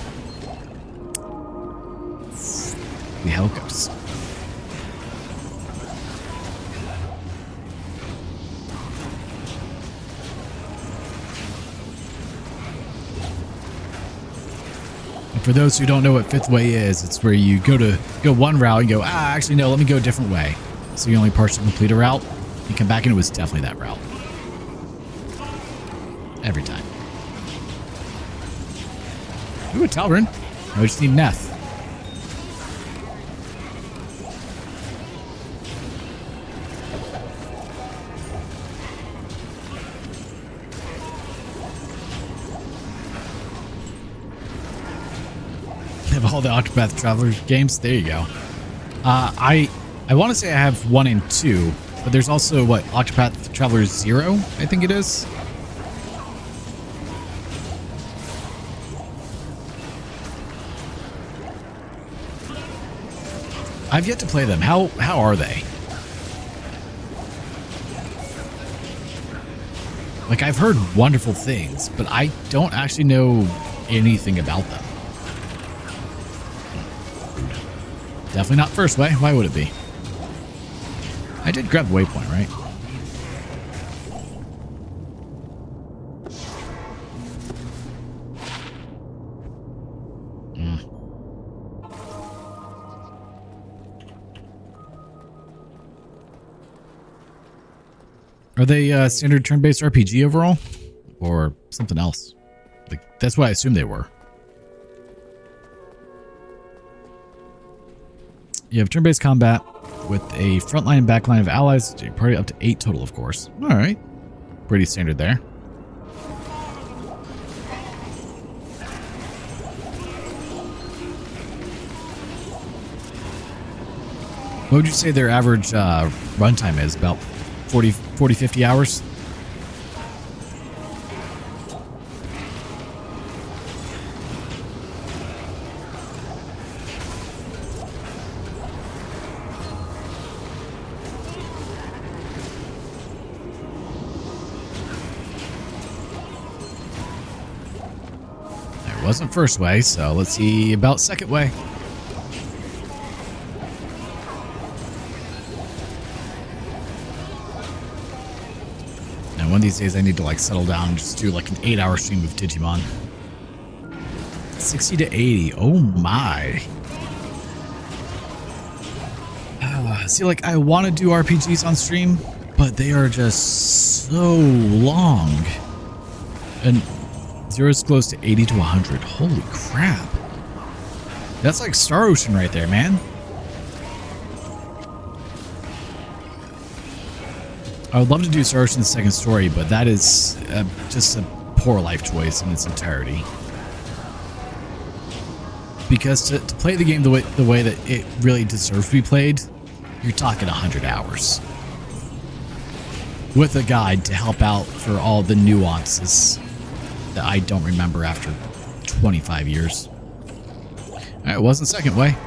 See how it goes. And for those who don't know what fifth way is, it's where you go one route and go, actually no, let me go a different way. So you only partially complete a route. You come back and it was definitely that route. Every time. Ooh, a Talron. No, we just need Neth. Have all the Octopath Traveler games. There you go. I want to say I have 1 and 2, but there's also what, Octopath Traveler 0, I think it is. I've yet to play them. How are they? Like, I've heard wonderful things, but I don't actually know anything about them. Definitely not first way. Why would it be? I did grab the waypoint, right? Are they standard turn-based RPG overall? Or something else? Like, that's what I assumed they were. You have turn-based combat with a frontline and backline of allies. Your party up to 8 total, of course. All right. Pretty standard there. What would you say their average runtime is? About 40, 50 hours? There wasn't first way, so let's see about second way. One of these days I need to like settle down and just do like an 8-hour stream of Digimon. 60 to 80. Oh my. See, like I want to do RPGs on stream, but they are just so long. And 0 is close to 80 to 100. Holy crap. That's like Star Ocean right there, man. I would love to do Star Ocean's second story, but that is just a poor life choice in its entirety. Because to play the game the way that it really deserves to be played, you're talking 100 hours. With a guide to help out for all the nuances that I don't remember after 25 years. It wasn't second way.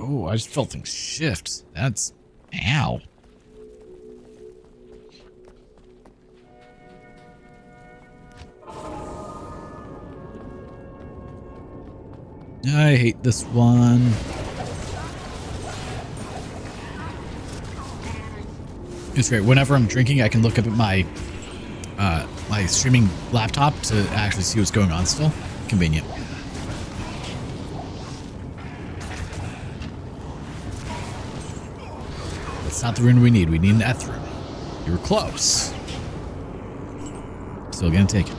Oh, I just felt things shift. That's... ow. I hate this one. It's great. Whenever I'm drinking, I can look up at my my streaming laptop to actually see what's going on still. Convenient. That's not the rune we need. We need an Eth rune. You were close. Still gonna take it.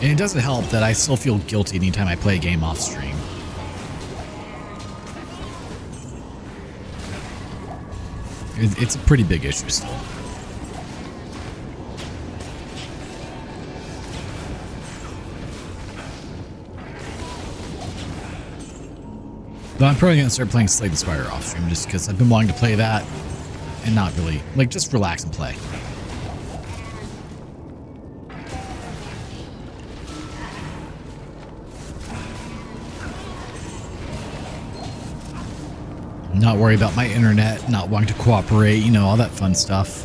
And it doesn't help that I still feel guilty anytime I play a game off stream. It's a pretty big issue still. Though I'm probably going to start playing Slay the Spire off stream just because I've been wanting to play that and not really, like, just relax and play. Not worry about my internet, not wanting to cooperate, you know, all that fun stuff.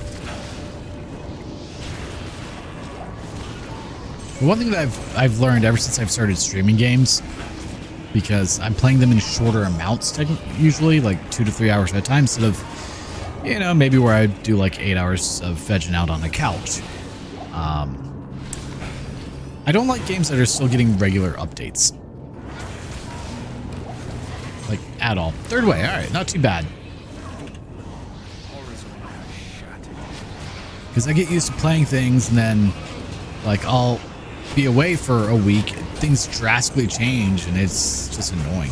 But one thing that I've learned ever since I've started streaming games, because I'm playing them in shorter amounts, usually like 2 to 3 hours at a time, instead of, you know, maybe where I do like 8 hours of vegging out on the couch. I don't like games that are still getting regular updates. Like, at all. Third way, alright, not too bad. Because I get used to playing things and then, like, I'll be away for a week, things drastically change, and it's just annoying.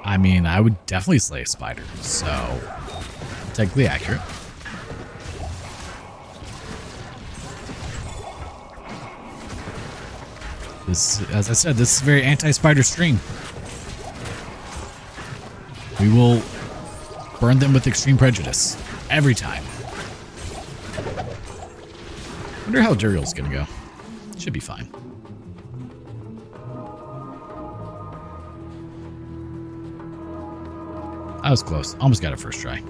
I mean, I would definitely slay a spider, so technically accurate. This, as I said, this is a very anti-spider stream. We will burn them with extreme prejudice every time. Wonder how Duriel's gonna go. Should be fine. I was close. Almost got it first try.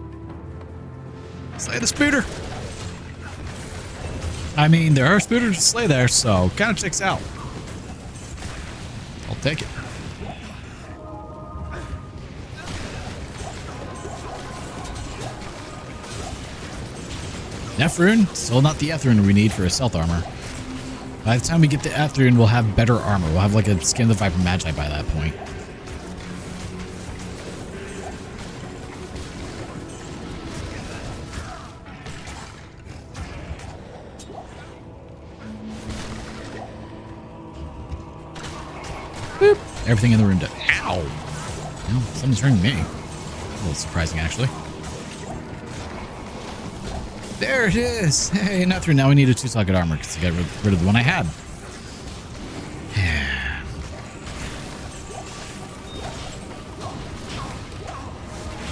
Slay the spooter. I mean, there are spooters to slay there, so kind of checks out. I'll take it. Eth rune, still not the Eth rune we need for a stealth armor. By the time we get to Ethereum, we'll have better armor. We'll have like a Skin of the Viper Magi by that point. Boop. Everything in the room does. Ow! Well, something's hurting me. A little surprising, actually. There it is! Hey, not through. Now we need a 2-socket armor because I got rid of the one I had.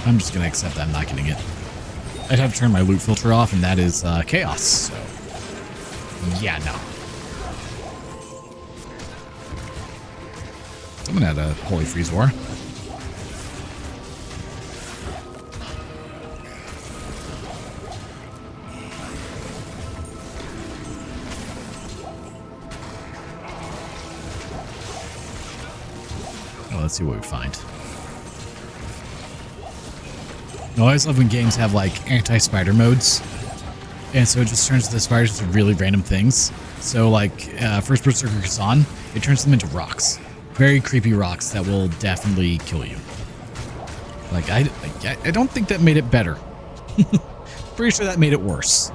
I'm just going to accept that I'm not getting it. I'd have to turn my loot filter off, and that is chaos. So, yeah, no. Someone had a Holy Freeze War. Oh, let's see what we find. I always love when games have like anti-spider modes, and so it just turns the spiders into really random things. So like first Berserker Kazan, it turns them into rocks, very creepy rocks that will definitely kill you. Like I don't think that made it better. Pretty sure that made it worse.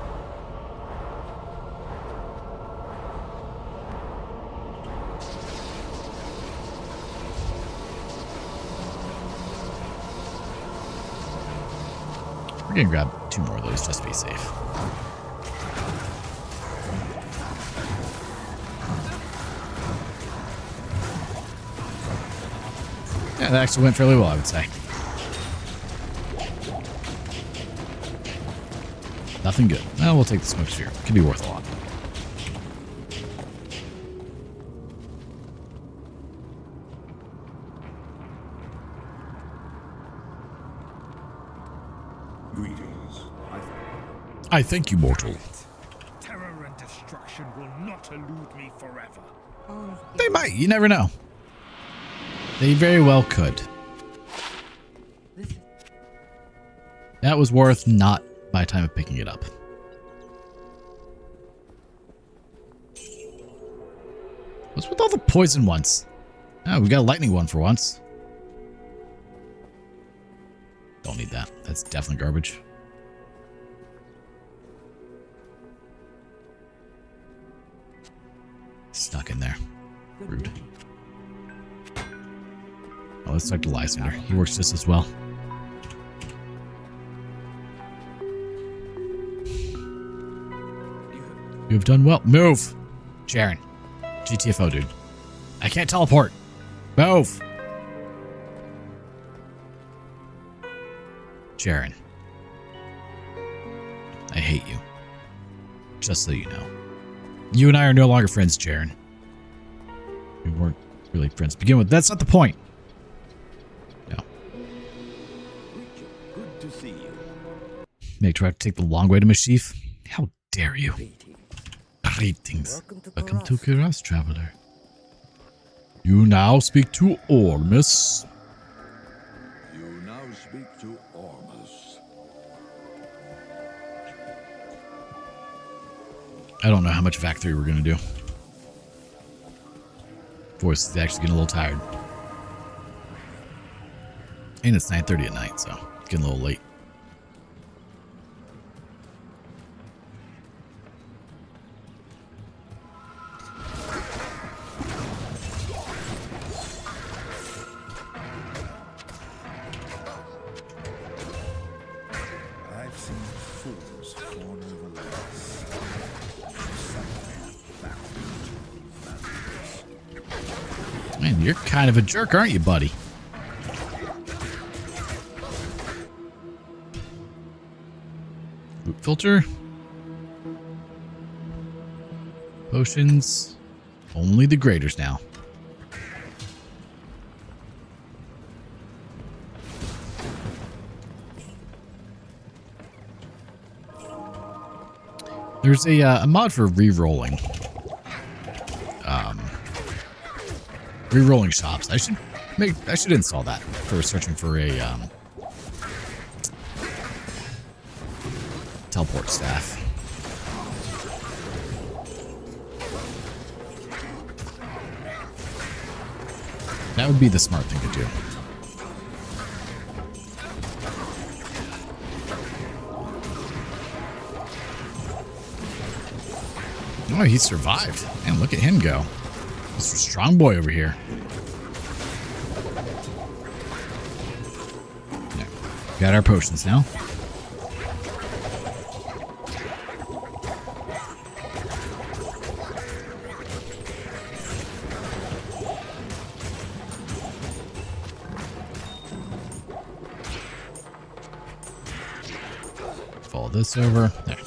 We're gonna grab 2 more of those just to be safe. Yeah, that actually went fairly well, I would say. Nothing good. Well, we'll take the smoke sphere. Could be worth a lot. Greetings. I thank you, mortal. Terror and destruction will not elude me forever. They might. You never know. They very well could. That was worth not my time of picking it up. What's with all the poison ones? Oh, we got a lightning one for once. Don't need that. That's definitely garbage. Stuck in there. Rude. Oh, let's talk to Lysander. He works just as well. You have done well. Move! Jaren. GTFO, dude. I can't teleport. Move! Jaren. I hate you. Just so you know. You and I are no longer friends, Jaren. We weren't really friends to begin with. That's not the point. No. Good to see you. Make sure I have to take the long way to Mashif? How dare you? Greetings. Welcome to Kuras, traveler. You now speak to Ormus. You now speak to Ormus. I don't know how much of Act 3 we're going to do. Voice is actually getting a little tired. And it's 9:30 at night, so it's getting a little late. I've seen fools fawn over lakes. Man, you're kind of a jerk, aren't you, buddy? Loot filter. Potions. Only the graders now. There's a mod for re-rolling. Re-rolling shops. I should install that for searching for a teleport staff. That would be the smart thing to do. Oh, he survived. And look at him go. Mr. Strong Boy over here. Yeah. Got our potions now. Follow this over. There.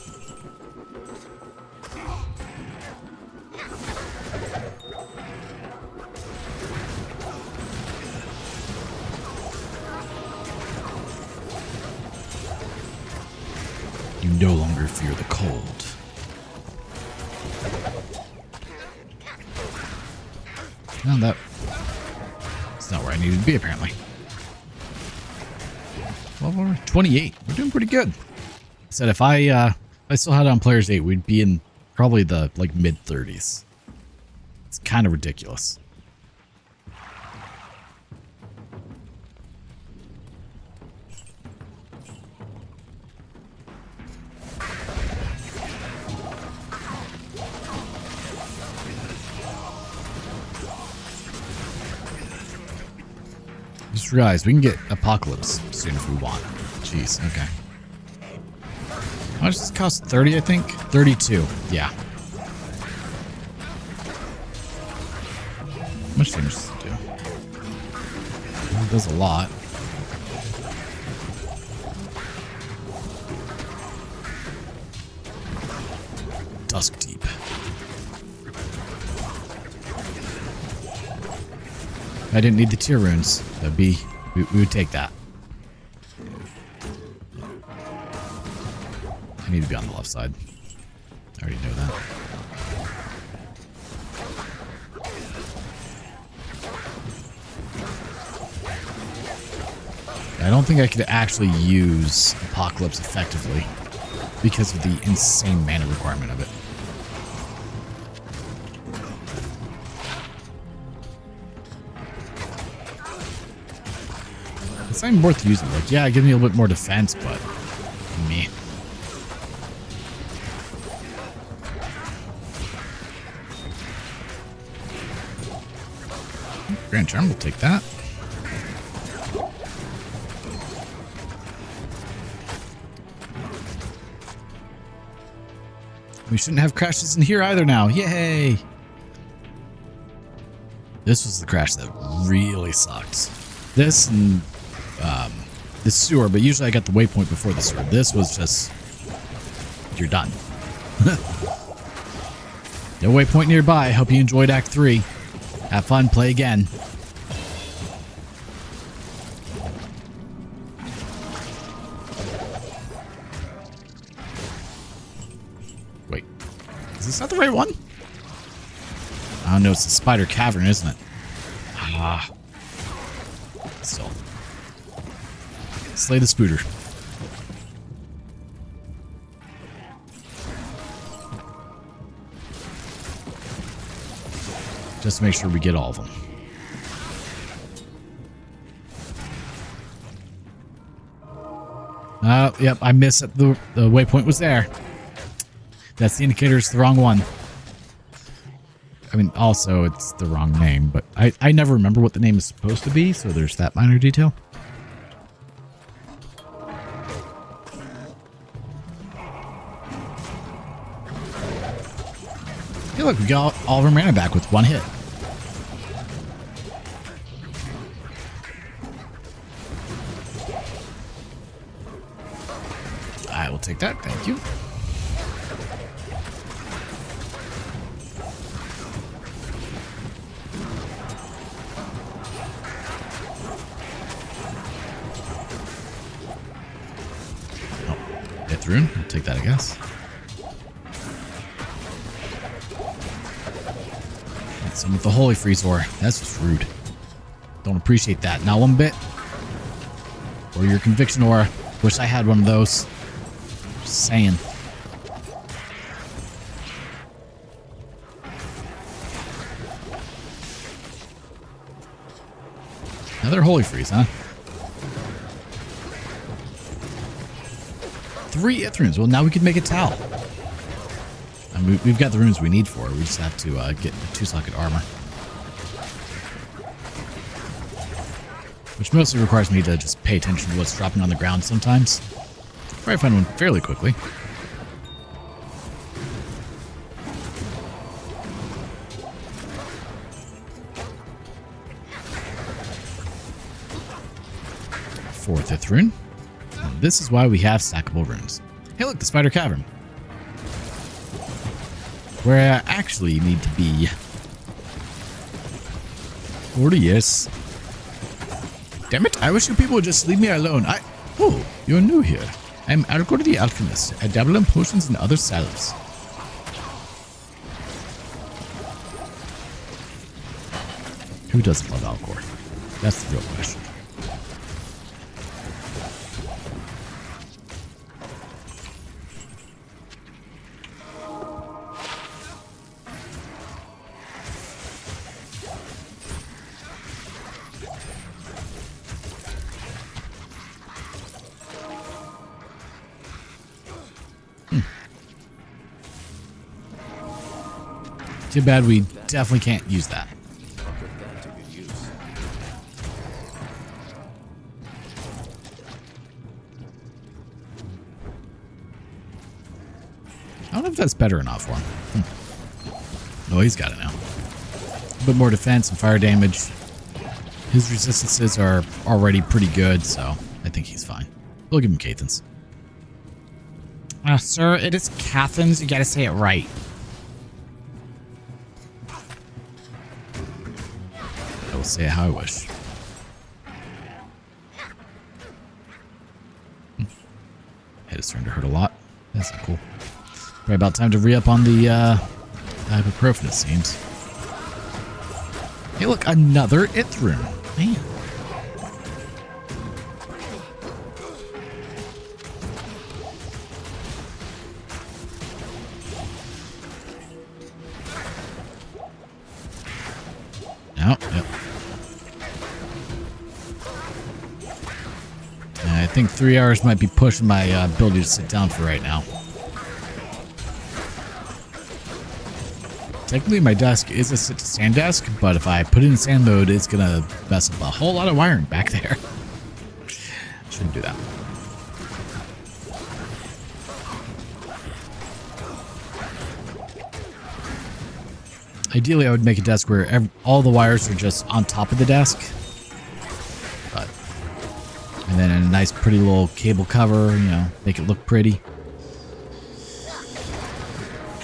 You no longer fear the cold. Well, that's not where I needed to be, apparently. Well, we're 28. We're doing pretty good. Said if I still had on players 8, we'd be in probably the like mid 30s. It's kind of ridiculous. Just realized we can get Apocalypse soon if we want. Jeez, okay. How much does this cost? 30, I think? 32, yeah. How much damage does it do? It does a lot. Dusk Deep. I didn't need the tier runes. That'd be, we would take that. I need to be on the left side. I already know that. I don't think I could actually use Apocalypse effectively because of the insane mana requirement of it. It's not even worth using. Like, yeah, give me a little bit more defense, but meh. Grand Charm will take that. We shouldn't have crashes in here either now. Yay! This was the crash that really sucked. This and the sewer, but usually I got the waypoint before the sewer. This was just, you're done. No waypoint nearby. Hope you enjoyed Act 3. Have fun, play again. Wait, is this not the right one? Oh no, it's the Spider Cavern, isn't it? Ah. Still. Slay the Spooter. Just to make sure we get all of them. Yep, I missed it. The waypoint was there. That's the indicator it's the wrong one. I mean, also, it's the wrong name, but I never remember what the name is supposed to be, so there's that minor detail. Hey, look, we got all of our mana back with one hit. I will take that, thank you. Rune. I'll take that, I guess. That's some with the Holy Freeze Ore. That's just rude. Don't appreciate that. Not one bit. Or your Conviction Aura. Wish I had one of those. Just saying. Another Holy Freeze, huh? 3 Ith runes. Well, now we can make a towel. And we've got the runes we need for it. We just have to get the 2-socket armor. Which mostly requires me to just pay attention to what's dropping on the ground sometimes. Probably find one fairly quickly. Fourth Ith rune. And this is why we have stackable runes. Hey look, the Spider Cavern. Where I actually need to be. 40 years. Damn it, I wish you people would just leave me alone. Oh, you're new here. I'm Alcor the Alchemist. I dabble in potions and other salves. Who doesn't love Alcor? That's the real question. Too bad we definitely can't use that. I'll put that to good use. I don't know if that's better enough for him. Oh, he's got it now. A bit more defense and fire damage. His resistances are already pretty good, so I think he's fine. We'll give him Cathans. Sir, it is Cathans. You gotta say it right. I will say it how I wish. Head is starting to hurt a lot. That's not cool. Probably about time to re-up on the ibuprofen, it seems. Hey, look, another Ith rune. Man. Oh, yep. I think 3 hours might be pushing my ability to sit down for right now. Technically, my desk is a sit-to-stand desk, but if I put it in stand mode, it's going to mess up a whole lot of wiring back there. Shouldn't do that. Ideally, I would make a desk where all the wires are just on top of the desk. And then a nice pretty little cable cover, you know, make it look pretty.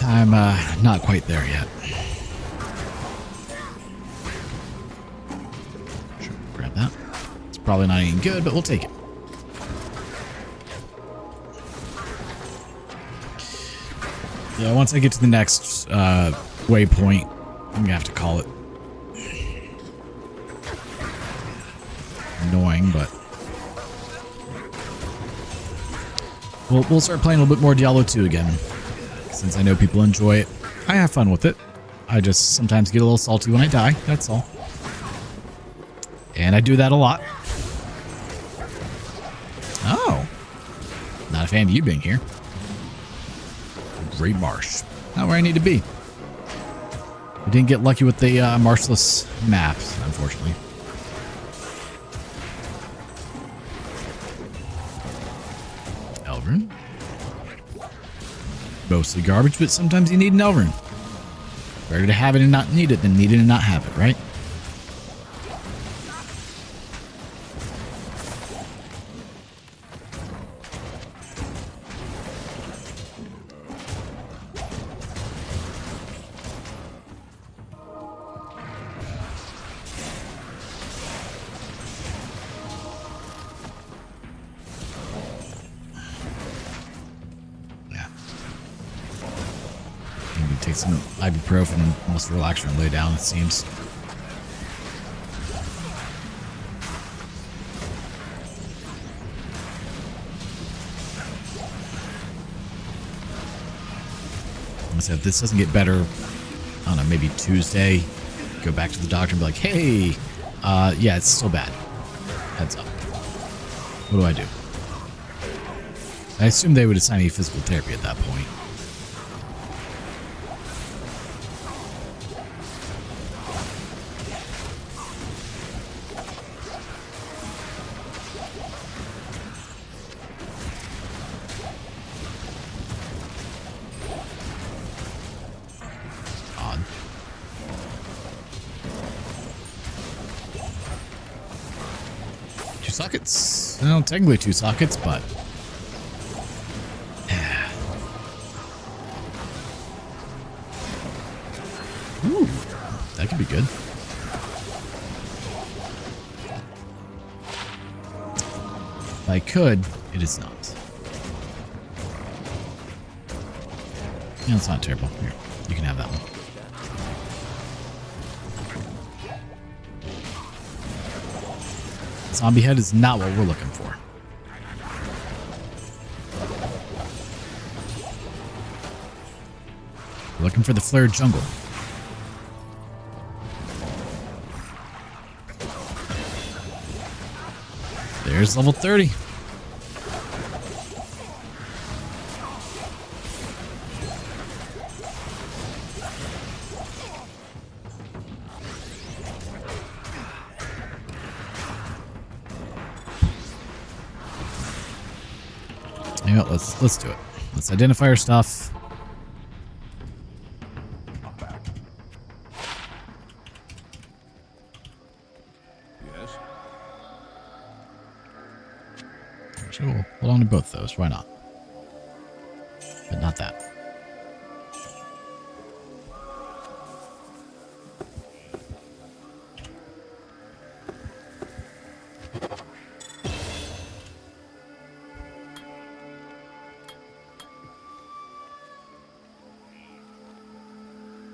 I'm not quite there yet. Sure, grab that. It's probably not even good, but we'll take it. Yeah, once I get to the next waypoint, I'm gonna have to call it. Annoying, but we'll start playing a little bit more Diablo 2 again, since I know people enjoy it. I have fun with it. I just sometimes get a little salty when I die, that's all. And I do that a lot. Oh. Not a fan of you being here. Great Marsh. Not where I need to be. We didn't get lucky with the marshless maps, unfortunately. Elrune. Mostly garbage, but sometimes you need an Elrune. Better to have it and not need it than need it and not have it, right? Take some ibuprofen and almost relax and lay down, it seems. So if this doesn't get better, I don't know, maybe Tuesday, go back to the doctor and be like, hey, yeah, it's still bad. Heads up. What do I do? I assume they would assign me physical therapy at that point. Odd. Two sockets. Well, technically two sockets, but ooh, that could be good. If I could, it is not. Yeah, it's not terrible. Here, you can have that one. Zombie head is not what we're looking for. We're looking for the flared jungle. There's level 30. You know what, let's do it. Let's identify our stuff. Yes? Sure, we'll hold on to both those. Why not? But not that.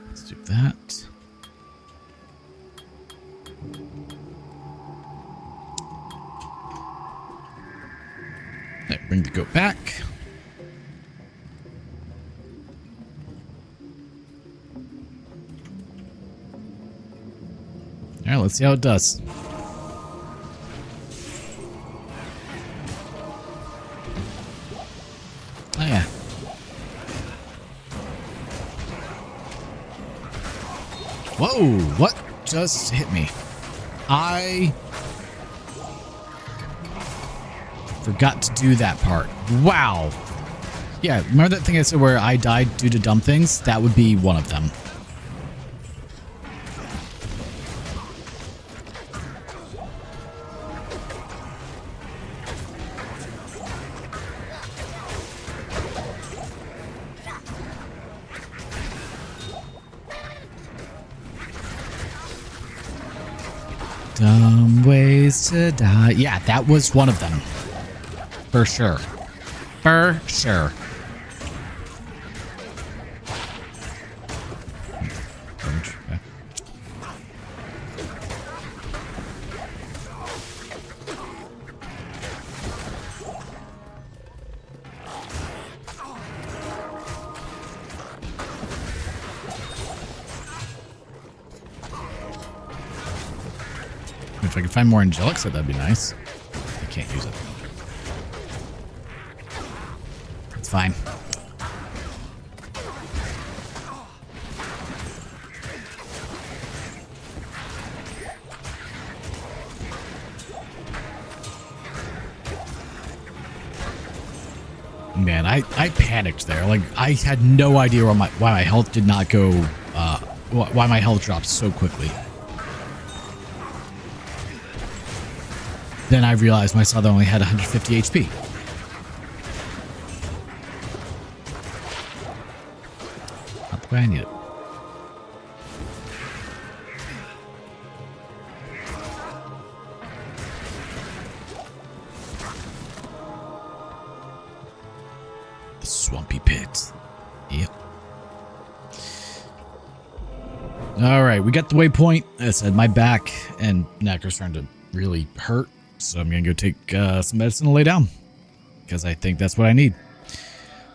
Let's do that. Right, bring the goat back. All right, let's see how it does. Oh yeah. Whoa, what just hit me? I forgot to do that part. Wow. Yeah, remember that thing I said where I died due to dumb things? That would be one of them. Dumb ways to die. Yeah, that was one of them. For sure. For sure. Okay. If I could find more angelics, that'd be nice. I can't use it. It's fine. Man, I panicked there. Like, I had no idea why my health did not go, why my health dropped so quickly. Then I realized my Souther only had 150 HP. Not the way I need it. The swampy pit. Yep. All right, we got the waypoint. As I said, my back and neck are starting to really hurt. So I'm going to go take some medicine to lay down because I think that's what I need.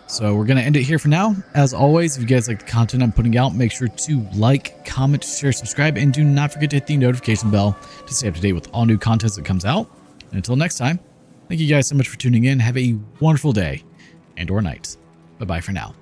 So we're going to end it here for now. As always, if you guys like the content I'm putting out, make sure to like, comment, share, subscribe, and do not forget to hit the notification bell to stay up to date with all new content that comes out. And until next time, thank you guys so much for tuning in. Have a wonderful day and or night. Bye-bye for now.